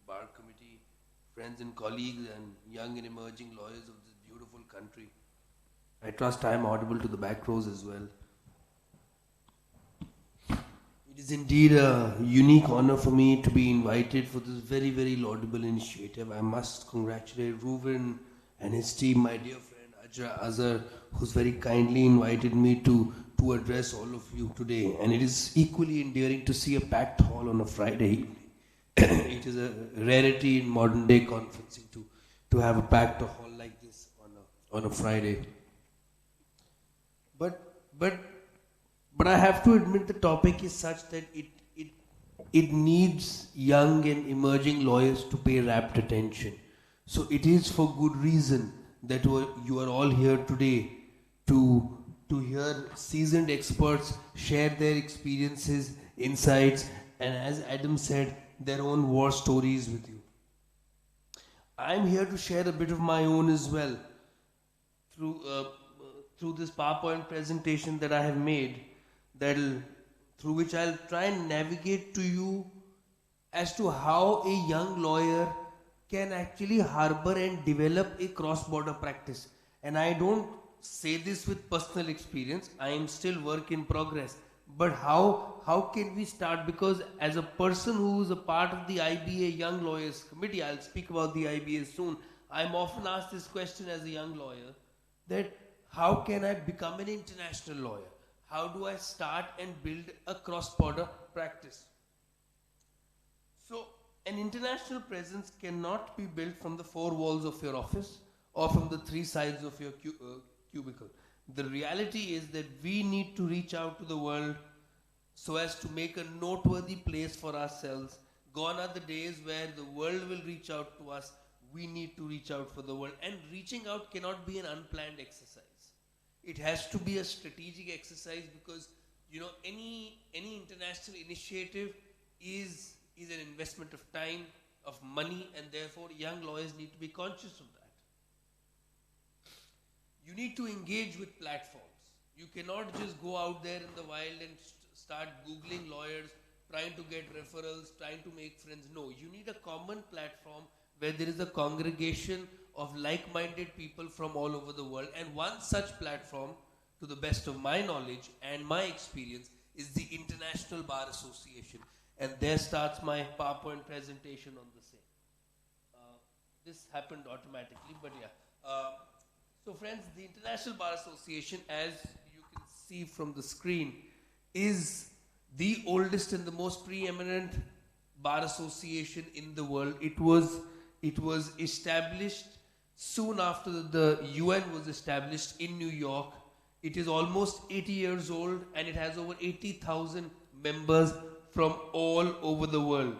Bar Committee, friends and colleagues, and young and emerging lawyers of this beautiful country. I trust I am audible to the back rows as well. It is indeed a unique honor for me to be invited for this very, very laudable initiative. I must congratulate Reuven and his team, my dear friend Ajra Azhar, who's very kindly invited me to address all of you today. And it is equally endearing to see a packed hall on a Friday evening. It is a rarity in modern day conferencing to have a packed hall like this on a Friday. But I have to admit the topic is such that it needs young and emerging lawyers to pay rapt attention. So it is for good reason that you are all here today to hear seasoned experts share their experiences, insights, and as Adam said, their own war stories with you. I'm here to share a bit of my own as well through this PowerPoint presentation that I have made, through which I'll try and navigate to you as to how a young lawyer can actually harbor and develop a cross-border practice. And I don't say this with personal experience, I am still work in progress. But how can we start? Because as a person who is a part of the IBA Young Lawyers Committee, I'll speak about the IBA soon, I'm often asked this question as a young lawyer, that how can I become an international lawyer? How do I start and build a cross-border practice? So An international presence cannot be built from the four walls of your office or from the three sides of your cubicle. The reality is that we need to reach out to the world so as to make a noteworthy place for ourselves. Gone are the days where the world will reach out to us. We need to reach out for the world. And reaching out cannot be an unplanned exercise. It has to be a strategic exercise because, you know, any international initiative is an investment of time, of money, and therefore young lawyers need to be conscious of that. You need to engage with platforms. You cannot just go out there in the wild and start Googling lawyers, trying to get referrals, trying to make friends. No, you need a common platform where there is a congregation of like-minded people from all over the world. And one such platform, to the best of my knowledge and my experience, is the International Bar Association. And there starts my PowerPoint presentation on the same. This happened automatically, but yeah. So friends, the International Bar Association, as you can see from the screen, is the oldest and the most preeminent bar association in the world. It was established soon after the UN was established in New York. It is almost 80 years old and it has over 80,000 members from all over the world.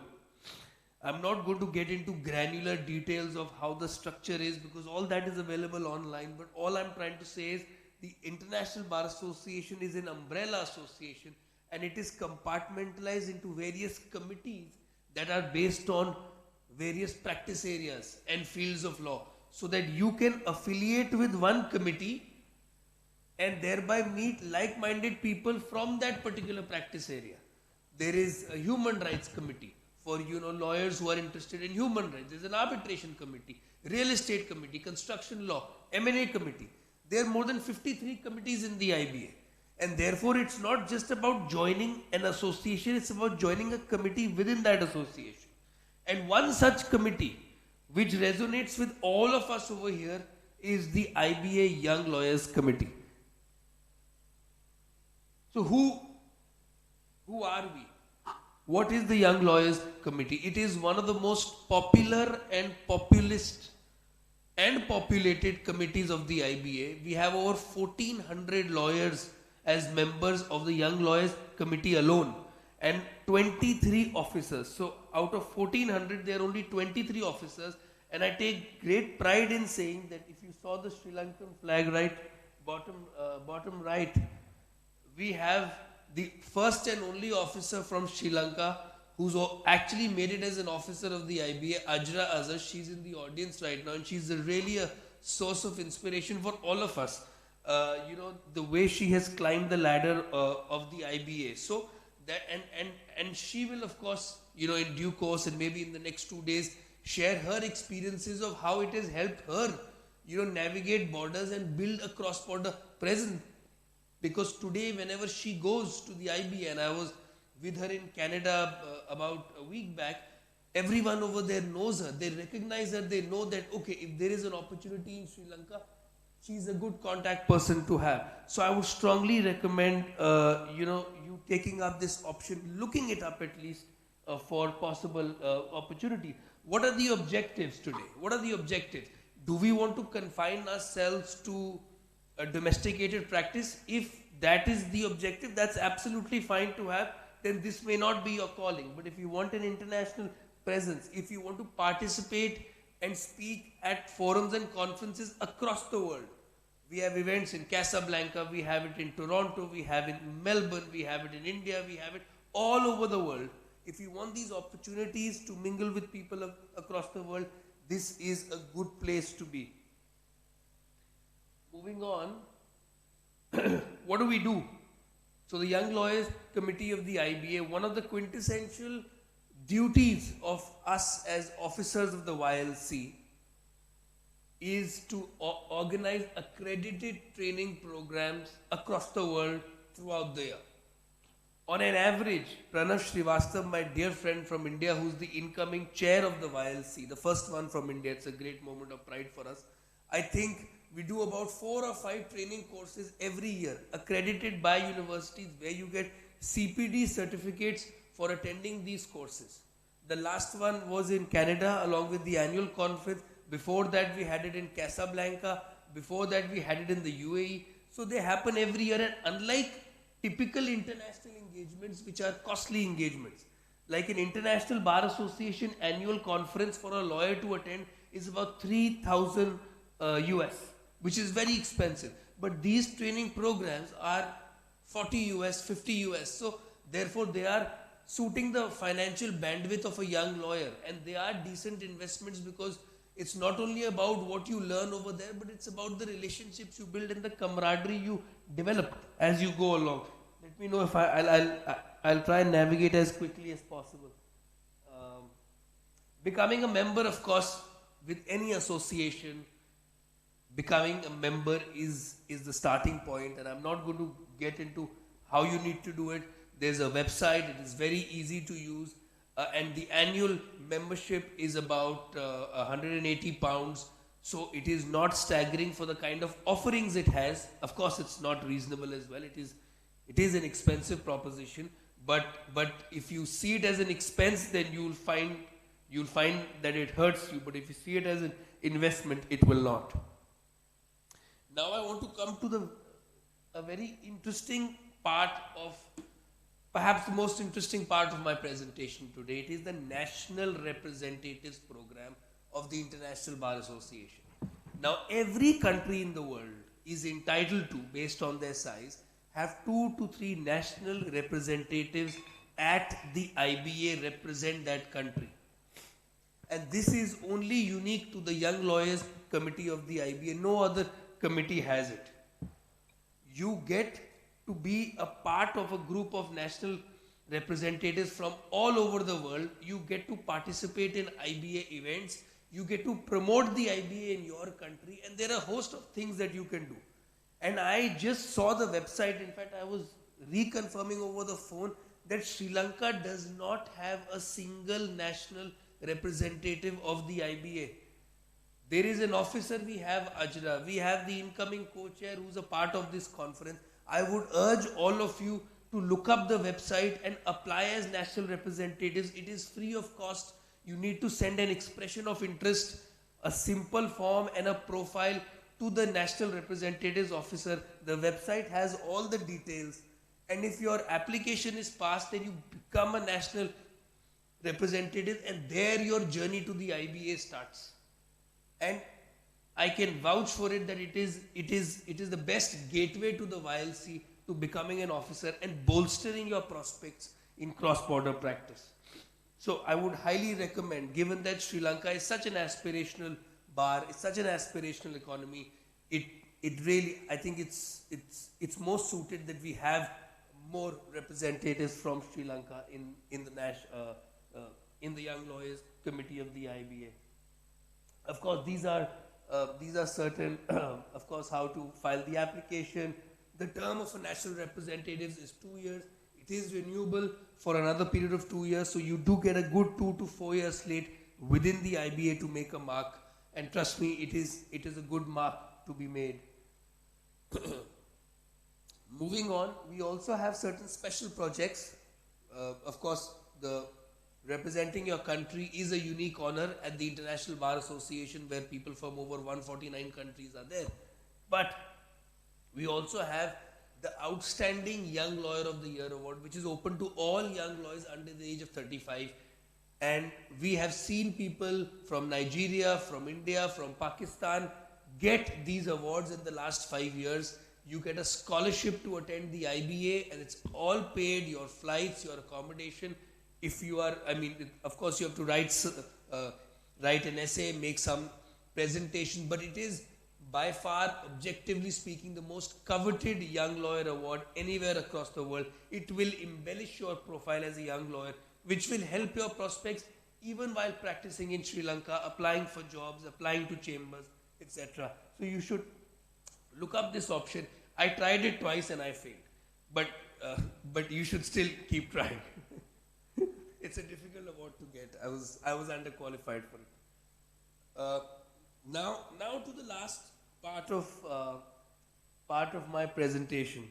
I'm not going to get into granular details of how the structure is because all that is available online, but all I'm trying to say is the International Bar Association is an umbrella association and it is compartmentalized into various committees that are based on various practice areas and fields of law, so that you can affiliate with one committee and thereby meet like-minded people from that particular practice area. There is a human rights committee for, you know, lawyers who are interested in human rights. There's an arbitration committee, real estate committee, construction law, M&A committee. There are more than 53 committees in the IBA. And therefore, it's not just about joining an association, it's about joining a committee within that association. And one such committee, which resonates with all of us over here, is the IBA Young Lawyers Committee. So who are we? What is the Young Lawyers Committee? It is one of the most popular and populist and populated committees of the IBA. We have over 1,400 lawyers as members of the Young Lawyers Committee alone, and 23 officers. So out of 1,400, there are only 23 officers, and I take great pride in saying that if you saw the Sri Lankan flag right, bottom right, we have the first and only officer from Sri Lanka who's actually made it as an officer of the IBA, Ajra Azhar. She's in the audience right now, and she's really a source of inspiration for all of us. You know, the way she has climbed the ladder of the IBA. So that, and she will, of course, you know, in due course and maybe in the next 2 days, share her experiences of how it has helped her, you know, navigate borders and build a cross-border presence. Because today, whenever she goes to the IBA, and I was with her in Canada about a week back, everyone over there knows her. They recognize her. They know that, okay, if there is an opportunity in Sri Lanka, she's a good contact person to have. So I would strongly recommend, you know, you taking up this option, looking it up at least for possible opportunity. What are the objectives today? What are the objectives? Do we want to confine ourselves to a domesticated practice? If that is the objective, that's absolutely fine to have. Then this may not be your calling. But if you want an international presence, if you want to participate and speak at forums and conferences across the world. We have events in Casablanca, we have it in Toronto, we have it in Melbourne, we have it in India, we have it all over the world. If you want these opportunities to mingle with people across the world, this is a good place to be. Moving on, what do we do? So the Young Lawyers Committee of the IBA, one of the quintessential duties of us as officers of the YLC is to organize accredited training programs across the world throughout the year. On an average, Pranav Srivastav, my dear friend from India, who's the incoming chair of the YLC, the first one from India, it's a great moment of pride for us. I think we do about 4 or 5 training courses every year, accredited by universities, where you get CPD certificates for attending these courses. The last one was in Canada along with the annual conference. Before that we had it in Casablanca. Before that we had it in the UAE. So they happen every year, and unlike typical international engagements which are costly engagements, like an International Bar Association annual conference for a lawyer to attend is about 3,000 US, which is very expensive. But these training programs are 40 US, 50 US. So therefore they are suiting the financial bandwidth of a young lawyer, and they are decent investments because it's not only about what you learn over there, but it's about the relationships you build and the camaraderie you develop as you go along. Let me know if I'll try and navigate as quickly as possible. Becoming a member, of course, with any association, becoming a member is the starting point, and I'm not going to get into how you need to do it. There's a website, it is very easy to use, and the annual membership is about £180. So it is not staggering for the kind of offerings it has. Of course, it's not reasonable as well. It is an expensive proposition, but if you see it as an expense, then you'll find that it hurts you. But if you see it as an investment, it will not. Now I want to come to a very interesting part of, perhaps the most interesting part of my presentation today. It is the National Representatives Program of the International Bar Association. Now every country in the world is entitled to, based on their size, have 2 to 3 national representatives at the IBA represent that country. And this is only unique to the Young Lawyers Committee of the IBA. No other committee has it. You get to be a part of a group of national representatives from all over the world. You get to participate in IBA events. You get to promote the IBA in your country, and there are a host of things that you can do. And I just saw the website. In fact, I was reconfirming over the phone that Sri Lanka does not have a single national representative of the IBA. There is an officer, we have Ajra, we have the incoming co-chair who's a part of this conference. I would urge all of you to look up the website and apply as national representatives. It is free of cost. You need to send an expression of interest, a simple form and a profile to the national representatives officer. The website has all the details. And if your application is passed, then you become a national representative, and there your journey to the IBA starts. And I can vouch for it that it is the best gateway to the YLC, to becoming an officer and bolstering your prospects in cross-border practice. So I would highly recommend, given that Sri Lanka is such an aspirational bar, it's such an aspirational economy, it really, I think it's more suited that we have more representatives from Sri Lanka in the Young Lawyers Committee of the IBA. Of course, these are certain, of course, how to file the application. The term of a national representative is 2 years. It is renewable for another period of 2 years. So you do get a good 2 to 4 year slate within the IBA to make a mark. And trust me, it is a good mark to be made. Moving on, we also have certain special projects. Of course, representing your country is a unique honor at the International Bar Association, where people from over 149 countries are there. But we also have the Outstanding Young Lawyer of the Year Award, which is open to all young lawyers under the age of 35. And we have seen people from Nigeria, from India, from Pakistan get these awards in the last 5 years. You get a scholarship to attend the IBA, and it's all paid, your flights, your accommodation. If you are, of course you have to write an essay, make some presentation, but it is by far, objectively speaking, the most coveted young lawyer award anywhere across the world. It will embellish your profile as a young lawyer, which will help your prospects even while practicing in Sri Lanka, applying for jobs, applying to chambers, etc. So you should look up this option. I tried it twice and I failed, but you should still keep trying. It's a difficult award to get. I was underqualified for it. Now to the last part of my presentation.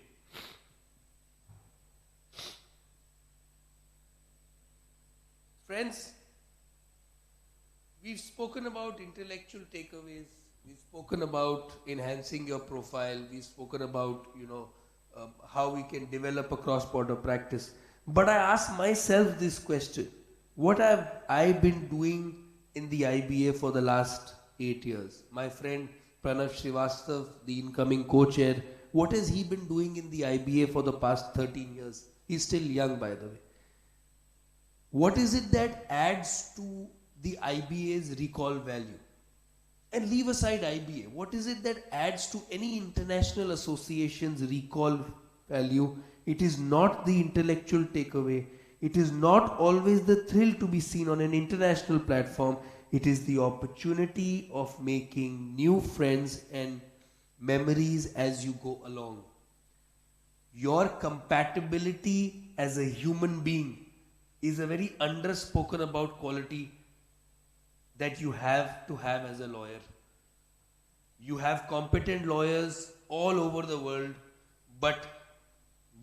Friends, we've spoken about intellectual takeaways. We've spoken about enhancing your profile. We've spoken about, how we can develop a cross-border practice. But I ask myself this question: what have I been doing in the IBA for the last 8 years? My friend Pranav Srivastav, the incoming co-chair, what has he been doing in the IBA for the past 13 years? He's still young, by the way. What is it that adds to the IBA's recall value? And leave aside IBA, what is it that adds to any international association's recall value? It is not the intellectual takeaway. It is not always the thrill to be seen on an international platform. It is the opportunity of making new friends and memories as you go along. Your compatibility as a human being is a very underspoken about quality that you have to have as a lawyer. You have competent lawyers all over the world, but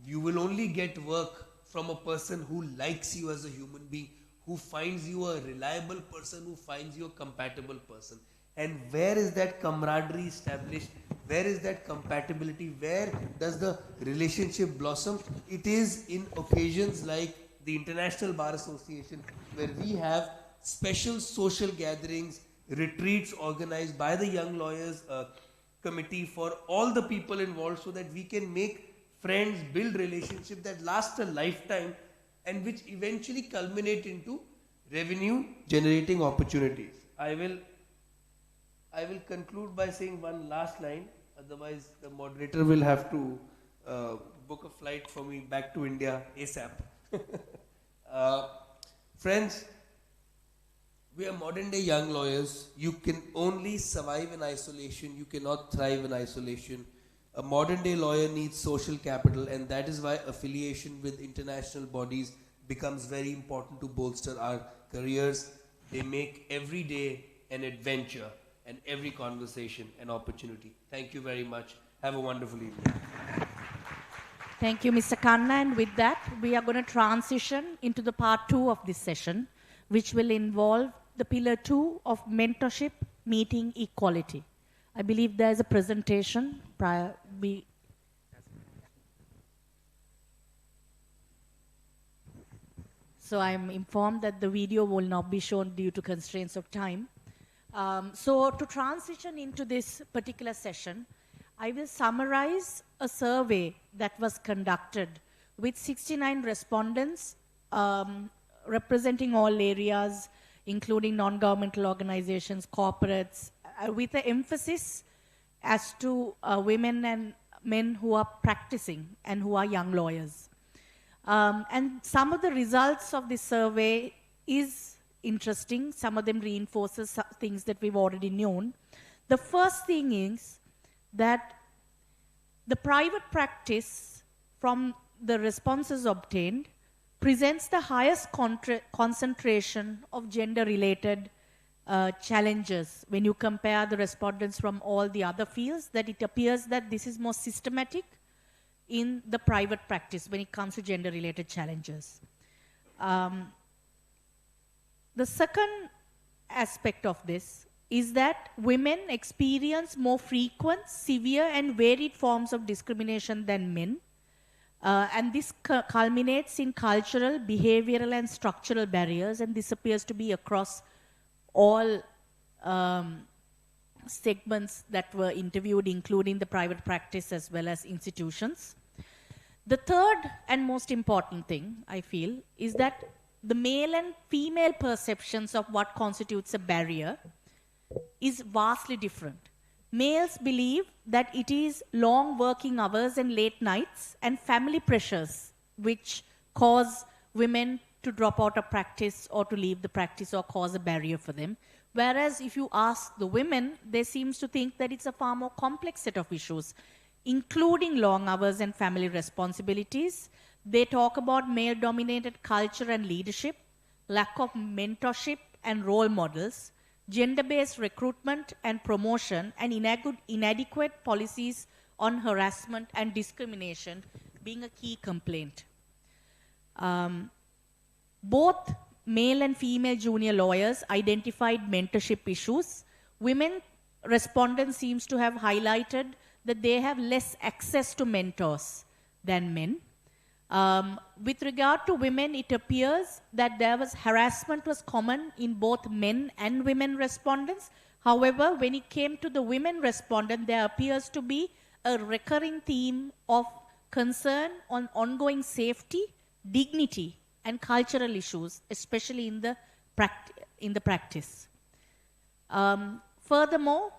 you will only get work from a person who likes you as a human being, who finds you a reliable person, who finds you a compatible person. And where is that camaraderie established? Where is that compatibility? Where does the relationship blossom? It is in occasions like the International Bar Association, where we have special social gatherings, retreats organized by the Young Lawyers Committee for all the people involved, so that we can make friends, build relationships that last a lifetime and which eventually culminate into revenue generating opportunities. I will conclude by saying one last line, otherwise the moderator will have to book a flight for me back to India ASAP. Friends, we are modern day young lawyers. You can only survive in isolation. You cannot thrive in isolation. A modern day lawyer needs social capital, and that is why affiliation with international bodies becomes very important to bolster our careers. They make every day an adventure and every conversation an opportunity. Thank you very much. Have a wonderful evening. Thank you, Mr. Khanna. And with that, we are going to transition into the part 2 of this session, which will involve the pillar 2 of mentorship, meeting equality. I believe there is a presentation prior. So I'm informed that the video will not be shown due to constraints of time. So to transition into this particular session, I will summarize a survey that was conducted with 69 respondents representing all areas, including non-governmental organizations, corporates, with an emphasis as to women and men who are practicing and who are young lawyers. And some of the results of this survey is interesting. Some of them reinforces things that we've already known. The first thing is that the private practice, from the responses obtained, presents the highest concentration of gender-related challenges. When you compare the respondents from all the other fields, that it appears that this is more systematic in the private practice when it comes to gender-related challenges. The second aspect of this is that women experience more frequent, severe, and varied forms of discrimination than men. And this culminates in cultural, behavioral, and structural barriers, and this appears to be across all segments that were interviewed, including the private practice as well as institutions. The third and most important thing, I feel, is that the male and female perceptions of what constitutes a barrier is vastly different. Males believe that it is long working hours and late nights and family pressures which cause women to drop out of practice or to leave the practice or cause a barrier for them. Whereas if you ask the women, they seem to think that it's a far more complex set of issues, including long hours and family responsibilities. They talk about male-dominated culture and leadership, lack of mentorship and role models, gender-based recruitment and promotion, and inadequate policies on harassment and discrimination being a key complaint. Both male and female junior lawyers identified mentorship issues. Women respondents seems to have highlighted that they have less access to mentors than men. With regard to women, it appears that harassment was common in both men and women respondents. However, when it came to the women respondent, there appears to be a recurring theme of concern on ongoing safety, dignity, and cultural issues, especially in the practice. Furthermore,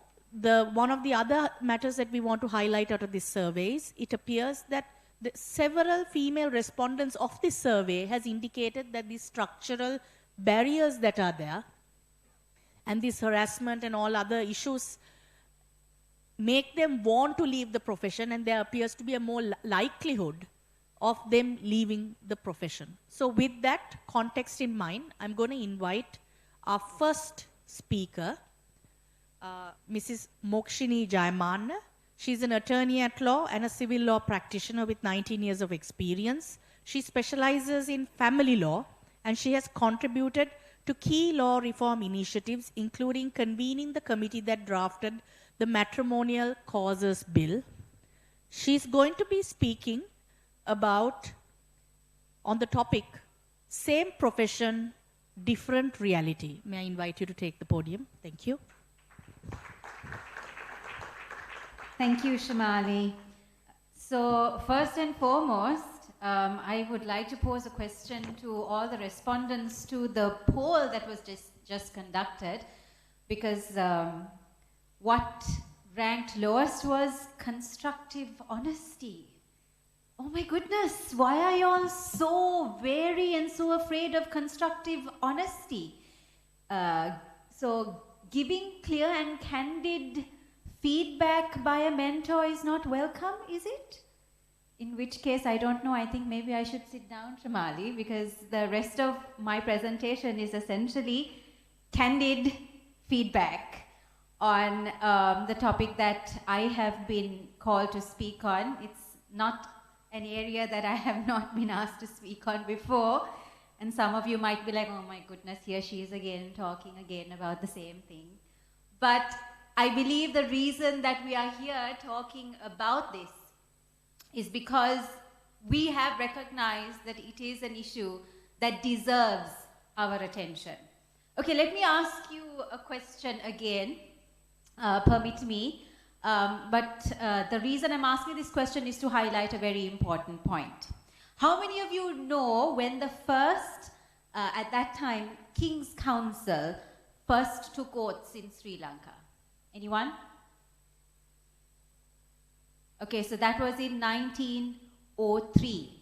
one of the other matters that we want to highlight out of this survey is it appears that several female respondents of this survey has indicated that these structural barriers that are there and this harassment and all other issues make them want to leave the profession, and there appears to be a more likelihood of them leaving the profession. So with that context in mind, I'm going to invite our first speaker, Mrs. Mokshini Jayamanna. She's an attorney at law and a civil law practitioner with 19 years of experience. She specializes in family law, and she has contributed to key law reform initiatives, including convening the committee that drafted the Matrimonial Causes Bill. She's going to be speaking about, on the topic, same profession, different reality. May I invite you to take the podium? Thank you. Thank you, Shamali. So first and foremost, I would like to pose a question to all the respondents to the poll that was just conducted, because what ranked lowest was constructive honesty. Oh my goodness, why are you all so wary and so afraid of constructive honesty? So giving clear and candid feedback by a mentor is not welcome, is it? In which case, I don't know, I think maybe I should sit down, Shamali, because the rest of my presentation is essentially candid feedback on the topic that I have been called to speak on. It's not an area that I have not been asked to speak on before. And some of you might be like, oh my goodness, here she is again talking again about the same thing. But I believe the reason that we are here talking about this is because we have recognized that it is an issue that deserves our attention. Okay, let me ask you a question again, permit me. But the reason I'm asking this question is to highlight a very important point. How many of you know when the first, at that time, King's Council first took oaths in Sri Lanka? Anyone? Okay, so that was in 1903.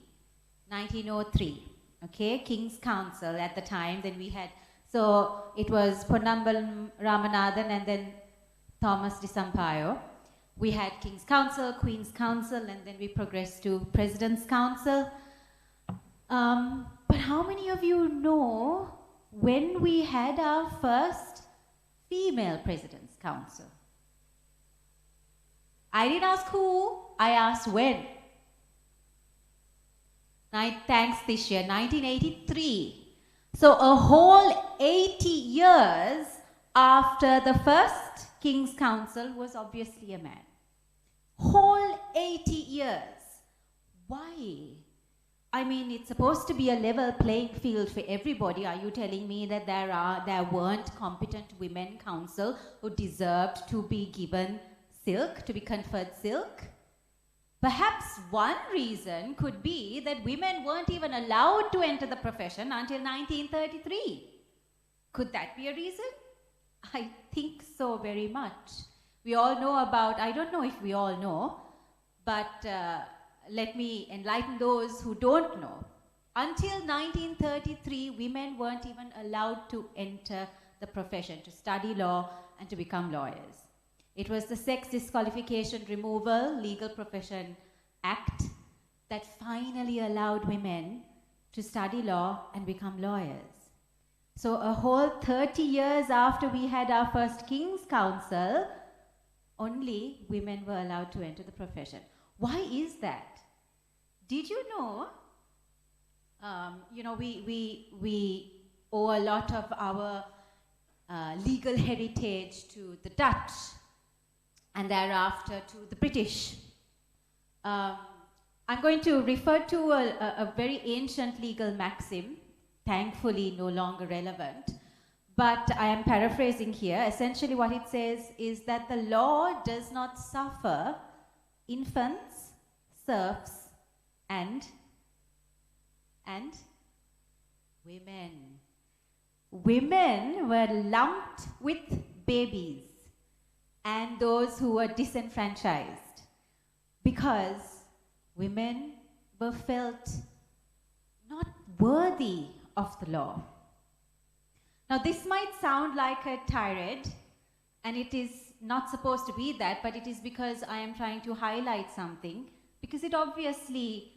1903. Okay, King's Council at the time. Then we had, so it was Ponnambalam Ramanathan and then Thomas de Sampaio. We had King's Council, Queen's Council, and then we progressed to President's Council. But how many of you know when we had our first female President's Council? I didn't ask who, I asked when. Thanks, this year, 1983. So a whole 80 years after the first King's Council was obviously a man. Whole 80 years. Why? I mean, it's supposed to be a level playing field for everybody. Are you telling me that there weren't competent women counsel who deserved to be given silk, to be conferred silk? Perhaps one reason could be that women weren't even allowed to enter the profession until 1933. Could that be a reason? I think so very much. We all know about, I don't know if we all know, but let me enlighten those who don't know. Until 1933, women weren't even allowed to enter the profession, to study law and to become lawyers. It was the Sex Disqualification Removal Legal Profession Act that finally allowed women to study law and become lawyers. So a whole 30 years after we had our first King's Council, only women were allowed to enter the profession. Why is that? Did you know, we owe a lot of our legal heritage to the Dutch and thereafter to the British. I'm going to refer to a very ancient legal maxim, thankfully no longer relevant, but I am paraphrasing here. Essentially what it says is that the law does not suffer infants, serfs, and women. Women were lumped with babies and those who were disenfranchised because women were felt not worthy of the law. Now this might sound like a tirade, and it is not supposed to be that, but it is because I am trying to highlight something, because it obviously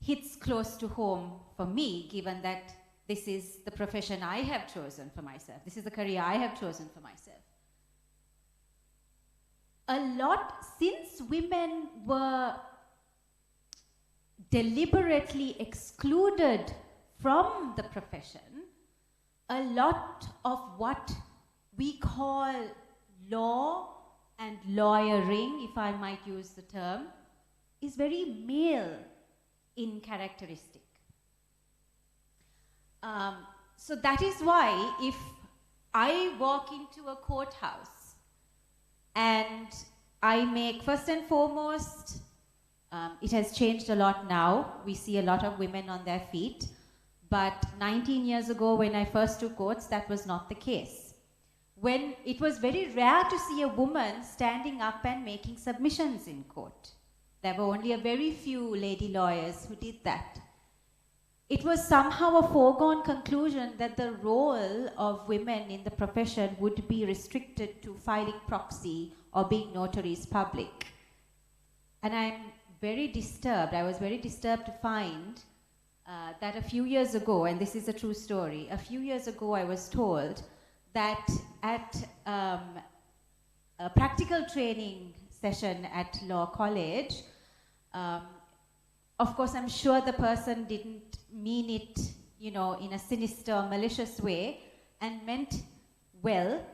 hits close to home for me, given that this is the profession I have chosen for myself. This is the career I have chosen for myself. Since women were deliberately excluded from the profession, a lot of what we call law and lawyering, if I might use the term, is very male in characteristic. So that is why if I walk into a courthouse and I make, first and foremost, it has changed a lot now. We see a lot of women on their feet. But 19 years ago, when I first took oaths, that was not the case. When it was very rare to see a woman standing up and making submissions in court. There were only a very few lady lawyers who did that. It was somehow a foregone conclusion that the role of women in the profession would be restricted to filing proxy or being notaries public. And I'm very disturbed. I was very disturbed to find that a few years ago, and this is a true story, a few years ago I was told that at a practical training session at law college, of course I'm sure the person didn't mean it, you know, in a sinister, malicious way, and meant well,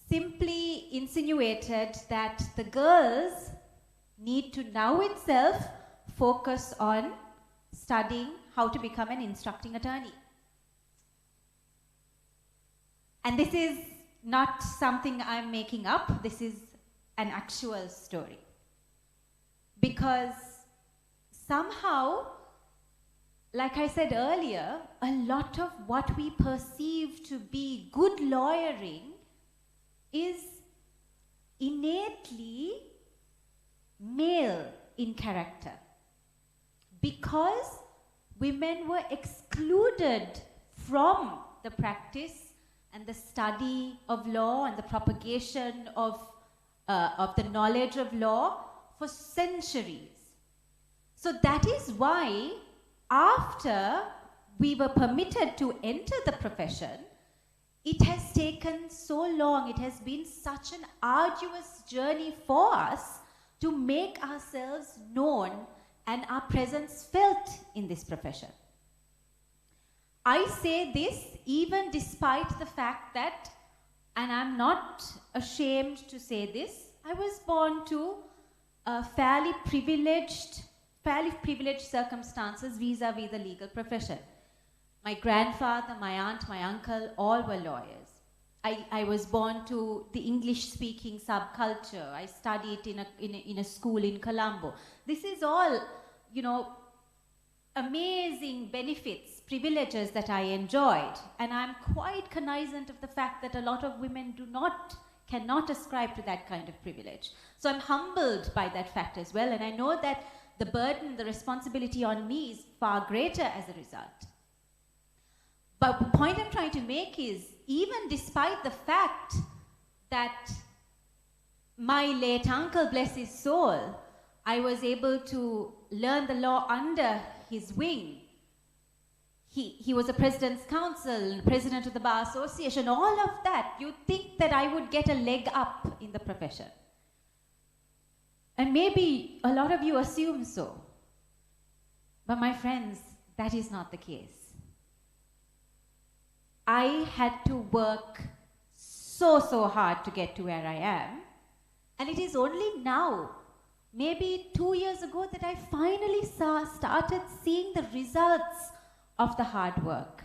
simply insinuated that the girls need to now itself focus on studying how to become an instructing attorney. And this is not something I'm making up, this is an actual story. Because somehow, like I said earlier, a lot of what we perceive to be good lawyering is innately male in character. Because women were excluded from the practice and the study of law and the propagation of the knowledge of law for centuries. So that is why after we were permitted to enter the profession, it has taken so long, it has been such an arduous journey for us to make ourselves known and our presence felt in this profession. I say this even despite the fact that, and I'm not ashamed to say this, I was born to fairly privileged circumstances vis-a-vis the legal profession. My grandfather, my aunt, my uncle, all were lawyers. I was born to the English-speaking subculture. I studied in a school in Colombo. This is all, you know, amazing benefits, privileges that I enjoyed. And I'm quite cognizant of the fact that a lot of women cannot ascribe to that kind of privilege. So I'm humbled by that fact as well. And I know that the burden, the responsibility on me is far greater as a result. But the point I'm trying to make is, even despite the fact that my late uncle, bless his soul, I was able to learn the law under his wing. He was a president's counsel, president of the Bar Association, all of that. You'd think that I would get a leg up in the profession. And maybe a lot of you assume so. But my friends, that is not the case. I had to work so hard to get to where I am. And it is only now, maybe 2 years ago, that I finally started seeing the results of the hard work.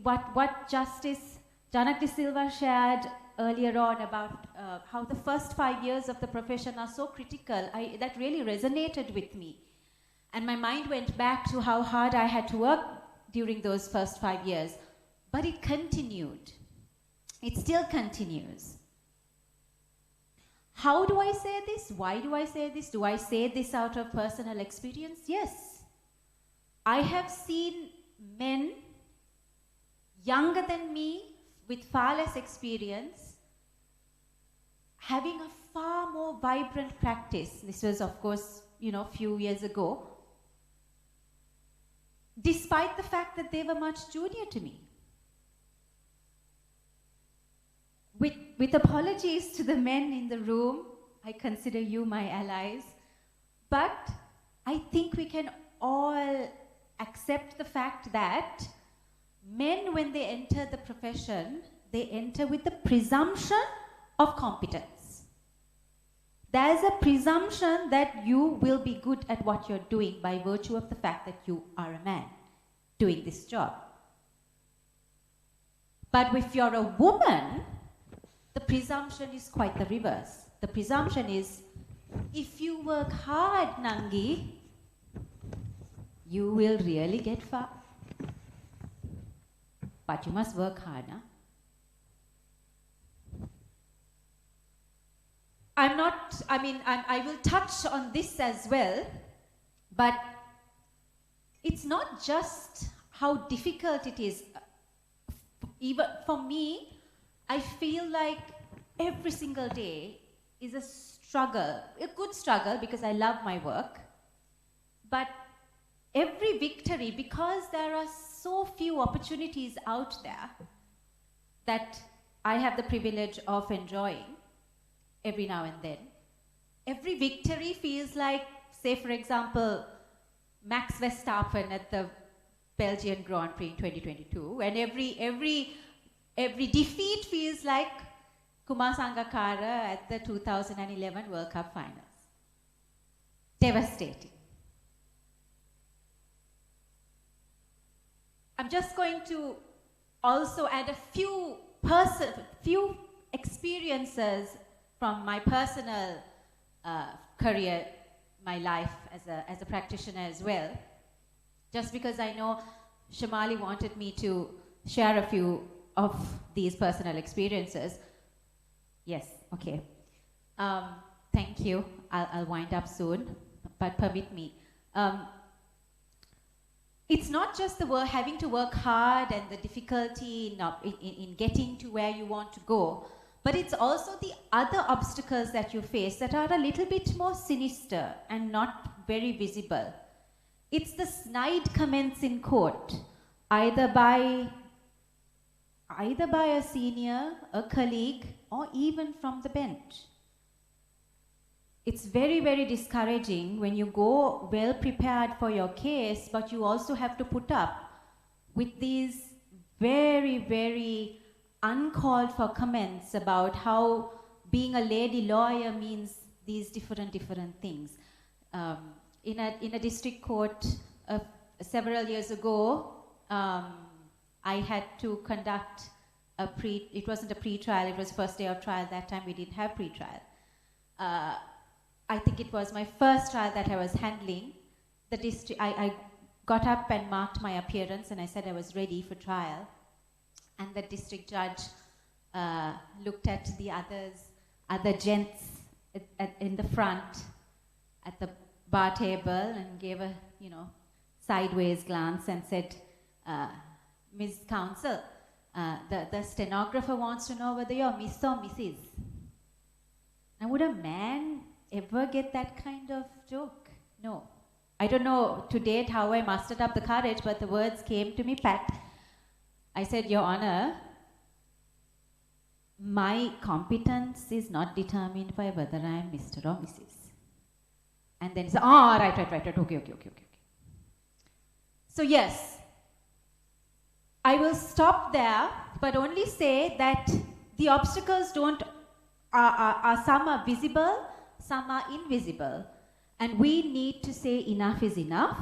What Justice Janak De Silva shared earlier on about how the first 5 years of the profession are so critical, that really resonated with me. And my mind went back to how hard I had to work during those first 5 years. But it continued. It still continues. How do I say this? Why do I say this? Do I say this out of personal experience? Yes. I have seen men younger than me with far less experience having a far more vibrant practice. This was, of course, a few years ago, despite the fact that they were much junior to me. With apologies to the men in the room, I consider you my allies, but I think we can all accept the fact that men, when they enter the profession, they enter with the presumption of competence. There's a presumption that you will be good at what you're doing by virtue of the fact that you are a man doing this job. But if you're a woman, the presumption is quite the reverse. The presumption is, if you work hard, Nangi, you will really get far. But you must work hard, huh? I will touch on this as well, but it's not just how difficult it is. Even for me, I feel like every single day is a struggle, a good struggle because I love my work. But every victory, because there are so few opportunities out there that I have the privilege of enjoying every now and then, every victory feels like, say for example, Max Verstappen at the Belgian Grand Prix in 2022, and every defeat feels like Kumar Sangakkara at the 2011 World Cup Finals. Devastating. I'm just going to also add a few experiences from my personal career, my life as a practitioner as well. Just because I know Shamali wanted me to share a few of these personal experiences. Yes, okay. Thank you. I'll wind up soon, but permit me. It's not just the having to work hard and the difficulty in getting to where you want to go, but it's also the other obstacles that you face that are a little bit more sinister and not very visible. It's the snide comments in court, either by a senior, a colleague, or even from the bench. It's very, very discouraging when you go well prepared for your case, but you also have to put up with these very, very uncalled for comments about how being a lady lawyer means these different things. In a district court several years ago, I had to conduct it wasn't a pre-trial, it was first day of trial. That time we didn't have pre-trial. I think it was my first trial that I was handling. I got up and marked my appearance and I said I was ready for trial. And the district judge looked at the other gents in the front at the bar table and gave a sideways glance and said, Ms. Counsel, the stenographer wants to know whether you're Miss or Mrs. Now, would a man ever get that kind of joke? No. I don't know to date how I mustered up the courage, but the words came to me pat. I said, Your Honor, my competence is not determined by whether I am Mr. or Mrs. And then he said, right, okay. So yes, I will stop there, but only say that the obstacles are some are visible, some are invisible. And we need to say enough is enough.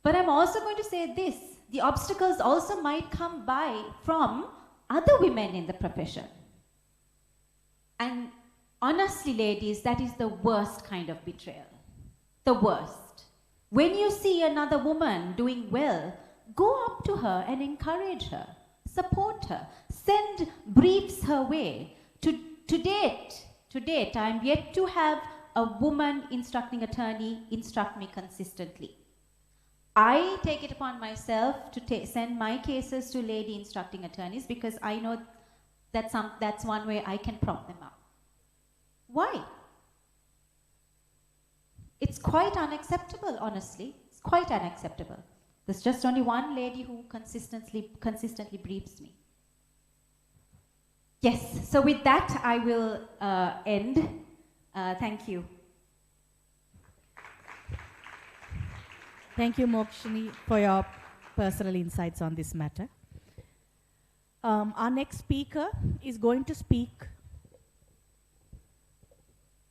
But I'm also going to say this, the obstacles also might come by from other women in the profession. And honestly, ladies, that is the worst kind of betrayal. The worst. When you see another woman doing well, go up to her and encourage her, support her, send briefs her way. To date, I am yet to have a woman instructing attorney instruct me consistently. I take it upon myself to send my cases to lady instructing attorneys because I know that that's one way I can prop them up. Why? It's quite unacceptable, honestly. It's quite unacceptable. There's just only one lady who consistently briefs me. Yes, so with that I will end. Thank you. Thank you, Mokshini, for your personal insights on this matter. Our next speaker is going to speak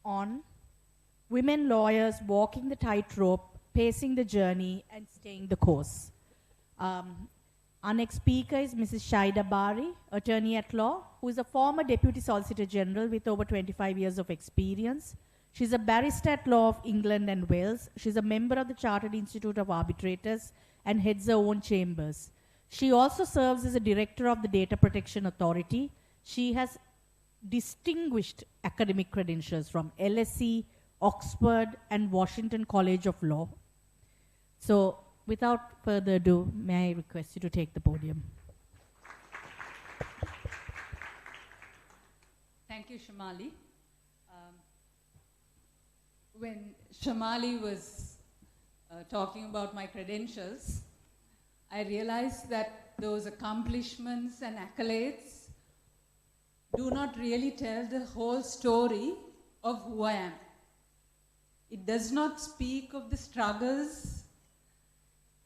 on women lawyers walking the tightrope, pacing the journey, and staying the course. Our next speaker is Mrs. Shaida Bari, attorney at law, who is a former Deputy Solicitor General with over 25 years of experience. She's a barrister at law of England and Wales. She's a member of the Chartered Institute of Arbitrators and heads her own chambers. She also serves as a director of the Data Protection Authority. She has distinguished academic credentials from LSE, Oxford, and Washington College of Law. So, without further ado, may I request you to take the podium. Thank you, Shamali. When Shamali was talking about my credentials, I realized that those accomplishments and accolades do not really tell the whole story of who I am. It does not speak of the struggles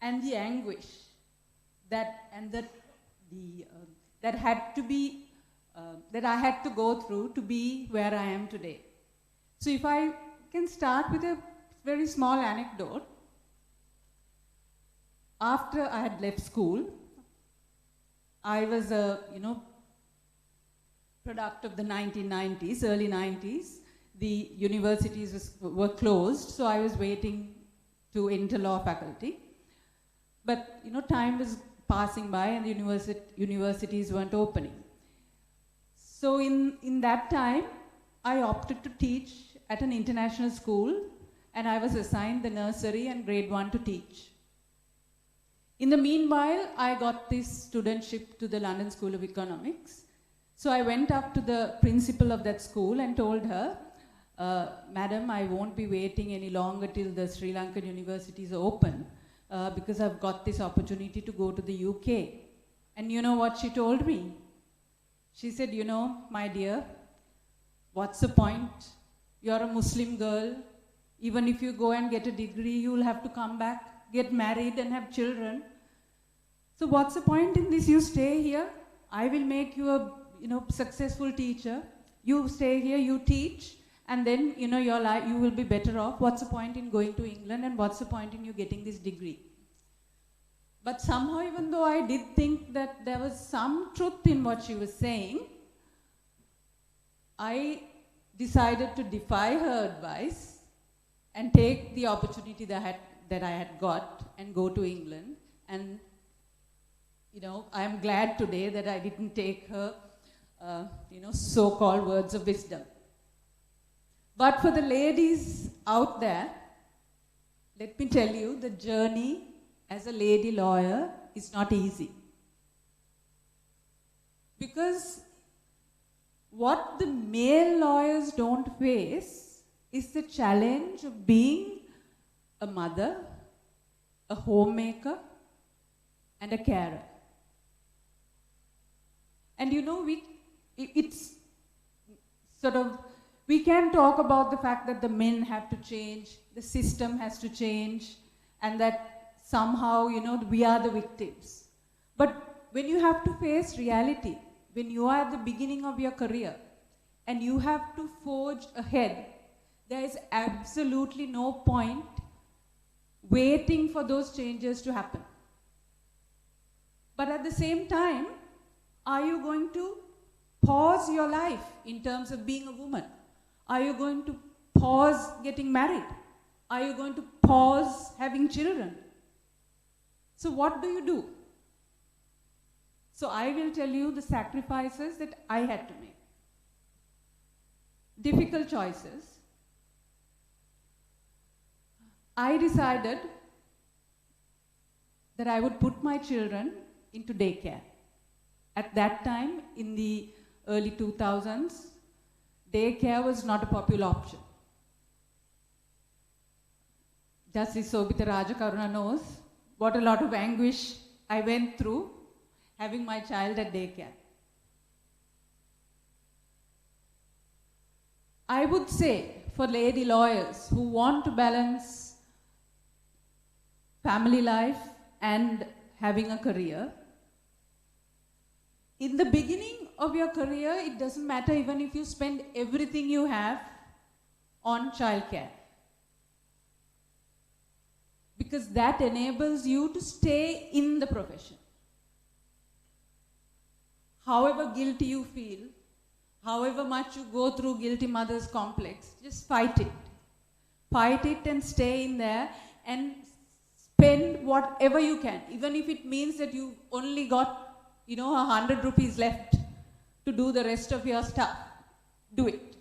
and the anguish that I had to go through to be where I am today. So if I can start with a very small anecdote. After I had left school, I was a product of the 1990s, early 90s. The universities were closed, so I was waiting to enter law faculty. But time was passing by and the universities weren't opening. So in that time, I opted to teach at an international school, and I was assigned the nursery and grade 1 to teach. In the meanwhile, I got this studentship to the London School of Economics. So I went up to the principal of that school and told her, Madam, I won't be waiting any longer till the Sri Lankan universities are open because I've got this opportunity to go to the UK. And you know what she told me? She said, my dear, what's the point? You're a Muslim girl. Even if you go and get a degree, you'll have to come back, get married and have children. So what's the point in this? You stay here. I will make you a successful teacher. You stay here, you teach, and then your life, you will be better off. What's the point in going to England, and what's the point in you getting this degree? But somehow, even though I did think that there was some truth in what she was saying, I decided to defy her advice and take the opportunity that I had got and go to England. And I am glad today that I didn't take her so-called words of wisdom. But for the ladies out there, let me tell you, the journey as a lady lawyer is not easy. Because what the male lawyers don't face is the challenge of being a mother, a homemaker, and a carer. And it's sort of, we can talk about the fact that the men have to change, the system has to change, and that somehow, we are the victims. But when you have to face reality, when you are at the beginning of your career and you have to forge ahead, there is absolutely no point waiting for those changes to happen. But at the same time, are you going to pause your life in terms of being a woman? Are you going to pause getting married? Are you going to pause having children? So what do you do? So I will tell you the sacrifices that I had to make. Difficult choices. I decided that I would put my children into daycare. At that time, in the early 2000s, daycare was not a popular option. Justice Sobhita Rajakaruna knows what a lot of anguish I went through having my child at daycare. I would say for lady lawyers who want to balance family life and having a career, in the beginning of your career, it doesn't matter even if you spend everything you have on childcare, because that enables you to stay in the profession. However guilty you feel, however much you go through guilty mother's complex, just fight it. Fight it and stay in there and spend whatever you can, even if it means that you only got 100 rupees left to do the rest of your stuff. Do it.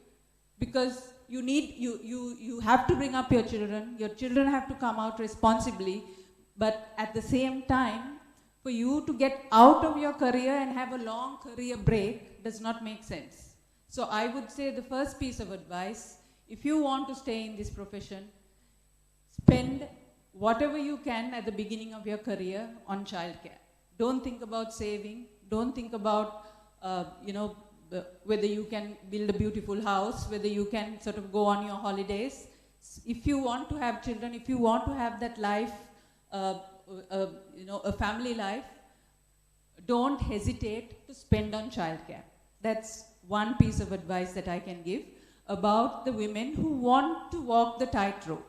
Because you have to bring up your children have to come out responsibly, but at the same time, for you to get out of your career and have a long career break does not make sense. So I would say the first piece of advice, if you want to stay in this profession, spend whatever you can at the beginning of your career on childcare. Don't think about saving. Don't think about, whether you can build a beautiful house, whether you can sort of go on your holidays. If you want to have children, if you want to have that life, a family life, don't hesitate to spend on childcare. That's one piece of advice that I can give about the women who want to walk the tightrope.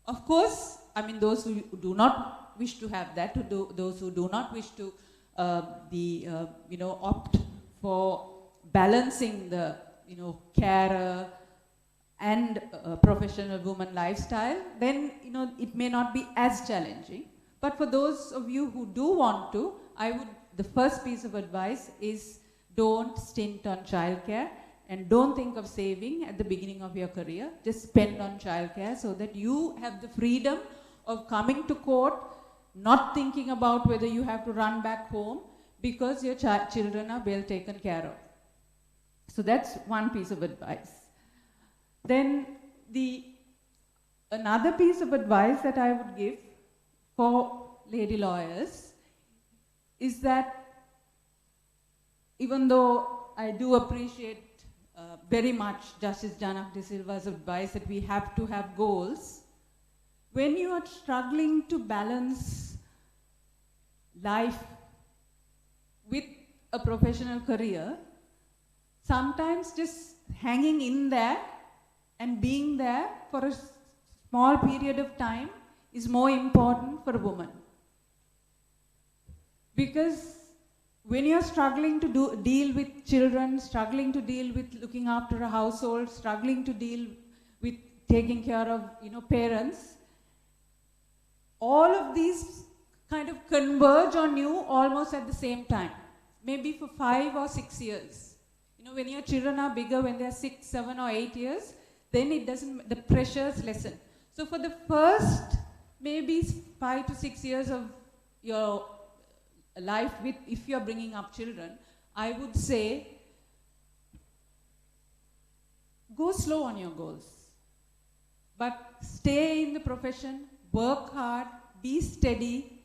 Of course, those who do not wish to have that, those who do not wish to opt for balancing the, carer and professional woman lifestyle, then, it may not be as challenging. But for those of you who do want to, the first piece of advice is don't stint on childcare and don't think of saving at the beginning of your career. Just spend on childcare so that you have the freedom of coming to court, not thinking about whether you have to run back home because your children are well taken care of. So that's one piece of advice. Then another piece of advice that I would give for lady lawyers is that even though I do appreciate very much Justice Janak De Silva's advice that we have to have goals, when you are struggling to balance life with a professional career, sometimes just hanging in there and being there for a small period of time is more important for a woman. Because when you're struggling to deal with children, struggling to deal with looking after a household, struggling to deal with taking care of parents, all of these kind of converge on you almost at the same time, maybe for 5 or 6 years. When your children are bigger, when they're 6, 7 or 8 years, then the pressures lessen. So for the first maybe 5 to 6 years of your life, if you're bringing up children, I would say go slow on your goals, but stay in the profession, work hard, be steady.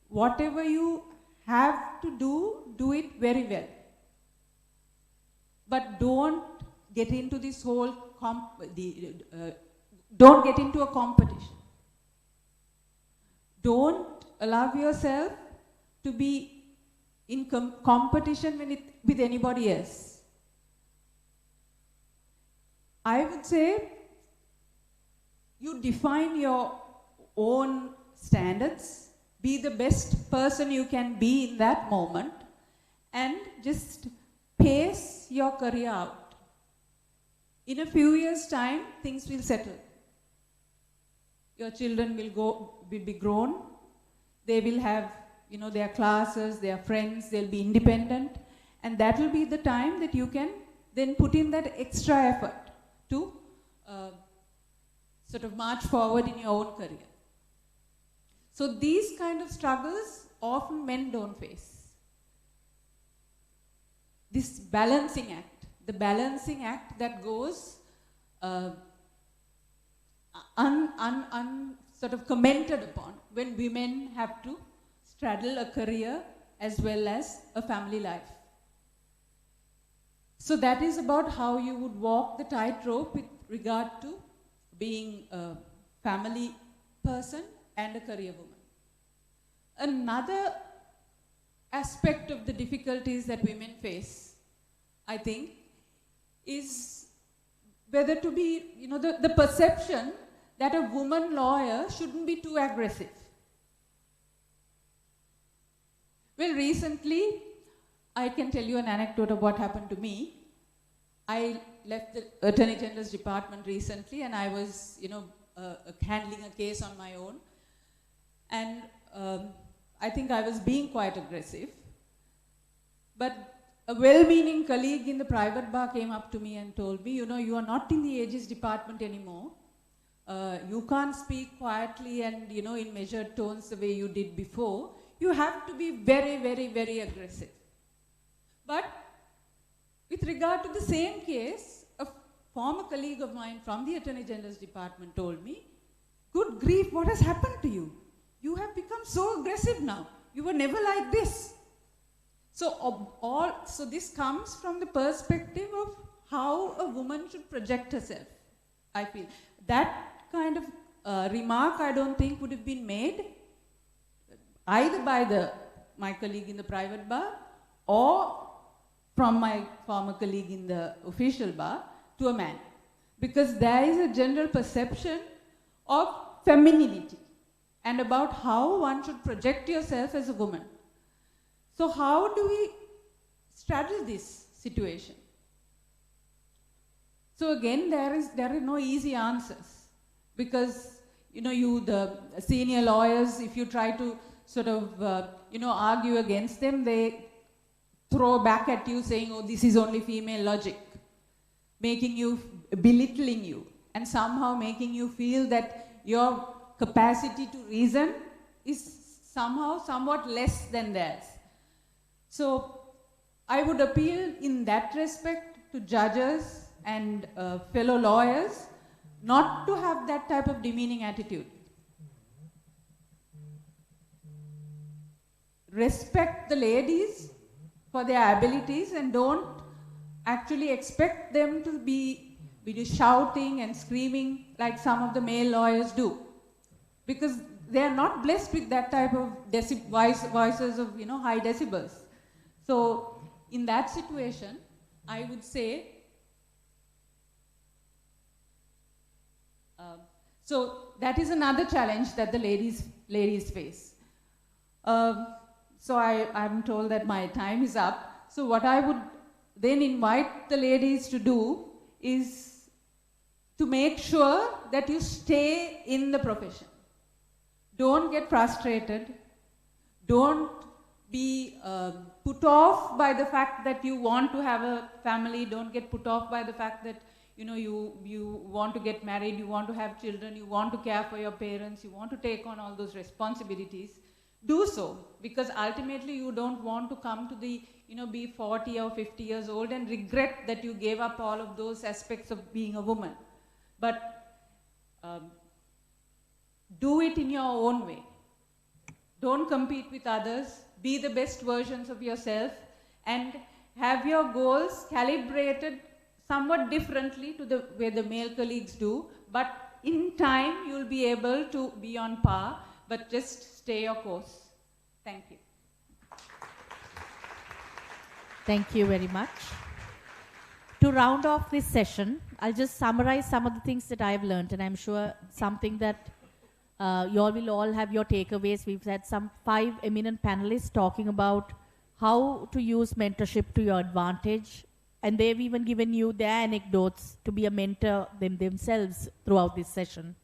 Whatever you have to do it very well. But don't get into this whole don't get into a competition. Don't allow yourself to be in competition with anybody else. I would say you define your own standards, be the best person you can be in that moment, and just pace your career out. In a few years' time, things will settle. Your children will be grown. They will have, their classes, their friends. They'll be independent, and that will be the time that you can then put in that extra effort to sort of march forward in your own career. So these kind of struggles often men don't face. This balancing act, the balancing act that goes sort of commented upon when women have to straddle a career as well as a family life. So that is about how you would walk the tightrope with regard to being a family person and a career woman. Another aspect of the difficulties that women face, I think, is whether to be, the perception that a woman lawyer shouldn't be too aggressive. Well, recently, I can tell you an anecdote of what happened to me. I left the Attorney General's department recently, and I was, handling a case on my own. And I think I was being quite aggressive. But a well-meaning colleague in the private bar came up to me and told me, you are not in the Aegis department anymore. You can't speak quietly and, in measured tones the way you did before. You have to be very, very, very aggressive. But with regard to the same case, a former colleague of mine from the Attorney General's department told me, good grief, what has happened to you? You have become so aggressive now. You were never like this. So this comes from the perspective of how a woman should project herself, I feel. That kind of remark I don't think would have been made either by my colleague in the private bar or from my former colleague in the official bar to a man. Because there is a general perception of femininity and about how one should project yourself as a woman. So how do we straddle this situation? So again, there are no easy answers, because the senior lawyers, if you try to sort of argue against them, they throw back at you saying, oh, this is only female logic, belittling you, and somehow making you feel that your capacity to reason is somewhat less than theirs. So I would appeal in that respect to judges and fellow lawyers not to have that type of demeaning attitude. Respect the ladies for their abilities and don't actually expect them to be shouting and screaming like some of the male lawyers do, because they are not blessed with that type of voices of high decibels. So in that situation, I would say, so that is another challenge that the ladies face. So I'm told that my time is up. So what I would then invite the ladies to do is to make sure that you stay in the profession. Don't get frustrated. Don't be put off by the fact that you want to have a family. Don't get put off by the fact that you want to get married, you want to have children, you want to care for your parents, you want to take on all those responsibilities. Do so, because ultimately you don't want to come to the, be 40 or 50 years old and regret that you gave up all of those aspects of being a woman. But do it in your own way. Don't compete with others. Be the best versions of yourself and have your goals calibrated somewhat differently to the way the male colleagues do. But in time, you'll be able to be on par, but just stay your course. Thank you. Thank you very much. To round off this session, I'll just summarize some of the things that I've learned, and I'm sure something that you all will all have your takeaways. We've had some 5 eminent panelists talking about how to use mentorship to your advantage, and they've even given you their anecdotes to be a mentor themselves throughout this session.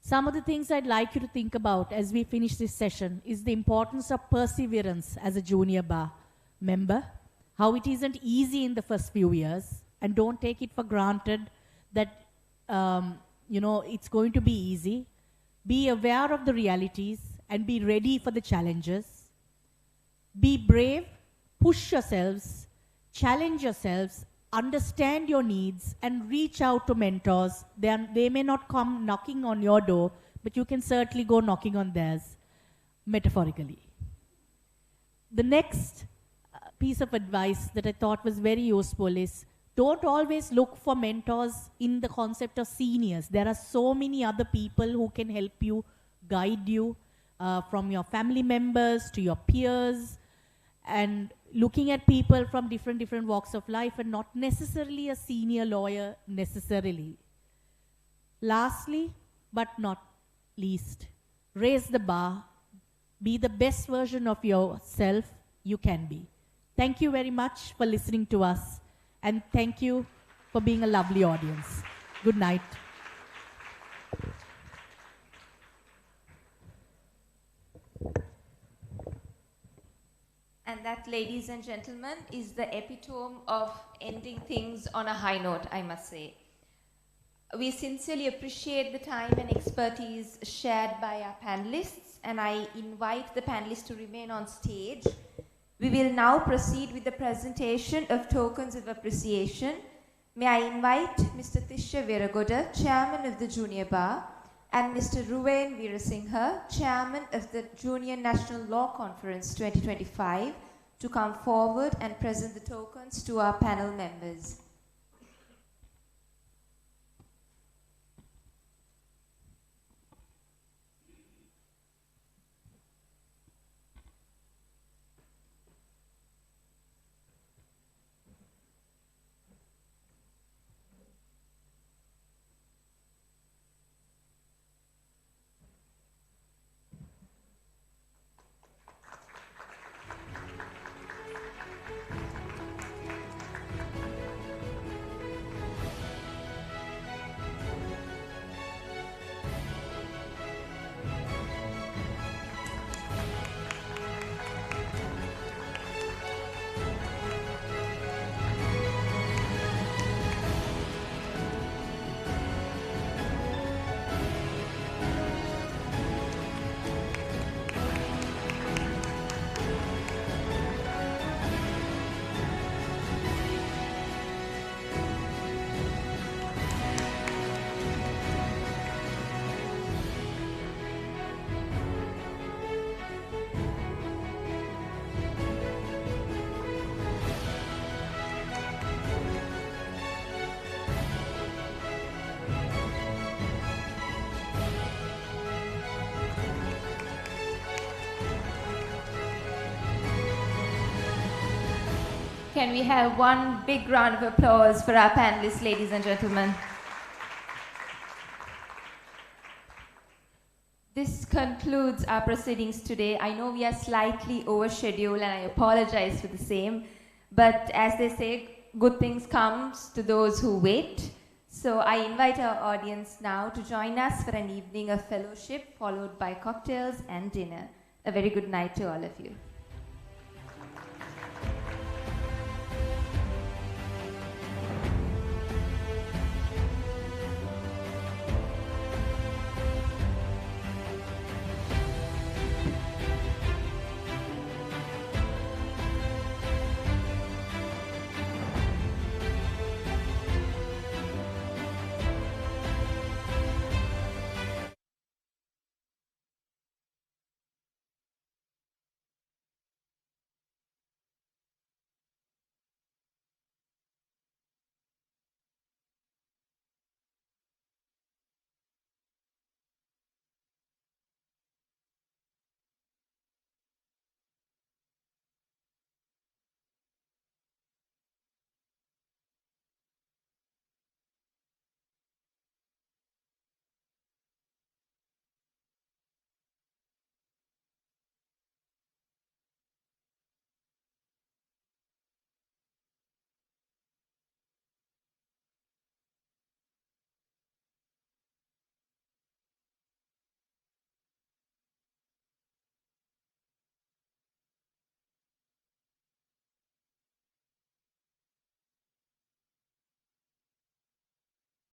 Some of the things I'd like you to think about as we finish this session is the importance of perseverance as a junior bar member, how it isn't easy in the first few years, and don't take it for granted that it's going to be easy. Be aware of the realities and be ready for the challenges. Be brave, push yourselves, challenge yourselves, understand your needs, and reach out to mentors. They may not come knocking on your door, but you can certainly go knocking on theirs, metaphorically. The next piece of advice that I thought was very useful is don't always look for mentors in the concept of seniors. There are so many other people who can help you, guide you, from your family members to your peers, and looking at people from different walks of life, and not necessarily a senior lawyer necessarily. Lastly, but not least, raise the bar. Be the best version of yourself you can be. Thank you very much for listening to us, and thank you for being a lovely audience. Good night. And that, ladies and gentlemen, is the epitome of ending things on a high note, I must say. We sincerely appreciate the time and expertise shared by our panelists, and I invite the panelists to remain on stage. We will now proceed with the presentation of tokens of appreciation. May I invite Mr. Tisha Viragoda, Chairman of the Junior Bar, and Mr. Ruven Veerasinghe, Chairman of the Junior National Law Conference 2025, to come forward and present the tokens to our panel members. Can we have one big round of applause for our panelists, ladies and gentlemen? This concludes our proceedings today. I know we are slightly over schedule, and I apologize for the same, but as they say, good things come to those who wait. So I invite our audience now to join us for an evening of fellowship, followed by cocktails and dinner. A very good night to all of you.